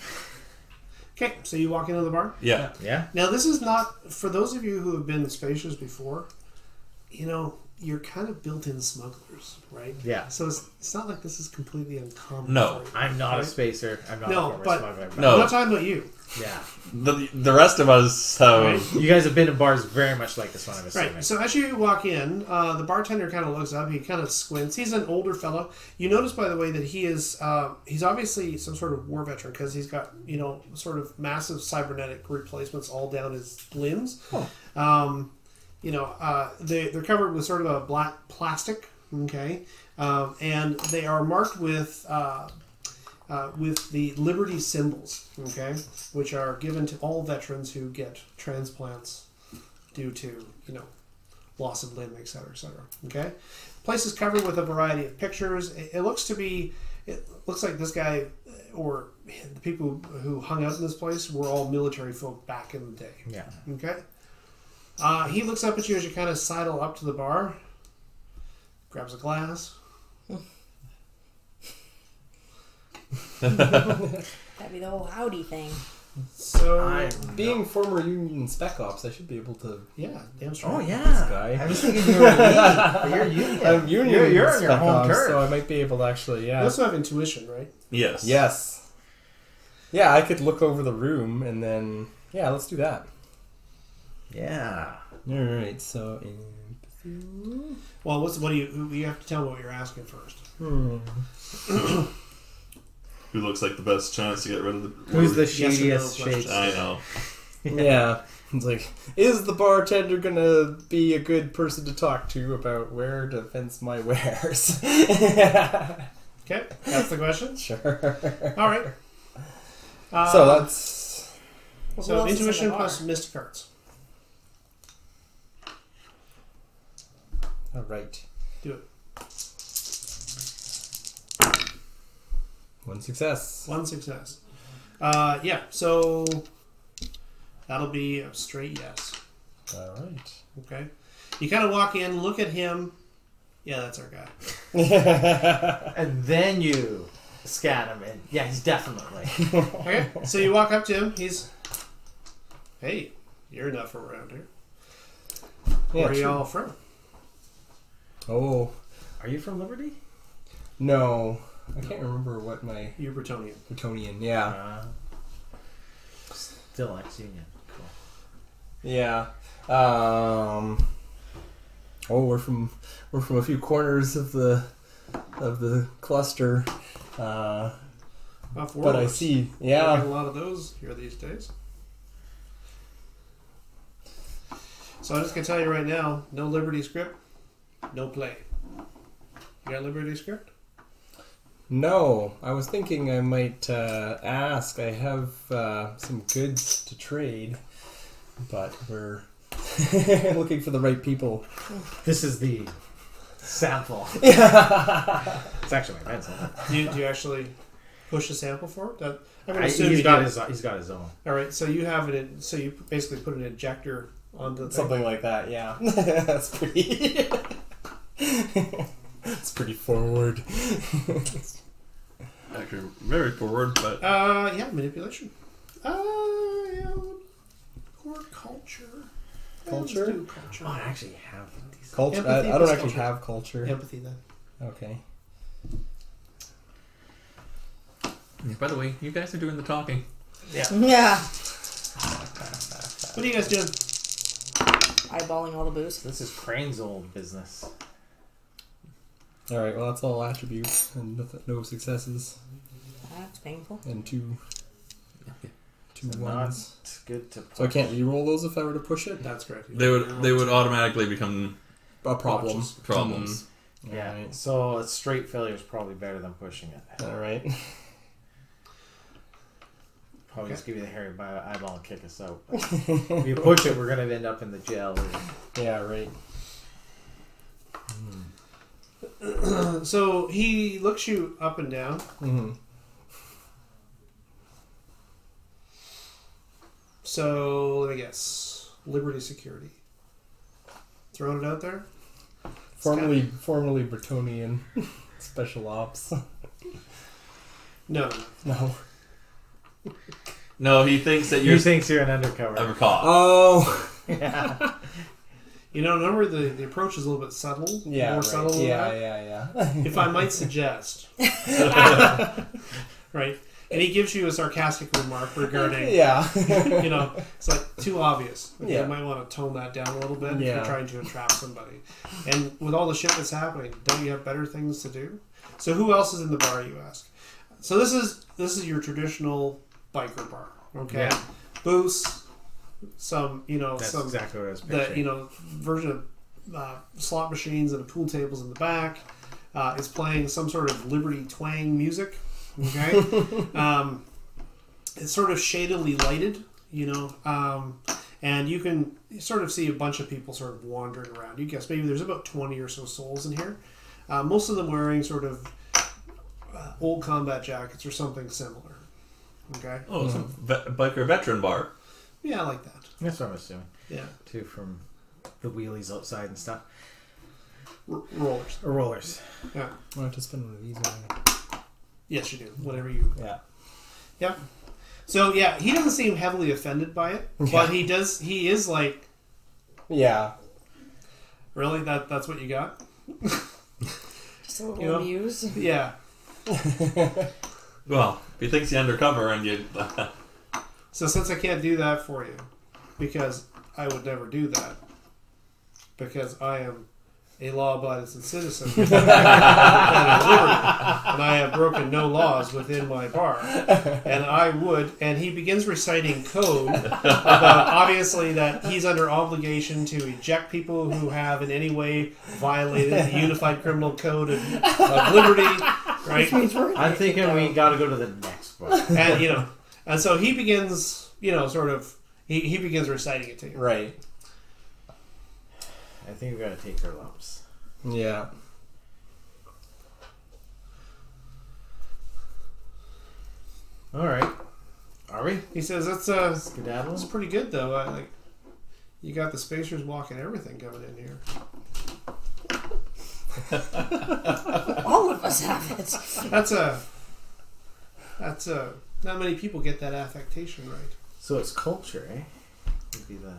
Okay, so you walk into the bar. Yeah. Yeah. Now, this is not, for those of you who have been spacious before, you're kind of built-in smugglers, right? Yeah. So it's not like this is completely uncommon. No. for you, I'm not a right? spacer. I'm not No, a former but- smuggler. But No. I'm not talking about you. Yeah. The rest of us have. Right. You guys have been in bars very much like this one, I'm assuming. Right. So as you walk in, the bartender kind of looks up. He kind of squints. He's an older fellow. You notice, by the way, that he is he's obviously some sort of war veteran because he's got sort of massive cybernetic replacements all down his limbs. They're covered with sort of a black plastic. Okay, and they are marked with the Liberty symbols. Okay, which are given to all veterans who get transplants due to loss of limb, etc., etc. Okay, place is covered with a variety of pictures. It looks like this guy or the people who hung out in this place were all military folk back in the day. Yeah. Okay. He looks up at you as you kind of sidle up to the bar, grabs a glass. That'd be the whole howdy thing. So Being former Union Spec Ops, I should be able to. yeah, damn straight. Oh, This yeah. guy. I was thinking you were Union, but you're Union. I'm Union. You're on your Spec home Ops, turf. so I might be able to actually. You Yeah. also have intuition, right? Yes. Yes. Yeah, I could look over the room and then. Yeah, let's do that. Yeah. All right. So Well, what do you have to tell me what you're asking first. Who looks like the best chance to get rid of the... Who's the Yes or no shadiest question. shade? I know. Yeah. It's like, is the bartender gonna be a good person to talk to about where to fence my wares? Okay, that's the question. Sure. All right. So that's Well, who So else is in the intuition bar? plus mystic arts. all right. Do it. One success. One success. Yeah. So that'll be a straight yes. All right. Okay. You kind of walk in, look at him. Yeah, that's our guy. And then you scan him, and yeah, he's definitely. Okay. So you walk up to him. He's, hey, you're enough around here. Yeah, Where are true. y'all from? Oh Are you from Liberty? no, I can't remember what my You're Bretonian. Bretonian. Yeah. Still ex-union. Cool. Yeah. We're from a few corners of the cluster. Off But I Warlords. see. Don't get Yeah. a lot of those here these days. So I'm just gonna tell you right now, no Liberty script, no play. You got Liberty script? No, I was thinking I might ask. I have some goods to trade, but we're looking for the right people. This is the sample. It's actually my pencil. Do you actually push a sample for it? I'm gonna assume He's you got do. his own. All right, so you have it. So you basically put an injector on the thing. Something like that. Yeah, that's pretty. It's pretty forward. Actually, very forward, but... Yeah, manipulation. Yeah, core culture. Yeah, let's Culture? do culture. Oh, I actually have these. Culture. Empathy I don't plus actually culture. have culture. Empathy then. Okay. By the way, you guys are doing the talking. Yeah. What are you guys doing? Eyeballing all the booze. This is Crane's old business. All right. Well, that's all attributes and no successes That's painful. and two So ones. It's good to. So I can't re-roll those if I were to push it. That's correct. They would automatically become A problem. Watches. problems. Yeah. Alright. So a straight failure is probably better than pushing it. All right. Probably Okay. just give you the hairy eyeball and kick us out. But if you push it, we're gonna end up in the jail. Yeah. Right. So he looks you up and down. Mm-hmm. So let me guess. Liberty Security. Throwing it out there? Formerly Bretonian special ops. No. No. No, he thinks that He you're thinks you're an undercover. a cop. Oh. Yeah. You know, remember the approach is a little bit subtle. Yeah. More Right. subtle than Yeah. that. Yeah. If I might suggest. Right? And he gives you a sarcastic remark regarding, Yeah. you know, it's like too obvious. Yeah. You might want to tone that down a little bit if Yeah. you're trying to entrap somebody. And with all the shit that's happening, don't you have better things to do? So who else is in the bar, you ask? So this is your traditional biker bar, okay? Yeah. Booths, some, That's some exactly what I was the picturing. version of slot machines and pool tables in the back. It's playing some sort of Liberty twang music. Okay, it's sort of shadily lighted, and you can sort of see a bunch of people sort of wandering around. You guess maybe there's about 20 or so souls in here. Most of them wearing sort of old combat jackets or something similar. Okay, Oh, it's a biker veteran bar. yeah, I like that. That's what I'm assuming. Yeah, Too, from the wheelies outside and stuff. rollers. Or rollers. Yeah, I have to spend one of these. yes, you do. Whatever you. Yeah. Yeah. So yeah, he doesn't seem heavily offended by it, but he does. He is like, Yeah. really, that's what you got? Just a little You know? amused. Yeah. Well, if he thinks you're undercover and you... So since I can't do that for you, because I would never do that, because I am a law-abiding citizen of the planet Liberty, and I have broken no laws within my bar. And I would, and he begins reciting code about obviously that he's under obligation to eject people who have in any way violated the Unified Criminal Code of Liberty, right? I'm thinking we got to go to the next book. And and so he begins, sort of, he begins reciting it to you. Right. I think we got to take our lumps. Yeah. All right. Are we? He says that's Skedaddle? that's pretty good though. You got the spacers walking everything coming in here. All of us have it. That's not many people get that affectation right. So it's culture, eh? Would be the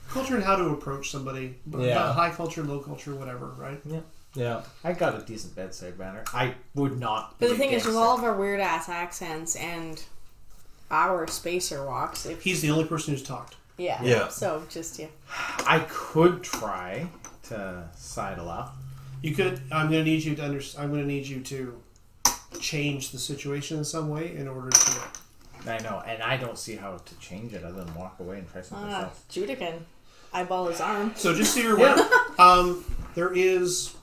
Culture and how to approach somebody. Yeah. High culture, low culture, whatever, right? Yeah. I got a decent bedside manner. I would not. But be the thing is, against with it. all of our weird ass accents and our spacer walks, if He's the only person who's talked. Yeah. So just I could try to sidle up. You could. I'm going to need you to I'm going to need you to change the situation in some way in order to. I know, and I don't see how to change it other than walk away and try something else. Judah can eyeball his arm. So just so you're aware, there is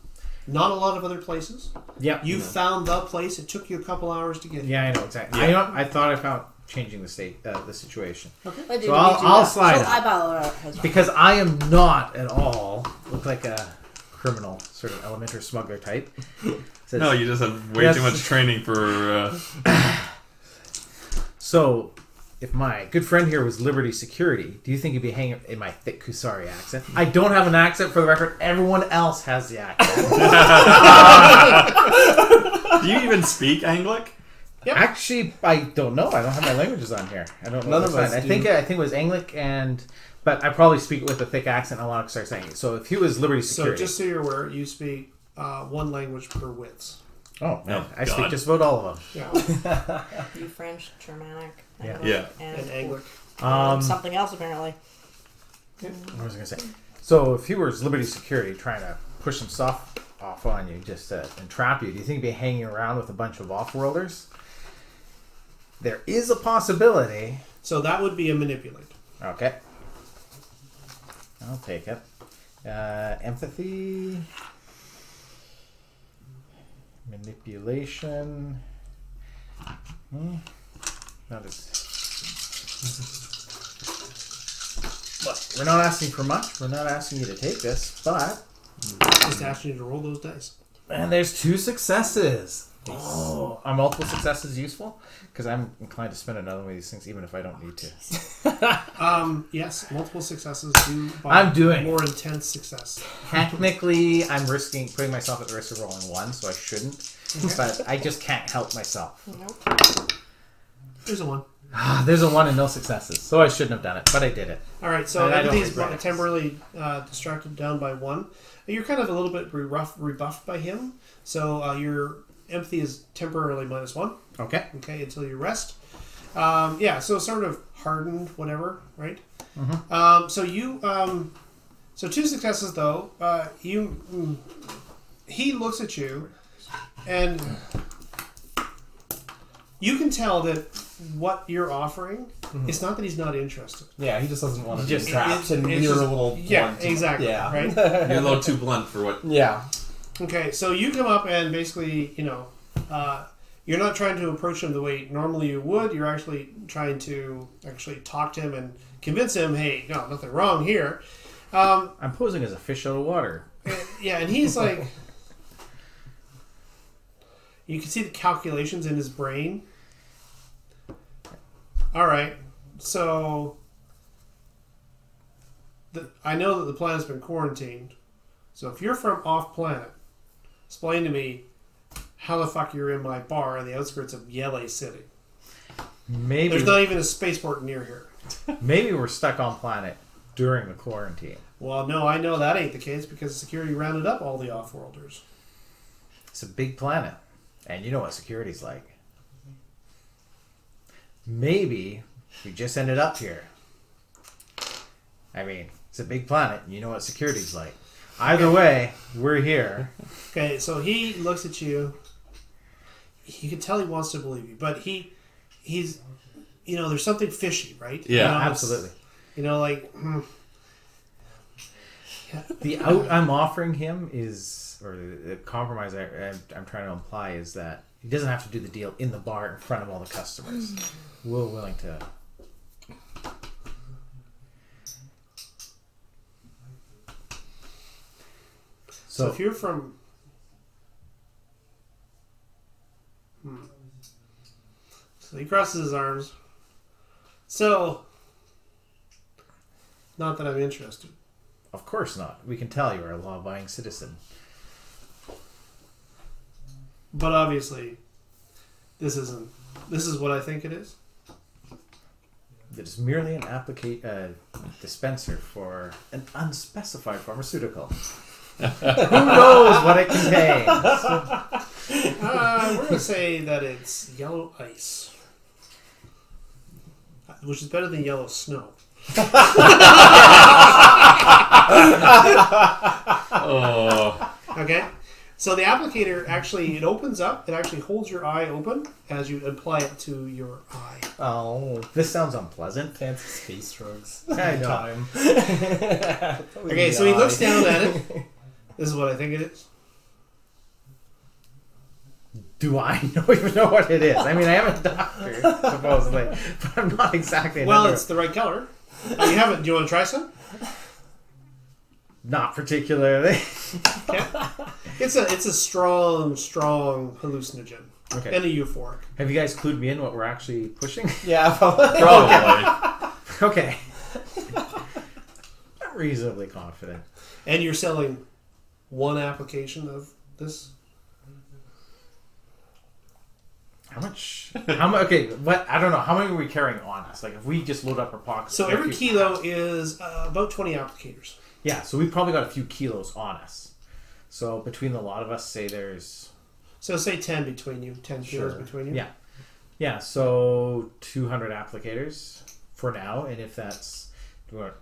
not a lot of other places. Yeah. You found the place. It took you a couple hours to get. Yeah, I know exactly. Yeah. I thought I found changing the situation Let So Judah I'll- do that. I'll slide She'll up. eyeball her as well. because I am not at all look like a criminal sort of elemental smuggler type. Says, No, you just have way Yes. too much training for. So, if my good friend here was Liberty Security, do you think he'd be hanging in my thick Kusari accent? I don't have an accent for the record. Everyone else has the accent. Do you even speak Anglic? Yep. Actually, I don't know. I don't have my languages on here. I don't know. None what of to us sign. I do. think it was Anglic but I probably speak it with a thick accent. I want to start saying it. So if he was Liberty So Security, just so you're aware, you speak one language per wits. oh man, Oh, I speak God. just about all of them. Yeah. You French, Germanic, Yeah. Anglic, Yeah. And Anglic. something else apparently. What was I going to say? So if he was Liberty Security trying to push some stuff off on you, just to entrap you, do you think he'd be hanging around with a bunch of off-worlders? There is a possibility. So that would be a manipulate. Okay. I'll take it. Empathy. Manipulation. That is. Look, we're not asking for much. We're not asking you to take this, but. Just asking you to roll those dice. And there's 2 successes. Oh, are multiple successes useful? Because I'm inclined to spend another one of these things, even if I don't need to. Yes, multiple successes do. By I'm doing more intense success. Technically, I'm putting myself at the risk of rolling 1, so I shouldn't. But I just can't help myself. Nope. There's a one. There's a 1 and no successes, so I shouldn't have done it, but I did it. All right, so And I don't everything's regret it. temporarily distracted down by 1. You're kind of a little bit rebuffed by him, so your empathy is temporarily -1. Okay. Okay, until you rest. Yeah, so sort of hardened, whatever, right? So you, so 2 successes though. He looks at you, and you can tell that what you're offering. It's not that he's not interested. Yeah, he just doesn't want to be Just- trapped, and it's we're just- a little Yeah, blunt. exactly. Yeah. Right. You're a little too blunt for what. Yeah. Okay, so you come up and basically, you're not trying to approach him the way normally you would. You're actually trying to talk to him and convince him, hey, no, nothing wrong here. I'm posing as a fish out of water. Yeah, and he's like, you can see the calculations in his brain. All right, so I know that the planet's been quarantined. So if you're from off planet, explain to me how the fuck you're in my bar on the outskirts of Yele City. Maybe There's not even a spaceport near here. maybe we're stuck on planet during the quarantine. Well, no, I know that ain't the case because security rounded up all the off-worlders. It's a big planet, and you know what security's like. Maybe we just ended up here. I mean, it's a big planet, and you know what security's like. Either way, we're here. Okay, so he looks at you. You can tell he wants to believe you, but he's, there's something fishy, right? Yeah, absolutely. The out I'm offering him is, or the compromise I'm trying to imply is that he doesn't have to do the deal in the bar in front of all the customers. We're willing to. So if you're from... So he crosses his arms. So, not that I'm interested. Of course not. We can tell you're a law-abiding citizen. But obviously, this is what I think it is. It is merely an dispenser for an unspecified pharmaceutical. Who knows what it contains? We're going to say that it's yellow ice. Which is better than yellow snow. Oh. Okay? So the applicator actually, it opens up. It actually holds your eye open as you apply it to your eye. Oh, This sounds unpleasant. fancy space drugs. I know. Time. Okay, so he looks down at it. This is what I think it is. Do I even know what it is? I mean, I am a doctor, supposedly, but I'm not exactly. Well, it's the right color. Oh, you have it. Do you want to try some? Not particularly. Okay. It's a strong hallucinogen. Okay. And a euphoric. Have you guys clued me in what we're actually pushing? Yeah, probably. Probably. Okay. I'm reasonably confident. And you're selling one application of this? How much? Okay, what? I don't know. How many are we carrying on us? Like, if we just load up our pockets. So every kilo is about 20 applicators. Yeah, so we've probably got a few kilos on us. So between the lot of us, say there's... So say 10 between you. 10 kilos Sure. between you. Yeah. Yeah, so 200 applicators for now. And if that's...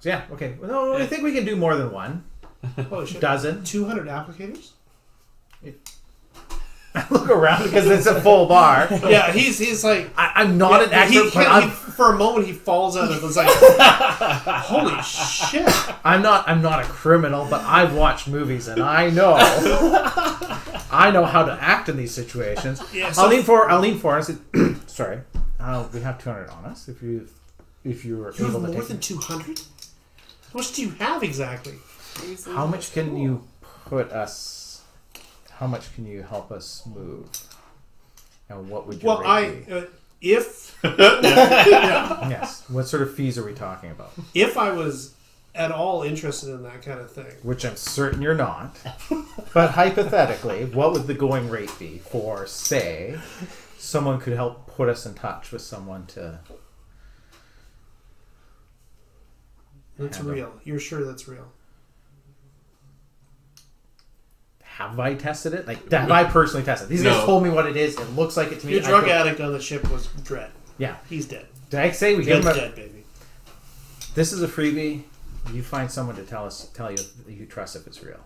Yeah, okay. No, I think we can do more than one. Holy shit. Dozen. 200 applicators? Look around because it's a full bar. Yeah, he's like... I'm not an expert, but for a moment he falls out of it. It's like, holy shit. I'm not a criminal, but I've watched movies and I know how to act in these situations. Yeah, I'll lean forward and say, sorry, we have 200 on us. If you were You have able to more take than 200? How much do you have exactly? how much can you put us? How much can you help us move? And what would your rate be? If Yes. What sort of fees are we talking about? if I was at all interested in that kind of thing, Which I'm certain you're not. But hypothetically, what would the going rate be for, say, someone could help put us in touch with someone to... it's real. You're sure that's real? Have I tested it? Like, have I personally tested it? These guys told me what it is. It looks like it to me. Your drug addict on the ship was Dredd. Yeah. He's dead. Did I say we give He's him a... dead, baby. This is a freebie. You find someone to tell you that you trust if it's real.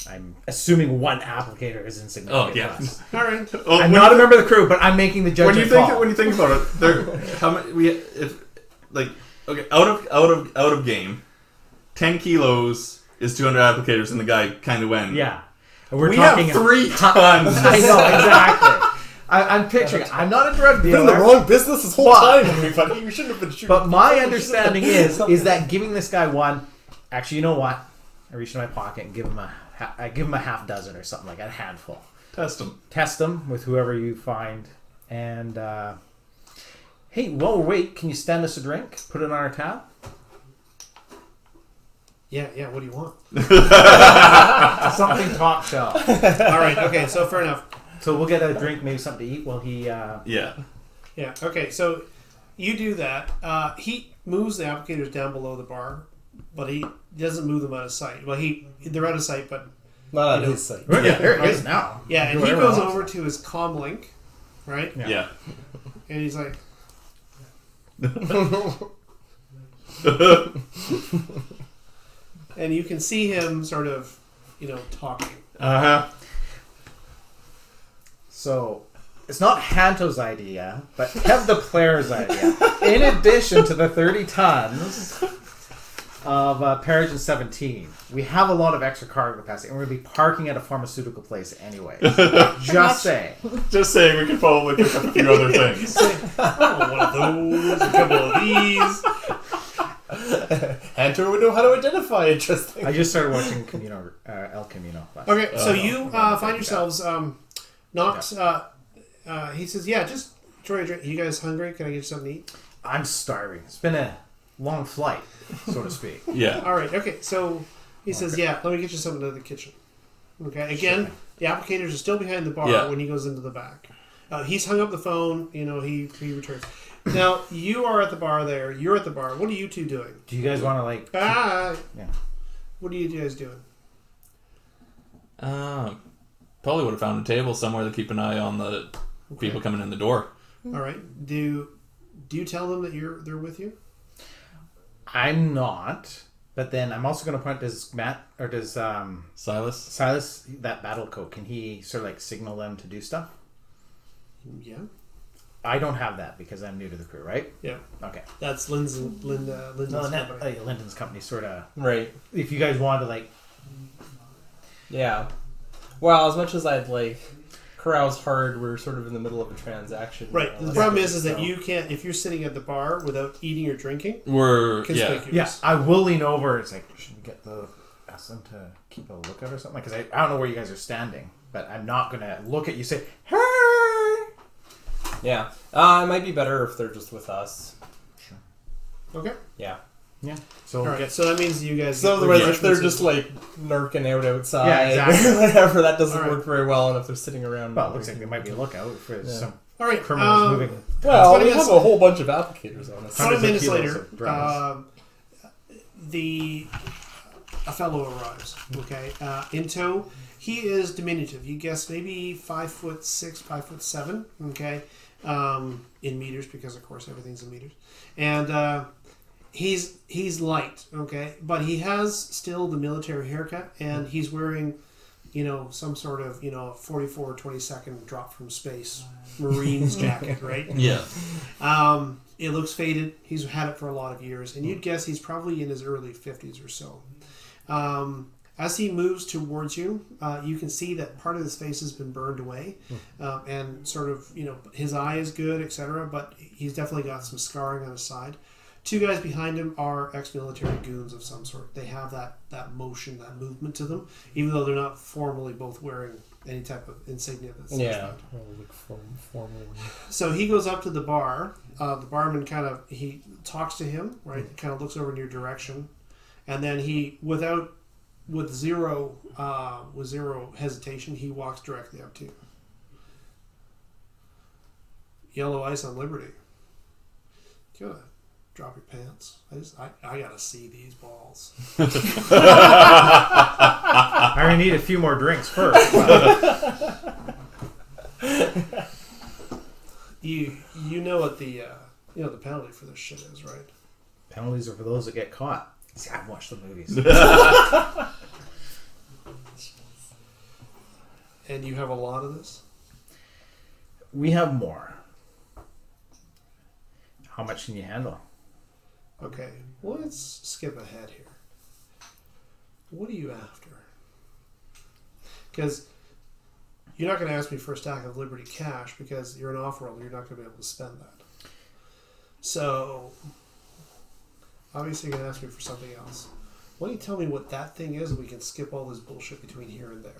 I'm assuming one applicator is insignificant. Oh, yeah. to us. All right. Oh, I'm not a member of the crew, but I'm making the judgment call. When you think about it, how many out of game, 10 kilos is 200 applicators, and the guy kind of went. Yeah. And We have 3 tons. I know, exactly. I'm picturing. I'm not a drug Been in dealer. the wrong business this whole time, everybody. You shouldn't have been shooting. But my understanding is that giving this guy one. Actually, you know what? I reach in my pocket and give him a half dozen or something like that, a handful. Test them with whoever you find, and hey, while we wait, can you stand us a drink? Put it on our tab. Yeah. What do you want? Something top shelf. All right. Okay. So fair enough. So we'll get a drink, maybe something to eat while he. Yeah. Yeah. Okay. So you do that. He moves the applicators down below the bar, but he doesn't move them out of sight. Well, they're out of sight, but Not on his side. There it is now. yeah. And he goes over to his comm link, right? Yeah. And he's like, and you can see him sort of, talking. So, it's not Hanto's idea, but Kev the player's idea. In addition to the 30 tons of Perogen 17, we have a lot of extra cargo capacity, and we're going to be parking at a pharmaceutical place anyway. Just saying. Just saying, we could probably pick up a few other things. One of those, a couple of these. Hunter would know how to identify interesting. I just started watching El Camino. Okay, so you find yourselves knocked. He says, "Yeah, just try a drink. You guys hungry? Can I get you something to eat?" I'm starving. It's been a long flight, so to speak. Yeah. All right. Okay. So he says, "Yeah, let me get you something to the kitchen." Okay. Again, the applicators are still behind the bar when he goes into the back. He's hung up the phone. He returns. Now you are at the bar. There, you're at the bar. What are you two doing? Do you guys want to Yeah. What are you guys doing? Probably would have found a table somewhere to keep an eye on the people coming in the door. All right. Do you tell them that they're with you? I'm not, but then I'm also going to point. Does Matt or does Silas that battle coat? Can he sort of signal them to do stuff? Yeah. I don't have that because I'm new to the crew, right? Yeah. Okay. That's Lynn's company. Lyndon's company, sort of. Right. If you guys want to Yeah. Well, as much as I'd corral's hard, we're sort of in the middle of a transaction. Right. The problem is that you can't, if you're sitting at the bar without eating or drinking, we're conspicuous. Yeah, I will lean over. It's should we get ask them to keep a lookout or something? Because I don't know where you guys are standing, but I'm not going to look at you say, hey! Yeah. It might be better if they're just with us. Sure. Okay. Yeah. Yeah. So all right. So that means you guys. So if they're just narking out outside, exactly. whatever, that doesn't work very well. And if they're sitting around, well, it looks like there might be a lookout for some all right criminals moving. Well, we have a whole bunch of applicators on us. 20 minutes later, a fellow arrives. Okay, in tow. He is diminutive. You guess maybe 5'6", 5'7". Okay, in meters because of course everything's in meters, and he's light. Okay, but he has still the military haircut, and he's wearing, some sort of 44 22nd drop from space Marines jacket, right? Yeah. It looks faded. He's had it for a lot of years, and you'd guess he's probably in his early 50s or so. As he moves towards you, you can see that part of his face has been burned away, and sort of, his eye is good, etc., but he's definitely got some scarring on his side. Two guys behind him are ex-military goons of some sort. They have that motion, that movement to them, even though they're not formally both wearing any type of insignia. Formally. So he goes up to the bar. The barman he talks to him, right? Kind of looks over in your direction, and then he, with zero hesitation, he walks directly up to you. Yellow ice on Liberty. You gotta drop your pants. I gotta see these balls. I already need a few more drinks first. You know what the the penalty for this shit is, right? Penalties are for those that get caught. See, I've watched the movies. And you have a lot of this? We have more. How much can you handle? Okay, well, let's skip ahead here. What are you after? Because you're not going to ask me for a stack of Liberty cash because you're an off-world. You're not going to be able to spend that. So, obviously you're going to ask me for something else. Why don't you tell me what that thing is and we can skip all this bullshit between here and there.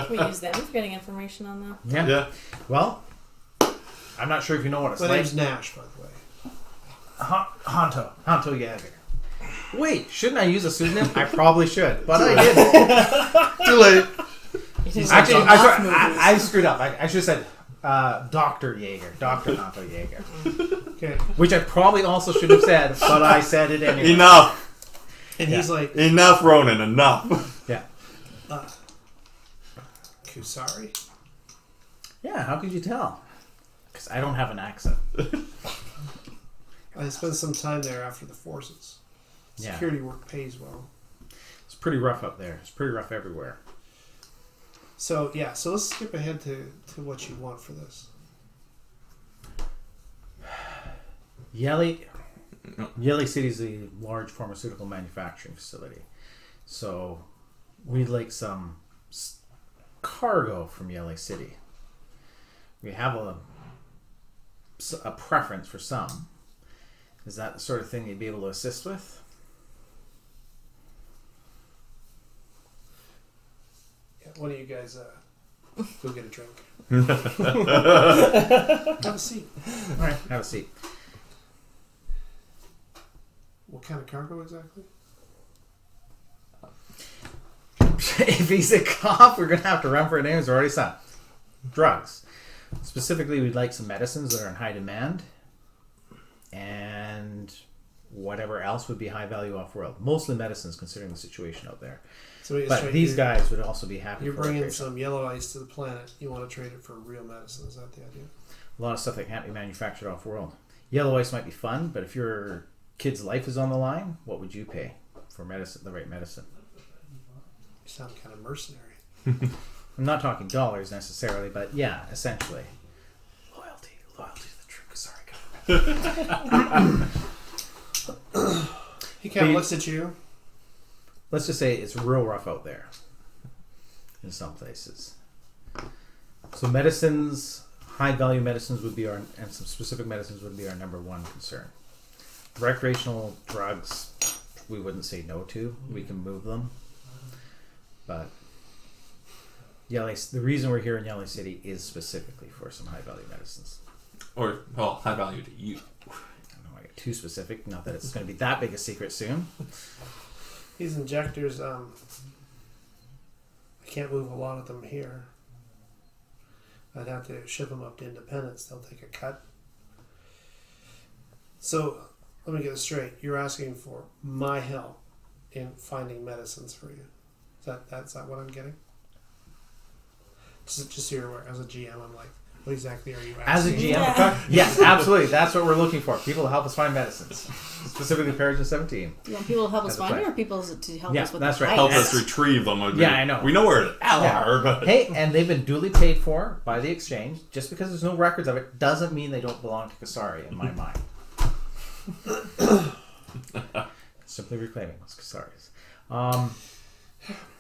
Can we use them for getting information on that? Yeah. Well, I'm not sure if you know what it's My like. name's Nash, by the way. Hanto Jäger. Wait, shouldn't I use a pseudonym? I probably should, but I didn't. Too late. Actually, I screwed up. I should have said Dr. Jäger. Dr. Hanto Jäger. Okay. Which I probably also should have said, but I said it anyway. Enough. And he's like... Enough, Ronan, enough. Yeah. Kusari? Yeah, how could you tell? Because I don't have an accent. I spent some time there after the forces. Yeah. Security work pays well. It's pretty rough up there. It's pretty rough everywhere. So yeah, so let's skip ahead to what you want for this. Yeli City is a large pharmaceutical manufacturing facility. So we'd like some cargo from Yeli City. We have a preference for some. Is that the sort of thing you'd be able to assist with? Yeah, one of you guys go get a drink. Have a seat. All right, have a seat. What kind of cargo exactly? If he's a cop, we're going to have to run for names. Already some drugs. Specifically, we'd like some medicines that are in high demand, and whatever else would be high value off world. Mostly medicines, considering the situation out there. So But these guys would also be happy. You're for bringing a trade. some yellow ice to the planet. You want to trade it for real medicine. Is that the idea? A lot of stuff that can't be manufactured off world. Yellow ice might be fun, but if your kid's life is on the line, what would you pay for medicine? The right medicine. You sound kind of mercenary. I'm not talking dollars necessarily, but yeah, essentially. Loyalty to the true Kasari government. He kind of looks at you. Let's just say it's real rough out there in some places. So medicines, high value medicines would be and some specific medicines would be our number one concern. Recreational drugs, we wouldn't say no to. We can move them. But the reason we're here in Yeli City is specifically for some high value medicines. Or, well, high value to you. I don't know, I get too specific. Not that it's going to be that big a secret soon. These injectors, I can't move a lot of them here. I'd have to ship them up to Independence. They'll take a cut. So, let me get this straight. You're asking for my help in finding medicines for you. That's not what I'm getting? Just so you're aware, as a GM, I'm like, what exactly are you asking? As a GM, yes, absolutely. That's what we're looking for. People to help us find medicines. Specifically Persian 17. You want people to help us As a find player. it, or people to help Yeah, us with that's the right. Help ice? us retrieve them. Yeah, I know. We know where they Yeah. are, but... Hey, and they've been duly paid for by the exchange. Just because there's no records of it doesn't mean they don't belong to Kasari in my mind. Simply reclaiming those Kasaris.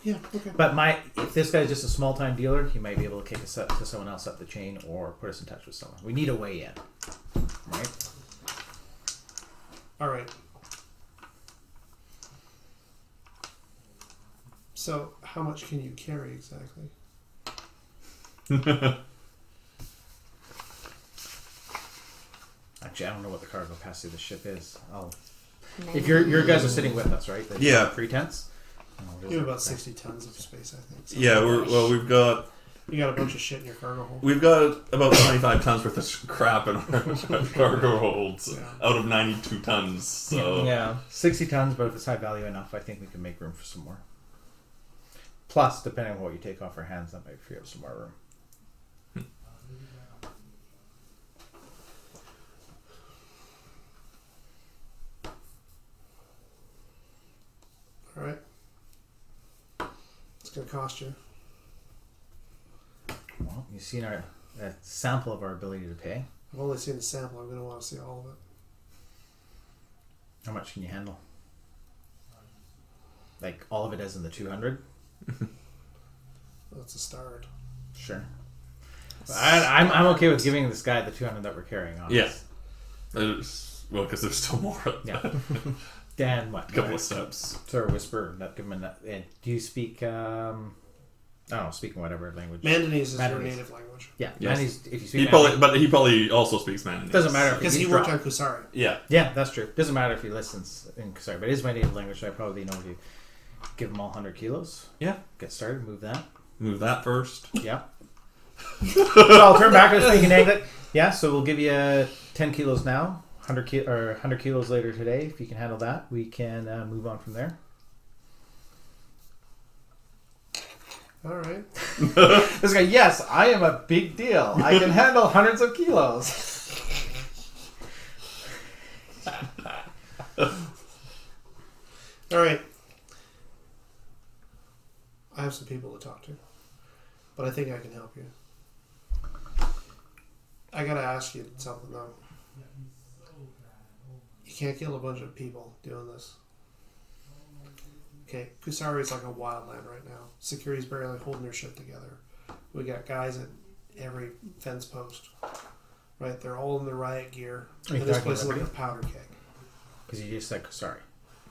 Yeah, okay. But if this guy's just a small time dealer, he might be able to kick us up to someone else up the chain or put us in touch with someone. We need a way in, right? All right. So, how much can you carry exactly? Actually, I don't know what the cargo capacity of the ship is. If your guys are sitting with us, right? The Yeah. Pretense. You have about 60 tons of space, I think. So Yeah, we've got you got a bunch of shit in your cargo hold. We've got about 25 tons worth of crap in our cargo holds out of 92 tons. So Yeah, 60 tons, but if it's high value enough, I think we can make room for some more. Plus, depending on what you take off our hands, that might free up some more room. All right. It's going to cost you. Well, you've seen a sample of our ability to pay. I've only seen a sample. I'm going to want to see all of it. How much can you handle? Like all of it as in the 200? That's a start. Sure. I'm okay with giving this guy the 200 that we're carrying on. yeah, because there's still more. Yeah. Dan, what? A couple of steps. Sort of whisper. Not give him do you speak? I don't know. Speaking whatever language. Mandanese is your Mandanese. native language. Yeah. Yes. Mandanese, if you He speak probably, he probably also speaks Mandanese. doesn't matter if Because he's he worked dropped. on Kusari. Yeah. Yeah, that's true. Doesn't matter if he listens in Kasari, but it is my native language, so I probably know to give him all 100 kilos. Yeah. Get started, move that. Move that first. Yeah. So I'll turn back to speaking English. Yeah, so we'll give you 10 kilos now, 100 kilos later today. If you can handle that, we can move on from there. All right. This guy, yes, I am a big deal. I can handle hundreds of kilos. All right. have some people to talk to, but I think I can help you. I gotta ask you something though. You can't kill a bunch of people doing this. Okay, Kusari is like a wildland right now. Security's barely holding their shit together. We got guys at every fence post. Right, they're all in the riot gear. And this place is like a powder keg. Because you just said Kusari.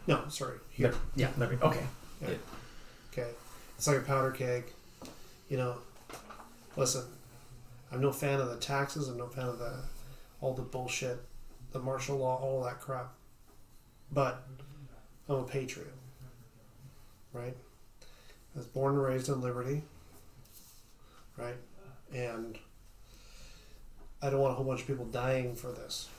No, sorry. Here. Yeah, Liberty. Okay. Yeah. Okay. It's like a powder keg. You know, listen, I'm no fan of the taxes. I'm no fan of all the bullshit, the martial law, all that crap. But I'm a patriot. Right? I was born and raised in Liberty. Right? And I don't want a whole bunch of people dying for this.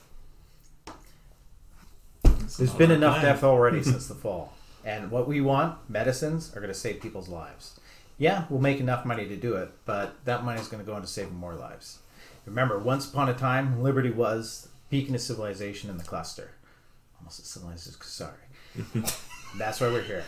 There's been enough death already since the fall. And what we want, medicines, are going to save people's lives. Yeah, we'll make enough money to do it, but that money is going to go into saving more lives. Remember, once upon a time, Liberty was the beacon of civilization in the cluster. Almost as civilized as Kusari. That's why we're here.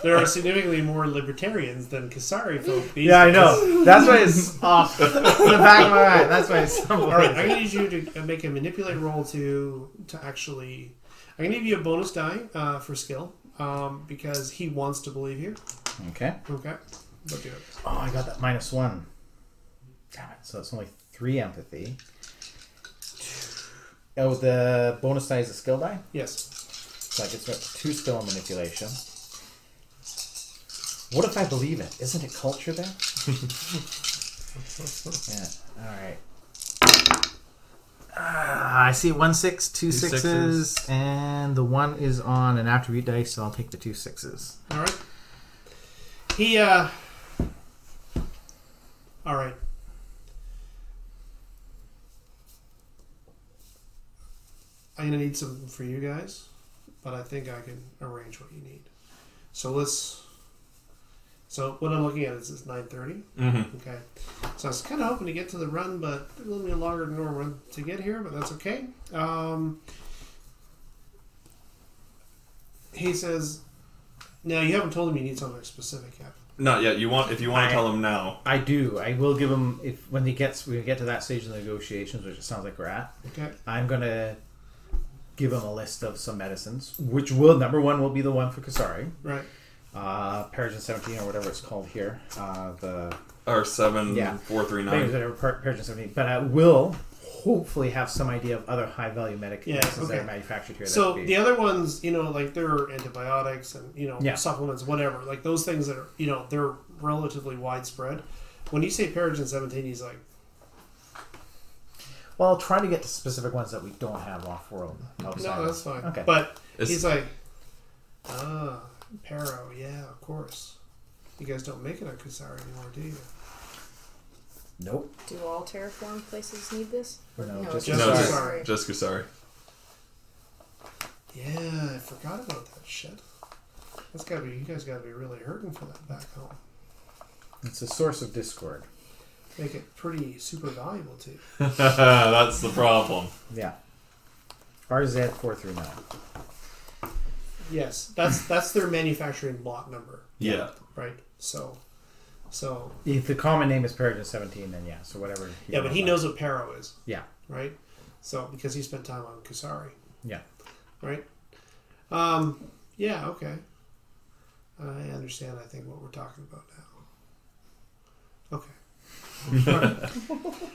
There are significantly more libertarians than Kusari folk. Yeah, I know. That's why it's off in the back of my mind. That's why it's so. All right, I'm gonna need you to make a manipulate roll to actually. I'm gonna give you a bonus die for skill because he wants to believe you. Okay. Okay, but do it. Oh, I got that -1. Damn it! So it's only 3 empathy. Oh, the bonus die is a skill die. Yes. So I get 2 skill and manipulation. What if I believe it? Isn't it culture then? Yeah. All right. I see 1 6, 2 sixes, and the 1 is on an attribute dice, so I'll take the 2 6s. All right. He. All right. I'm gonna need something for you guys, but I think I can arrange what you need. So let's. So what I'm looking at is this 9:30. Mm-hmm. Okay. So I was kind of hoping to get to the run, but a little bit longer than normal to get here, but that's okay. He says, now you haven't told him you need something specific yet. Not yet. If you want to tell him now. I do. I will give him when we get to that stage of the negotiations, which it sounds like we're at. Okay. I'm gonna give him a list of some medicines, which will number 1 will be the one for Kusari. Right. Paragen 17 or whatever it's called here. The R7439. Paragen 17. But I will hopefully have some idea of other high value medications that are manufactured here. So the other ones, like there are antibiotics and supplements, whatever. Like those things that are they're relatively widespread. When you say Paragen 17, he's like, well, I'll try to get to specific ones that we don't have off world. No, that's fine. Okay, but he's like, Paro, yeah, of course. You guys don't make it on Kusari anymore, do you? Nope. Do all terraform places need this? No, just Kusari. Just Kusari. Yeah, I forgot about that shit. That's gotta be. You guys gotta be really hurting for that back home. It's a source of discord. Make it pretty super valuable too. That's the problem. Yeah. RZ439. Yes, that's their manufacturing block number. Yeah. Right. So. If the common name is Paragen 17, then yeah. So whatever. Yeah, but he knows what Paro is. Yeah. Right. So because he spent time on Kusari. Yeah. Right. Yeah. Okay. I understand. I think what we're talking about now. Okay.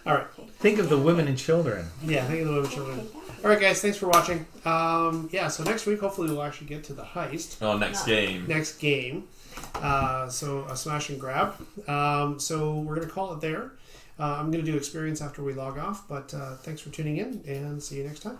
All right. Think of the women and children. Yeah, think of the women and children. All right, guys. Thanks for watching. So next week, hopefully, we'll actually get to the heist. Oh, next game. Next game. So a smash and grab. So we're gonna call it there. I'm gonna do experience after we log off. But thanks for tuning in, and see you next time.